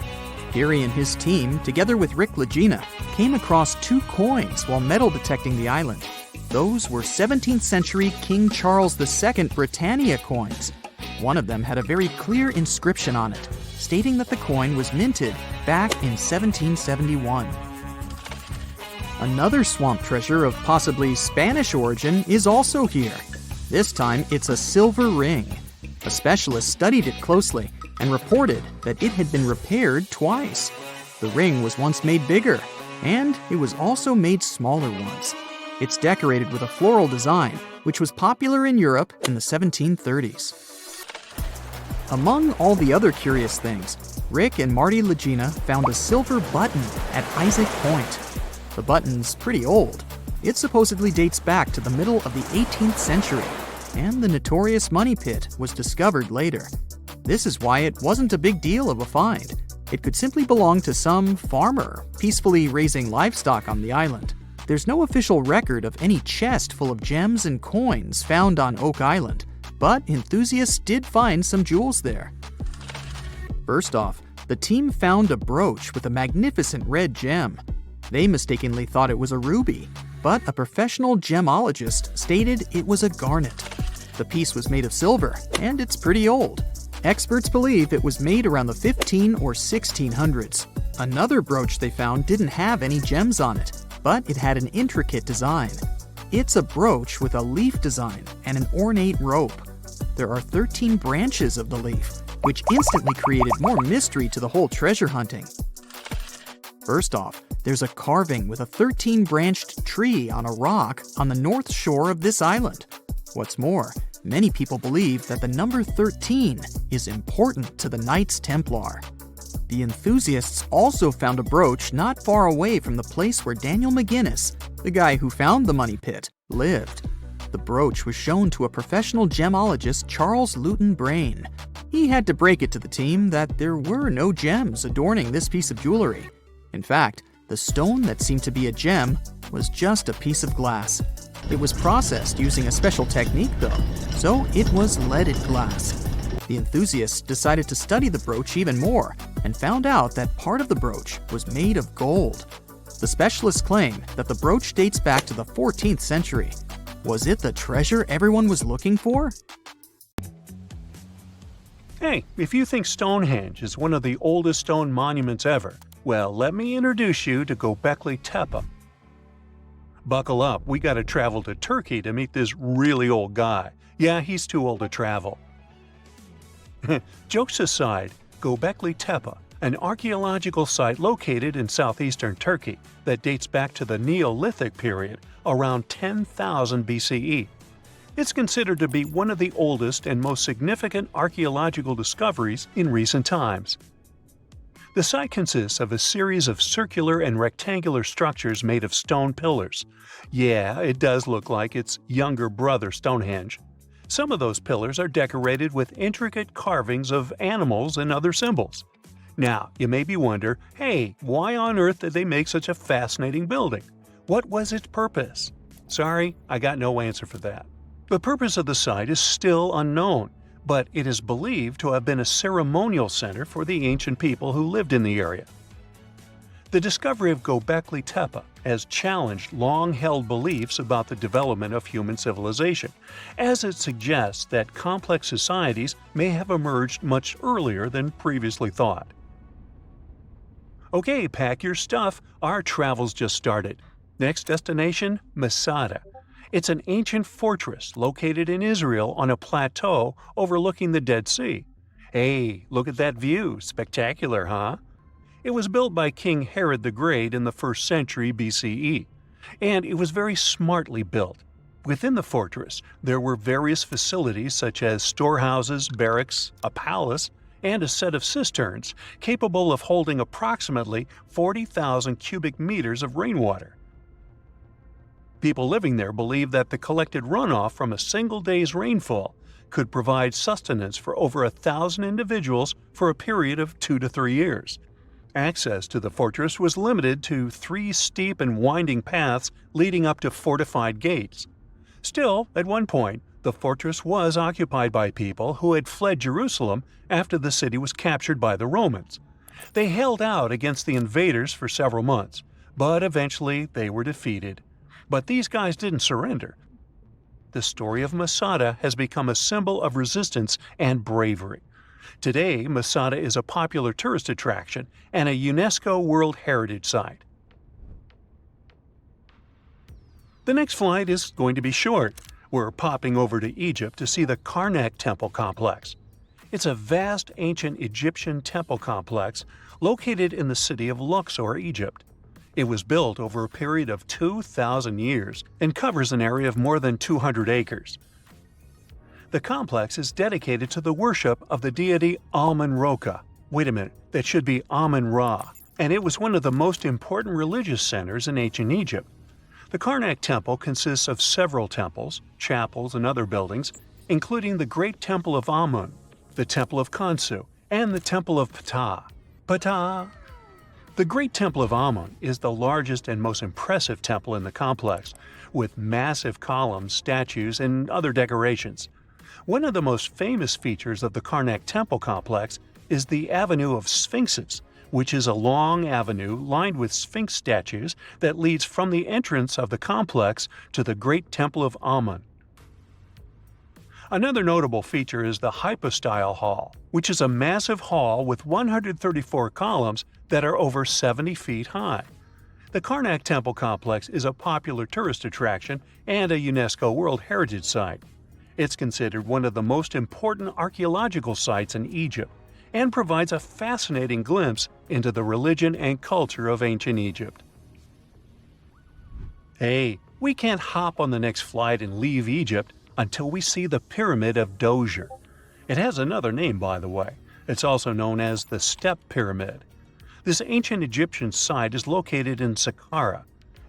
Gary and his team, together with Rick Legina, came across 2 coins while metal detecting the island. Those were 17th century King Charles II Britannia coins. One of them had a very clear inscription on it, stating that the coin was minted back in 1771. Another swamp treasure of possibly Spanish origin is also here. This time, it's a silver ring. A specialist studied it closely and reported that it had been repaired twice. The ring was once made bigger, and it was also made smaller once. It's decorated with a floral design, which was popular in Europe in the 1730s. Among all the other curious things, Rick and Marty Legina found a silver button at Isaac Point. The button's pretty old. It supposedly dates back to the middle of the 18th century, and the notorious Money Pit was discovered later. This is why it wasn't a big deal of a find. It could simply belong to some farmer peacefully raising livestock on the island. There's no official record of any chest full of gems and coins found on Oak Island, but enthusiasts did find some jewels there. First off, the team found a brooch with a magnificent red gem. They mistakenly thought it was a ruby, but a professional gemologist stated it was a garnet. The piece was made of silver, and it's pretty old. Experts believe it was made around the 15 or 1600s. Another brooch they found didn't have any gems on it, but it had an intricate design. It's a brooch with a leaf design and an ornate rope. There are 13 branches of the leaf, which instantly created more mystery to the whole treasure hunting. First off, there's a carving with a 13-branched tree on a rock on the north shore of this island. What's more, many people believe that the number 13 is important to the Knights Templar. The enthusiasts also found a brooch not far away from the place where Daniel McGinnis, the guy who found the money pit, lived. The brooch was shown to a professional gemologist, Charles Luton Brain. He had to break it to the team that there were no gems adorning this piece of jewelry. In fact, the stone that seemed to be a gem was just a piece of glass. It was processed using a special technique though, so it was leaded glass. The enthusiasts decided to study the brooch even more and found out that part of the brooch was made of gold. The specialists claim that the brooch dates back to the 14th century. Was it the treasure everyone was looking for? Hey, if you think Stonehenge is one of the oldest stone monuments ever, well, let me introduce you to Göbekli Tepe. Buckle up, we gotta travel to Turkey to meet this really old guy. Yeah, he's too old to travel. Jokes aside, Göbekli Tepe, an archaeological site located in southeastern Turkey that dates back to the Neolithic period, around 10,000 BCE. It's considered to be one of the oldest and most significant archaeological discoveries in recent times. The site consists of a series of circular and rectangular structures made of stone pillars. Yeah, it does look like its younger brother Stonehenge. Some of those pillars are decorated with intricate carvings of animals and other symbols. Now, you maybe wonder, hey, why on earth did they make such a fascinating building? What was its purpose? Sorry, I got no answer for that. The purpose of the site is still unknown, but it is believed to have been a ceremonial center for the ancient people who lived in the area. The discovery of Göbekli Tepe has challenged long-held beliefs about the development of human civilization, as it suggests that complex societies may have emerged much earlier than previously thought. Okay, pack your stuff, our travel's just started. Next destination, Masada. It's an ancient fortress located in Israel on a plateau overlooking the Dead Sea. Hey, look at that view, spectacular, huh? It was built by King Herod the Great in the 1st century BCE, and it was very smartly built. Within the fortress, there were various facilities such as storehouses, barracks, a palace, and a set of cisterns capable of holding approximately 40,000 cubic meters of rainwater. People living there believed that the collected runoff from a single day's rainfall could provide sustenance for over 1,000 individuals for a period of 2 to 3 years. Access to the fortress was limited to 3 steep and winding paths leading up to fortified gates. Still, at one point, the fortress was occupied by people who had fled Jerusalem after the city was captured by the Romans. They held out against the invaders for several months, but eventually they were defeated. But these guys didn't surrender. The story of Masada has become a symbol of resistance and bravery. Today, Masada is a popular tourist attraction and a UNESCO World Heritage Site. The next flight is going to be short. We're popping over to Egypt to see the Karnak Temple Complex. It's a vast ancient Egyptian temple complex located in the city of Luxor, Egypt. It was built over a period of 2,000 years and covers an area of more than 200 acres. The complex is dedicated to the worship of the deity Amun-Roka. Wait a minute, that should be Amun-Ra, and it was one of the most important religious centers in ancient Egypt. The Karnak Temple consists of several temples, chapels, and other buildings, including the Great Temple of Amun, the Temple of Khonsu, and the Temple of Ptah. Ptah! The Great Temple of Amun is the largest and most impressive temple in the complex, with massive columns, statues, and other decorations. One of the most famous features of the Karnak Temple complex is the Avenue of Sphinxes, which is a long avenue lined with Sphinx statues that leads from the entrance of the complex to the Great Temple of Amun. Another notable feature is the Hypostyle Hall, which is a massive hall with 134 columns that are over 70 feet high. The Karnak Temple Complex is a popular tourist attraction and a UNESCO World Heritage Site. It's considered one of the most important archaeological sites in Egypt and provides a fascinating glimpse into the religion and culture of ancient Egypt. Hey, we can't hop on the next flight and leave Egypt until we see the Pyramid of Djoser. It has another name, by the way. It's also known as the Step Pyramid. This ancient Egyptian site is located in Sahara.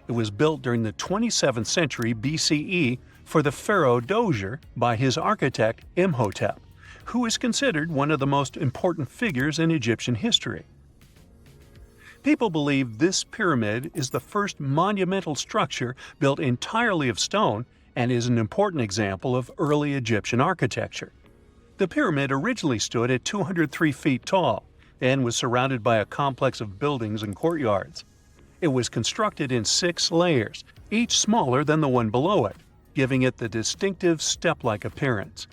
It was built during the 27th century BCE for the pharaoh Djoser by his architect Imhotep, who is considered one of the most important figures in Egyptian history. People believe this pyramid is the first monumental structure built entirely of stone and is an important example of early Egyptian architecture. The pyramid originally stood at 203 feet tall and was surrounded by a complex of buildings and courtyards. It was constructed in 6 layers, each smaller than the one below it, giving it the distinctive step-like appearance.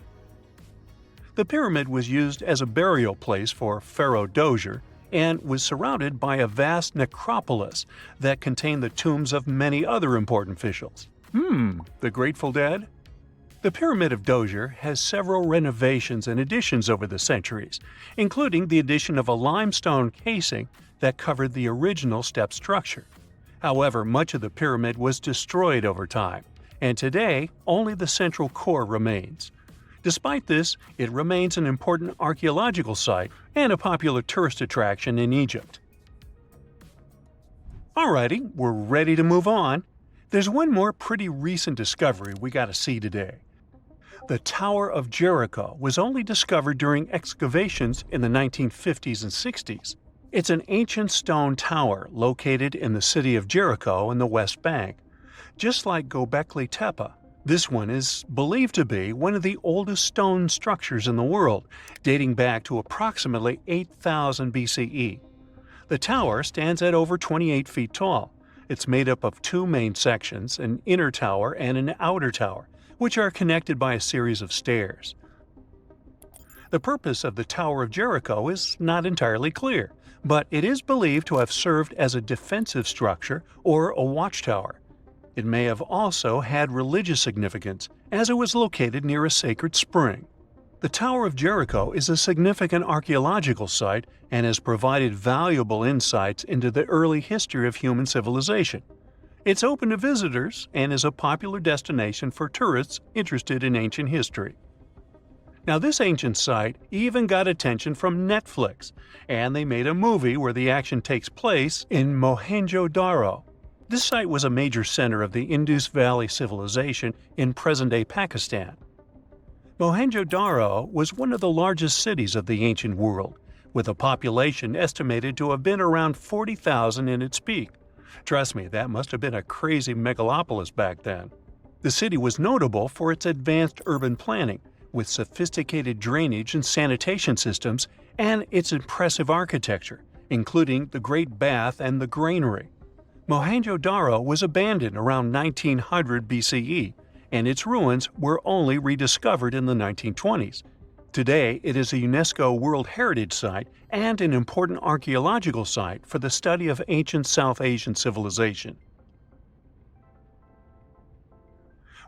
The pyramid was used as a burial place for Pharaoh Djoser and was surrounded by a vast necropolis that contained the tombs of many other important officials. The Grateful Dead? The Pyramid of Djoser has several renovations and additions over the centuries, including the addition of a limestone casing that covered the original step structure. However, much of the pyramid was destroyed over time, and today only the central core remains. Despite this, it remains an important archaeological site and a popular tourist attraction in Egypt. Alrighty, we're ready to move on. There's one more pretty recent discovery we gotta see today. The Tower of Jericho was only discovered during excavations in the 1950s and 60s. It's an ancient stone tower located in the city of Jericho in the West Bank. Just like Göbekli Tepe, this one is believed to be one of the oldest stone structures in the world, dating back to approximately 8000 BCE. The tower stands at over 28 feet tall. It's made up of 2 main sections, an inner tower and an outer tower, which are connected by a series of stairs. The purpose of the Tower of Jericho is not entirely clear, but it is believed to have served as a defensive structure or a watchtower. It may have also had religious significance, as it was located near a sacred spring. The Tower of Jericho is a significant archaeological site and has provided valuable insights into the early history of human civilization. It's open to visitors and is a popular destination for tourists interested in ancient history. Now, this ancient site even got attention from Netflix, and they made a movie where the action takes place in Mohenjo-Daro. This site was a major center of the Indus Valley civilization in present-day Pakistan. Mohenjo-Daro was one of the largest cities of the ancient world, with a population estimated to have been around 40,000 in its peak. Trust me, that must have been a crazy megalopolis back then. The city was notable for its advanced urban planning, with sophisticated drainage and sanitation systems, and its impressive architecture, including the Great Bath and the Granary. Mohenjo-Daro was abandoned around 1900 BCE, and its ruins were only rediscovered in the 1920s. Today, it is a UNESCO World Heritage Site and an important archaeological site for the study of ancient South Asian civilization.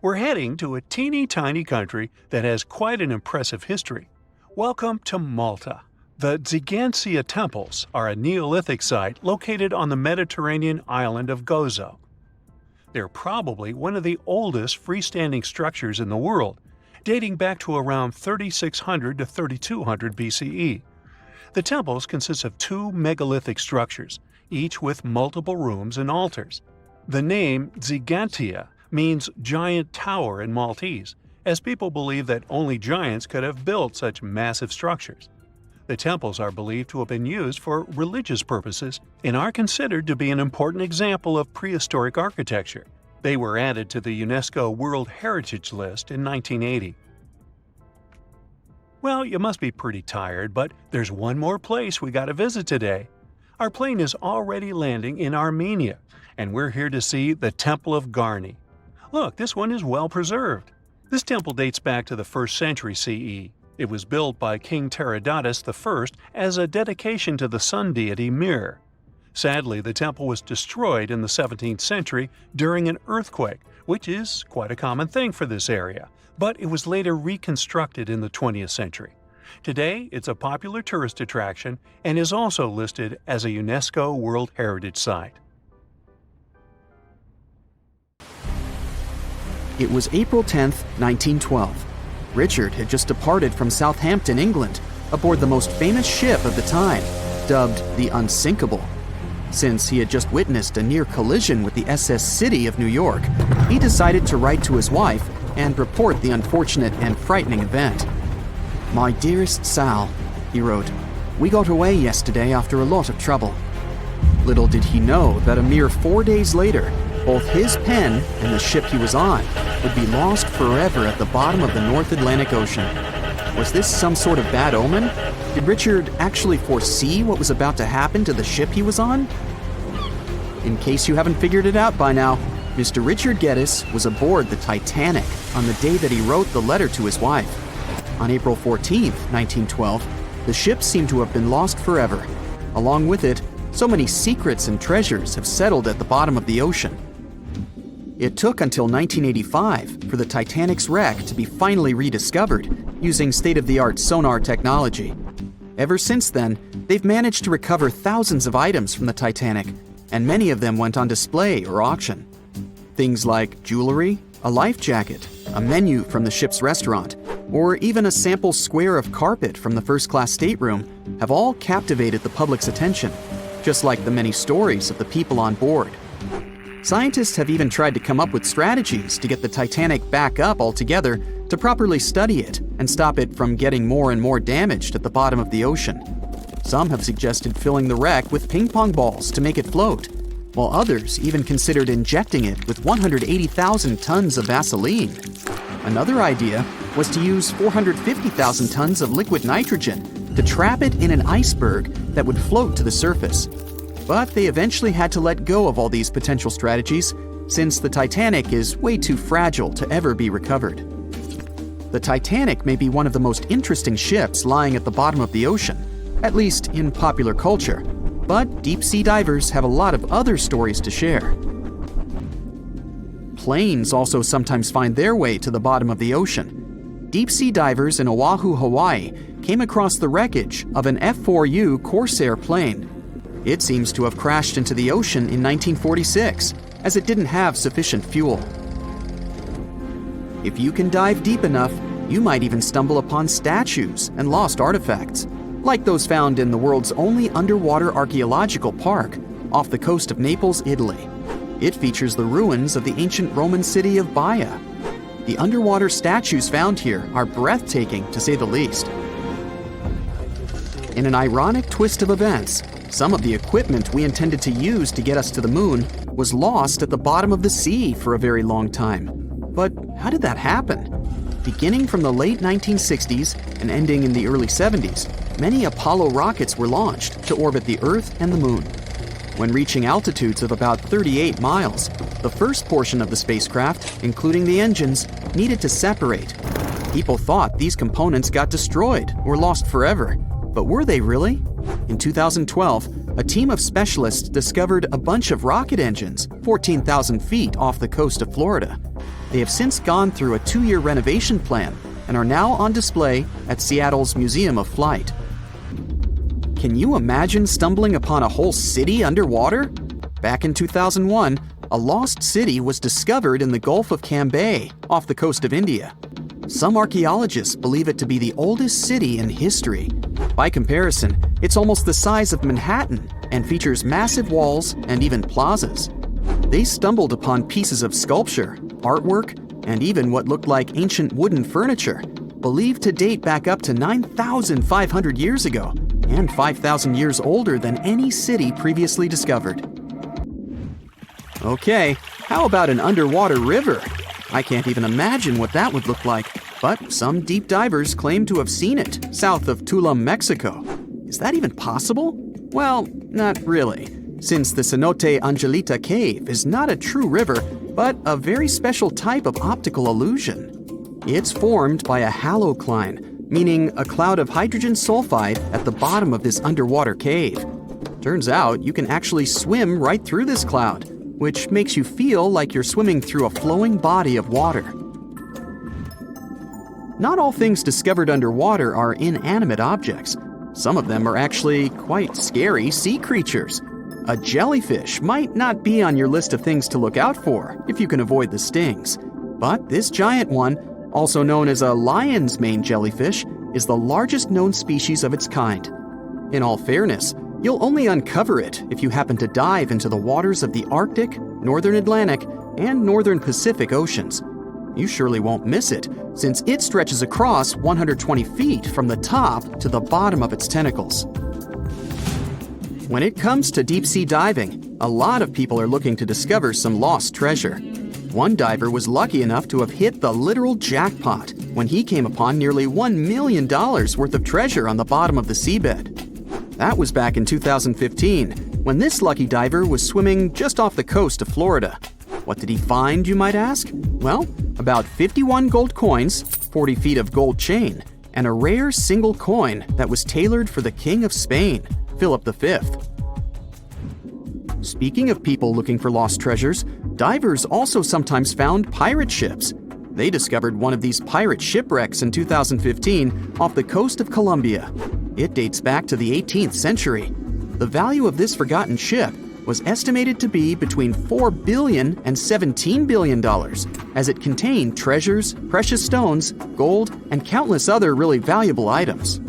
We're heading to a teeny-tiny country that has quite an impressive history. Welcome to Malta. The Xigantia Temples are a Neolithic site located on the Mediterranean island of Gozo. They're probably one of the oldest freestanding structures in the world, dating back to around 3600 to 3200 BCE. The temples consist of 2 megalithic structures, each with multiple rooms and altars. The name Xigantia means giant tower in Maltese, as people believe that only giants could have built such massive structures. The temples are believed to have been used for religious purposes and are considered to be an important example of prehistoric architecture. They were added to the UNESCO World Heritage List in 1980. Well, you must be pretty tired, but there's one more place we gotta visit today. Our plane is already landing in Armenia, and we're here to see the Temple of Garni. Look, this one is well preserved. This temple dates back to the 1st century CE. It was built by King Tiridates I as a dedication to the sun deity Mir. Sadly, the temple was destroyed in the 17th century during an earthquake, which is quite a common thing for this area, but it was later reconstructed in the 20th century. Today, it's a popular tourist attraction and is also listed as a UNESCO World Heritage Site. It was April 10, 1912. Richard had just departed from Southampton, England, aboard the most famous ship of the time, dubbed the Unsinkable. Since he had just witnessed a near collision with the SS City of New York, he decided to write to his wife and report the unfortunate and frightening event. "My dearest Sal," he wrote, "we got away yesterday after a lot of trouble." Little did he know that a mere 4 days later, both his pen and the ship he was on would be lost forever at the bottom of the North Atlantic Ocean. Was this some sort of bad omen? Did Richard actually foresee what was about to happen to the ship he was on? In case you haven't figured it out by now, Mr. Richard Geddes was aboard the Titanic on the day that he wrote the letter to his wife. On April 14, 1912, the ship seemed to have been lost forever. Along with it, so many secrets and treasures have settled at the bottom of the ocean. It took until 1985 for the Titanic's wreck to be finally rediscovered using state-of-the-art sonar technology. Ever since then, they've managed to recover thousands of items from the Titanic, and many of them went on display or auction. Things like jewelry, a life jacket, a menu from the ship's restaurant, or even a sample square of carpet from the first-class stateroom have all captivated the public's attention, just like the many stories of the people on board. Scientists have even tried to come up with strategies to get the Titanic back up altogether to properly study it and stop it from getting more and more damaged at the bottom of the ocean. Some have suggested filling the wreck with ping pong balls to make it float, while others even considered injecting it with 180,000 tons of Vaseline. Another idea was to use 450,000 tons of liquid nitrogen to trap it in an iceberg that would float to the surface. But they eventually had to let go of all these potential strategies since the Titanic is way too fragile to ever be recovered. The Titanic may be one of the most interesting ships lying at the bottom of the ocean, at least in popular culture, but deep-sea divers have a lot of other stories to share. Planes also sometimes find their way to the bottom of the ocean. Deep-sea divers in Oahu, Hawaii came across the wreckage of an F-4U Corsair plane. It seems to have crashed into the ocean in 1946, as it didn't have sufficient fuel. If you can dive deep enough, you might even stumble upon statues and lost artifacts, like those found in the world's only underwater archaeological park off the coast of Naples, Italy. It features the ruins of the ancient Roman city of Baia. The underwater statues found here are breathtaking, to say the least. In an ironic twist of events, some of the equipment we intended to use to get us to the moon was lost at the bottom of the sea for a very long time. But how did that happen? Beginning from the late 1960s and ending in the early 70s, many Apollo rockets were launched to orbit the Earth and the Moon. When reaching altitudes of about 38 miles, the first portion of the spacecraft, including the engines, needed to separate. People thought these components got destroyed or lost forever. But were they really? In 2012, a team of specialists discovered a bunch of rocket engines 14,000 feet off the coast of Florida. They have since gone through a 2-year renovation plan and are now on display at Seattle's Museum of Flight. Can you imagine stumbling upon a whole city underwater? Back in 2001, a lost city was discovered in the Gulf of Cambay, off the coast of India. Some archaeologists believe it to be the oldest city in history. By comparison, it's almost the size of Manhattan and features massive walls and even plazas. They stumbled upon pieces of sculpture, artwork, and even what looked like ancient wooden furniture, believed to date back up to 9,500 years ago and 5,000 years older than any city previously discovered. Okay, how about an underwater river? I can't even imagine what that would look like, but some deep divers claim to have seen it south of Thule, Mexico. Is that even possible? Well, not really, since the Cenote Angelita Cave is not a true river, but a very special type of optical illusion. It's formed by a halocline, meaning a cloud of hydrogen sulfide at the bottom of this underwater cave. Turns out you can actually swim right through this cloud, which makes you feel like you're swimming through a flowing body of water. Not all things discovered underwater are inanimate objects. Some of them are actually quite scary sea creatures. A jellyfish might not be on your list of things to look out for if you can avoid the stings. But this giant one, also known as a lion's mane jellyfish, is the largest known species of its kind. In all fairness, you'll only uncover it if you happen to dive into the waters of the Arctic, Northern Atlantic, and Northern Pacific Oceans. You surely won't miss it, since it stretches across 120 feet from the top to the bottom of its tentacles. When it comes to deep-sea diving, a lot of people are looking to discover some lost treasure. One diver was lucky enough to have hit the literal jackpot when he came upon nearly $1 million worth of treasure on the bottom of the seabed. That was back in 2015, when this lucky diver was swimming just off the coast of Florida. What did he find, you might ask? Well, about 51 gold coins, 40 feet of gold chain, and a rare single coin that was tailored for the King of Spain, Philip V. Speaking of people looking for lost treasures, divers also sometimes found pirate ships. They discovered one of these pirate shipwrecks in 2015 off the coast of Colombia. It dates back to the 18th century. The value of this forgotten ship was estimated to be between $4 billion and $17 billion, as it contained treasures, precious stones, gold, and countless other really valuable items.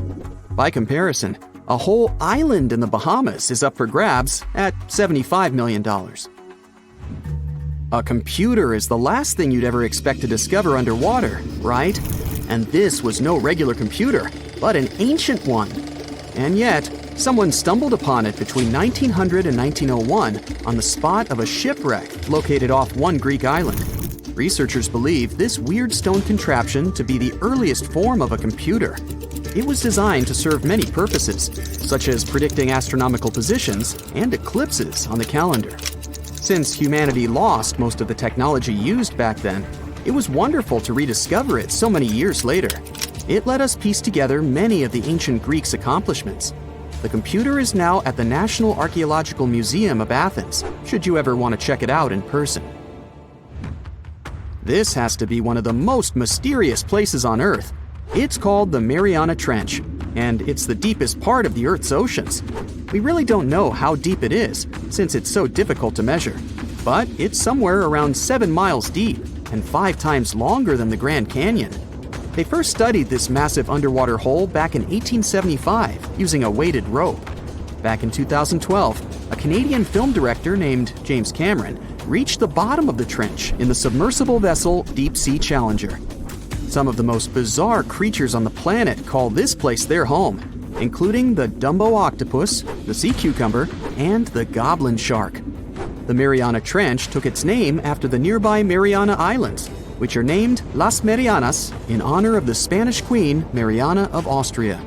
By comparison, a whole island in the Bahamas is up for grabs at $75 million. A computer is the last thing you'd ever expect to discover underwater, right? And this was no regular computer, but an ancient one. And yet, someone stumbled upon it between 1900 and 1901 on the spot of a shipwreck located off one Greek island. Researchers believe this weird stone contraption to be the earliest form of a computer. It was designed to serve many purposes, such as predicting astronomical positions and eclipses on the calendar. Since humanity lost most of the technology used back then, it was wonderful to rediscover it so many years later. It let us piece together many of the ancient Greeks' accomplishments. The computer is now at the National Archaeological Museum of Athens, should you ever want to check it out in person. This has to be one of the most mysterious places on Earth. It's called the Mariana Trench, and it's the deepest part of the Earth's oceans. We really don't know how deep it is, since it's so difficult to measure, but it's somewhere around 7 miles deep and 5 times longer than the Grand Canyon. They first studied this massive underwater hole back in 1875 using a weighted rope. Back in 2012, a Canadian film director named James Cameron reached the bottom of the trench in the submersible vessel Deep Sea Challenger. Some of the most bizarre creatures on the planet call this place their home, including the Dumbo octopus, the sea cucumber, and the goblin shark. The Mariana Trench took its name after the nearby Mariana Islands, which are named Las Marianas in honor of the Spanish Queen Mariana of Austria.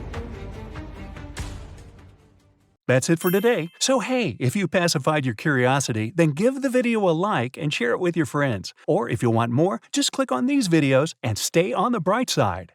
That's it for today. So hey, if you pacified your curiosity, then give the video a like and share it with your friends. Or if you want more, just click on these videos and stay on the bright side.